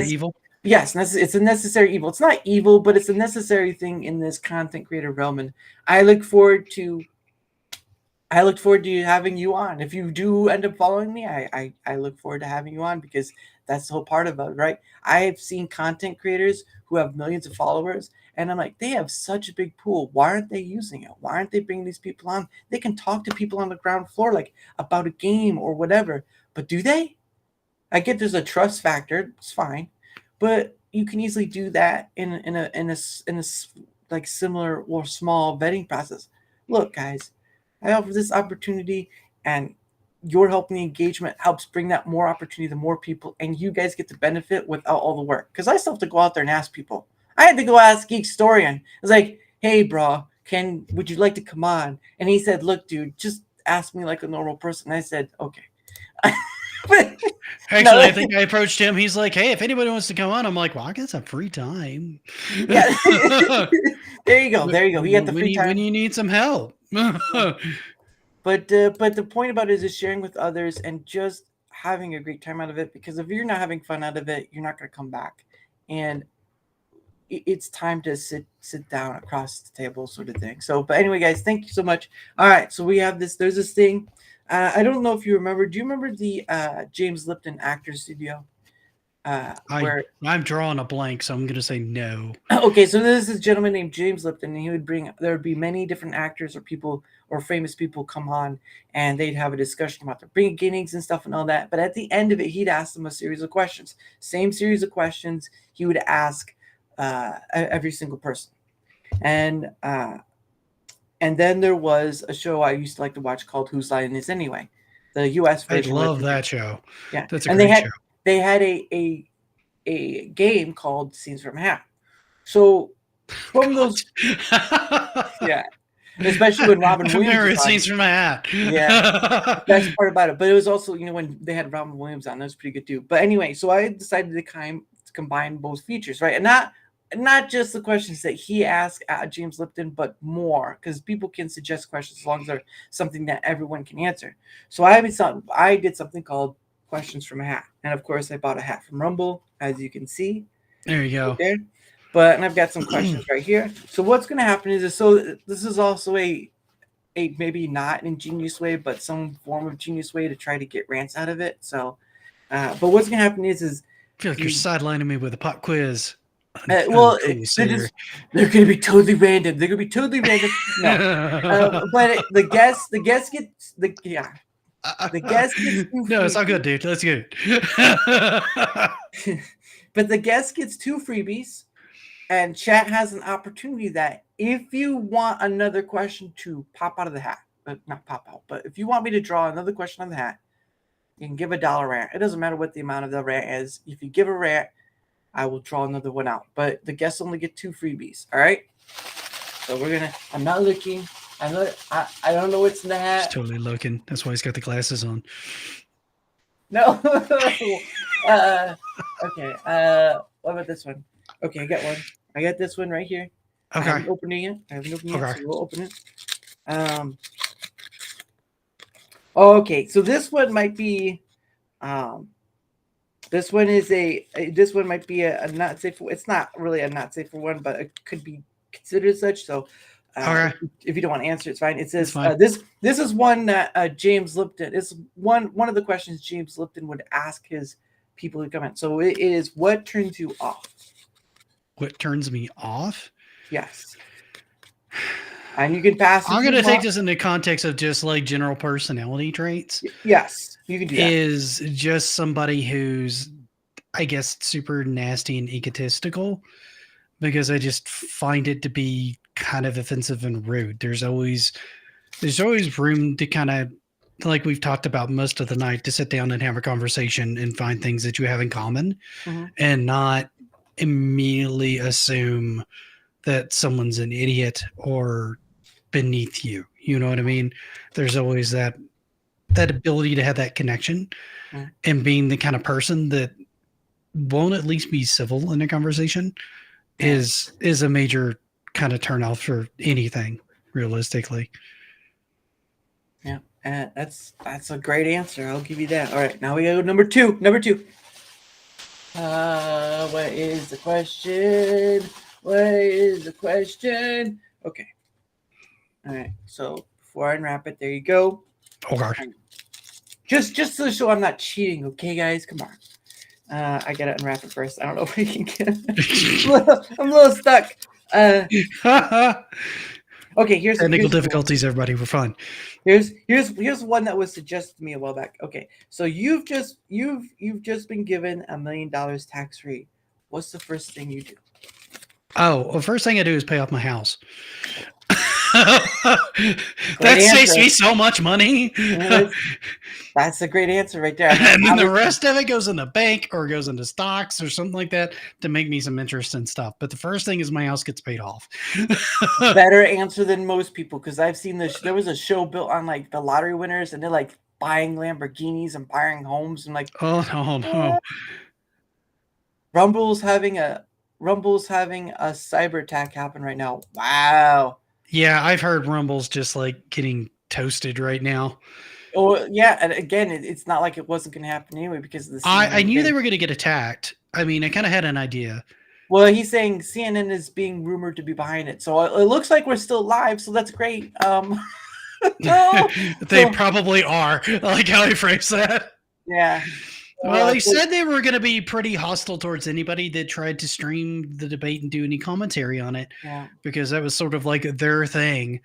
evil. Yes, it's a necessary evil. It's not evil, but it's a necessary thing in this content creator realm. And I look forward to having you on. If you do end up following me, I look forward to having you on, because that's the whole part of it, right? I have seen content creators who have millions of followers, and I'm like, they have such a big pool. Why aren't they using it? Why aren't they bringing these people on? They can talk to people on the ground floor, like about a game or whatever. But do they? I get there's a trust factor. It's fine. But you can easily do that in a like similar or small vetting process. Look, guys, I offer this opportunity, and your helping the engagement helps bring that more opportunity to more people, and you guys get the benefit without all the work. Because I still have to go out there and ask people. I had to go ask Geekstorian. I was like, hey, bro, would you like to come on? And he said, look, dude, just ask me like a normal person. I said, okay. Actually, I think I approached him. He's like, hey, if anybody wants to come on, I'm like, well, I got some free time. Yeah. There you go. You got the free time. When you need some help. But the point about it is sharing with others and just having a great time out of it, because if you're not having fun out of it, you're not going to come back. And it's time to sit down across the table, sort of thing. So, but anyway, guys, thank you so much. All right, so we have this. There's this thing. I don't know if you remember. Do you remember the James Lipton Actors Studio? I'm drawing a blank, so I'm going to say no. Okay, so there's this gentleman named James Lipton, and there would be many different actors or people or famous people come on, and they'd have a discussion about their beginnings and stuff and all that. But at the end of it, he'd ask them a series of questions. Same series of questions he would ask every single person. And then there was a show I used to like to watch called Whose Line Is Anyway? The U.S. version. I love that show. Yeah, that's a great show. They had a game called Scenes from a Hat. So from those, yeah, especially when Robin Williams. Scenes from a Hat. Yeah, that's part about it. But it was also, when they had Robin Williams on, that was pretty good too. But anyway, so I decided to combine both features, right, and not just the questions that he asked James Lipton, but more, because people can suggest questions as long as they're something that everyone can answer. So I did something called Questions from a Hat, and of course I bought a hat from Rumble, as you can see. There you go. Right there. And I've got some questions right here. So what's going to happen is this is also a maybe not an ingenious way, but some form of genius way to try to get rants out of it. So, but what's going to happen is I feel like you're sidelining me with a pop quiz. They're going to be totally random. They're going to be totally random. No, but the guest gets the guest gets no, it's all good, dude. That's good. But the guest gets 2 freebies, and chat has an opportunity that if you want another question to pop out of the hat, not pop out, but if you want me to draw another question on the hat, you can give a $1 rant. It doesn't matter what the amount of the rant is. If you give a rant, I will draw another one out. But the guests only get 2 freebies. All right. So I'm not looking. I don't know what's in the hat. He's totally looking. That's why he's got the glasses on. No. Okay. What about this one? Okay, I got one. I got this one right here. Okay. I haven't opened it yet. So we'll open it. Okay, so this one might be this one might be a not safe. It's not really a not safe one, but it could be considered such. So if you don't want to answer, it's fine. It says this is one that James Lipton is one of the questions James Lipton would ask his people who come in. So it is, what turns you off? What turns me off? Yes. And you can pass. I'm going to take this in the context of just like general personality traits. Yes, you can do that. Is just somebody who's, I guess, super nasty and egotistical, because I just find it to be kind of offensive and rude. There's always room to kind of, like we've talked about most of the night, to sit down and have a conversation and find things that you have in common, and not immediately assume that someone's an idiot or beneath you. You know what I mean? There's always that ability to have that connection, and being the kind of person that won't at least be civil in a conversation is a major kind of turn off for anything, realistically. Yeah, that's a great answer. I'll give you that. All right, now we go number two. What is the question? Okay. All right. So before I unwrap it, there you go. Oh gosh. Just to show I'm not cheating, okay, guys? Come on. I gotta unwrap it first. I don't know if I can get it. I'm a little stuck. Okay, here's technical difficulties. Everybody, we're fine. Here's one that was suggested to me a while back. Okay, so you've just been given $1 million tax free. What's the first thing you do? Oh, well, first thing I do is pay off my house. That saves me so much money. That's a great answer right there. And then the rest of it goes in the bank or goes into stocks or something like that to make me some interest in stuff. But the first thing is my house gets paid off. Better answer than most people, because I've seen this. There was a show built on like the lottery winners, and they're like buying Lamborghinis and buying homes, and like, oh no. Rumble's having a cyber attack happen right now. Wow. Yeah, I've heard Rumble's just like getting toasted right now. Oh yeah, and again, it's not like it wasn't going to happen anyway because of the. I knew they were going to get attacked. I mean, I kind of had an idea. Well, he's saying CNN is being rumored to be behind it, so it looks like we're still live. So that's great. They probably are. I like how he phrased that. Yeah. Well, they said they were going to be pretty hostile towards anybody that tried to stream the debate and do any commentary on it, because that was sort of like their thing.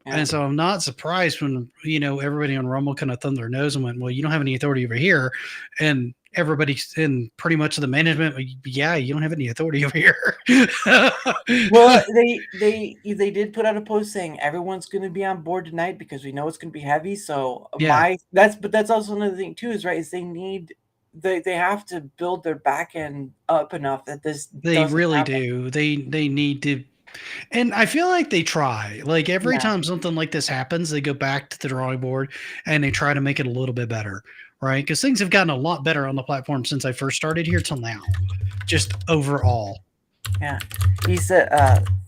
And so I'm not surprised when, everybody on Rumble kind of thumbed their nose and went, well, you don't have any authority over here. And everybody in pretty much the management, yeah, you don't have any authority over here. Well, they did put out a post saying everyone's going to be on board tonight because we know it's going to be heavy. So that's also another thing too, is they have to build their back end up enough that this they really do. They need to. And I feel like they try. Like every time something like this happens, they go back to the drawing board and they try to make it a little bit better, right? Because things have gotten a lot better on the platform since I first started here till now, just overall. Yeah, he said,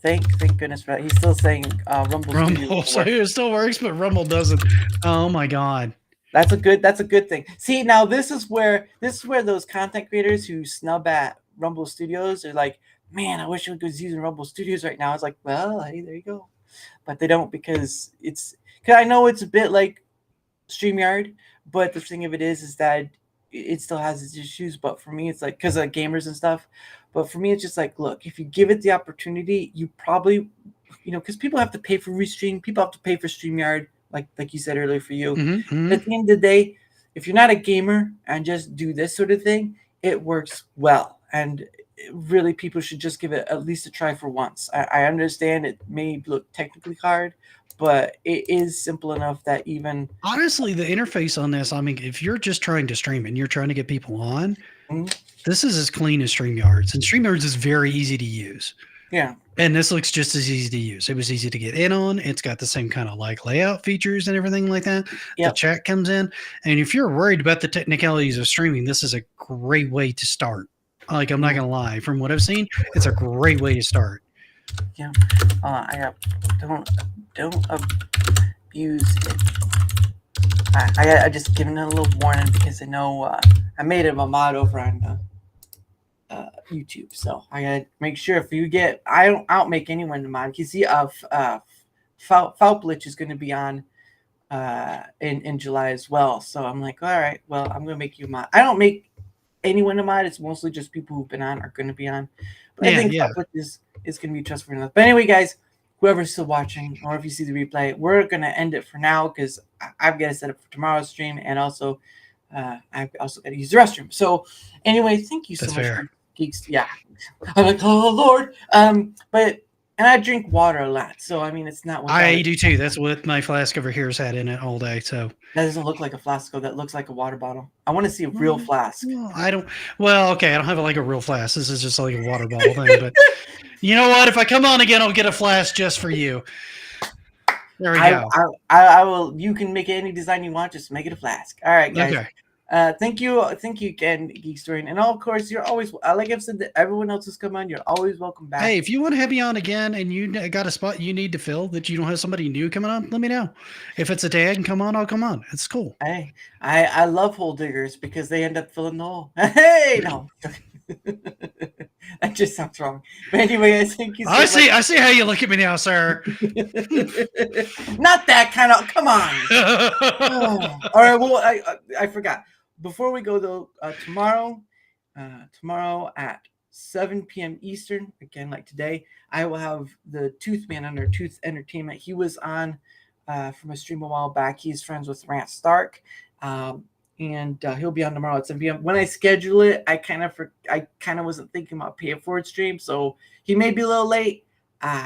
"Thank goodness for that." He's still saying Rumble. So it still works, but Rumble doesn't. Oh my god. That's a good thing. See, now this is where those content creators who snub at Rumble Studios are like, man, I wish I was using Rumble Studios right now. It's like, well, hey, there you go. But they don't, because I know it's a bit like StreamYard, but the thing of it is that it still has its issues. But for me, it's like, because of gamers and stuff. But for me, it's just like, look, if you give it the opportunity, you probably, because people have to pay for Restream, people have to pay for StreamYard, like you said earlier for you. Mm-hmm. At the end of the day, if you're not a gamer and just do this sort of thing, it works well. And really, people should just give it at least a try for once. I understand it may look technically hard, but it is simple enough that even... Honestly, the interface on this, I mean, if you're just trying to stream and you're trying to get people on, this is as clean as StreamYards. And StreamYards is very easy to use. Yeah. And this looks just as easy to use. It was easy to get in on. It's got the same kind of like layout features and everything like that. Yep. The chat comes in. And if you're worried about the technicalities of streaming, this is a great way to start. Like, I'm not going to lie. From what I've seen, it's a great way to start. Yeah. Don't abuse it. I just given a little warning because I know I made him a mod over on YouTube, so I gotta make sure if you get, I don't make anyone a mod. You see, Foulplich is going to be on in July as well, so I'm like, all right, well, I'm gonna make you a mod. I don't make anyone a mod. It's mostly just people who've been on are going to be on. But I think Foulplich is going to be trustworthy enough. But anyway, guys, whoever's still watching, or if you see the replay, we're going to end it for now because I've got to set up for tomorrow's stream, and also I've also got to use the restroom. So anyway, thank you so much for Geeks. Yeah, I'm like, oh Lord. And I drink water a lot, so I mean, it's not. I do too. That's what my flask over here has had in it all day. So that doesn't look like a flask. That looks like a water bottle. I want to see a real flask. I don't. Well, okay, I don't have like a real flask. This is just like a water bottle thing. But you know what? If I come on again, I'll get a flask just for you. There we go. I will. You can make it any design you want. Just make it a flask. All right, guys. Okay. Thank you again, Geekstorian, and of course, you're always, like I've said, that everyone else has come on. You're always welcome back. Hey, if you want to have me on again, and you got a spot you need to fill that you don't have somebody new coming on, let me know. If it's a day I can come on, I'll come on. It's cool. Hey, I love hole diggers because they end up filling the hole. Hey, no. That just sounds wrong. But anyway, I think I see how you look at me now, sir. Not that kind of. Come on. Oh. All right. Well, I forgot. Before we go though, tomorrow at 7 p.m. Eastern, again like today, I will have the Tooth Man under Tooth Entertainment. He was on from a stream a while back. He's friends with Rant Stark. And he'll be on tomorrow at 7 p.m. When I schedule it, I kind of wasn't thinking about paying for it stream, so he may be a little late.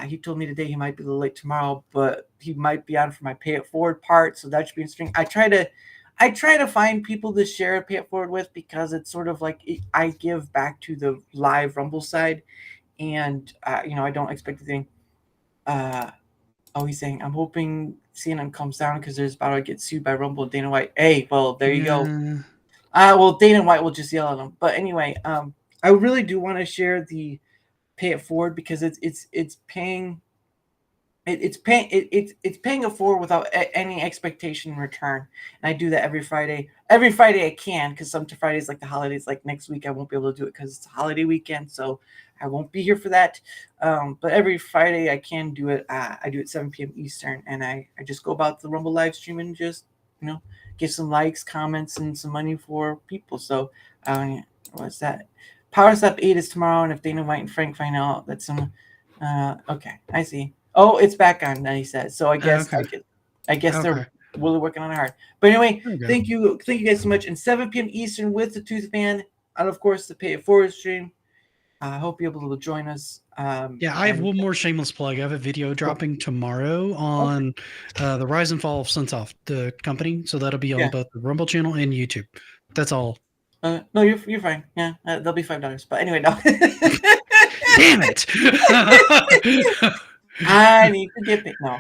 He told me today he might be a little late tomorrow, but he might be on for my pay it forward part, so that should be interesting. I try to find people to share pay it forward with because it's sort of like I give back to the live Rumble side, and I don't expect anything. He's saying I'm hoping CNN comes down because there's about to get sued by Rumble and Dana White. Hey, well there you go. Well Dana White will just yell at him. But anyway, I really do want to share the pay it forward because it's paying it's paying it forward without any expectation in return, and I do that every Friday I can, because some Fridays, like the holidays, like next week I won't be able to do it because it's a holiday weekend, so I won't be here for that, but every Friday I can do it. I do it 7 p.m. Eastern, and I just go about the Rumble live stream and just give some likes, comments, and some money for people. So what's that? Power Step 8 is tomorrow, and if Dana White and Frank find out that some okay, I see. Oh, it's back on, he says. So I guess they're really working on it hard. But anyway, thank you guys so much. And 7 p.m. Eastern with the Tooth Man, and of course the Pay It Forward stream. I hope you're able to join us. I have one more shameless plug. I have a video dropping tomorrow on the rise and fall of Sunsoft, the company. So that'll be on both the Rumble channel and YouTube. That's all. No, you're fine. Yeah, they'll be $5. But anyway, no. Damn it! I need to get it. No.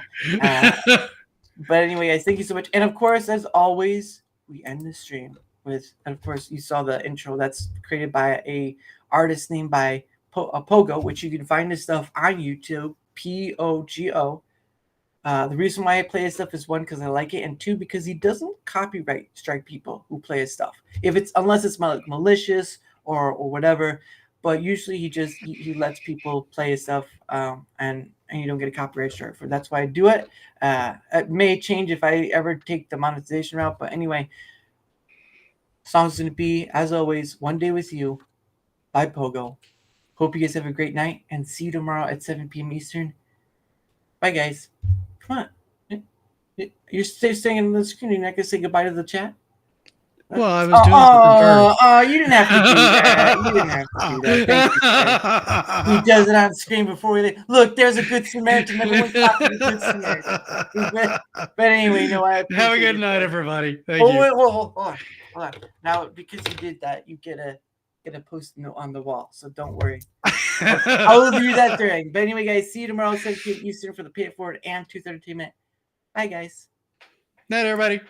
But anyway, guys, thank you so much. And of course, as always, we end the stream with, and of course, you saw the intro that's created by a artist named by Pogo, which you can find his stuff on YouTube, Pogo. The reason why I play his stuff is, one, because I like it, and two, because he doesn't copyright strike people who play his stuff. Unless it's malicious or whatever. But usually he lets people play his stuff, and you don't get a copyright strike for it. That's why I do it. It may change if I ever take the monetization route. But anyway, song's going to be, as always, One Day With You by Pogo. Hope you guys have a great night, and see you tomorrow at 7 p.m. Eastern. Bye, guys. Come on. You're staying on the screen. You're not going to say goodbye to the chat? Well, I was doing something first. You didn't have to do that. You didn't have to do that. Thank you, he does it on screen before we leave. Look, there's a good Samaritan. Everyone copied the good Samaritan. But anyway, I have a good night, everybody. Thank you. Wait, hold on. Now, because you did that, you get a post note on the wall. So don't worry. I'll do that during. But anyway, guys, see you tomorrow, 7 p.m. Eastern for the Pay It Forward and Tooth Entertainment. Bye, guys. Night, everybody.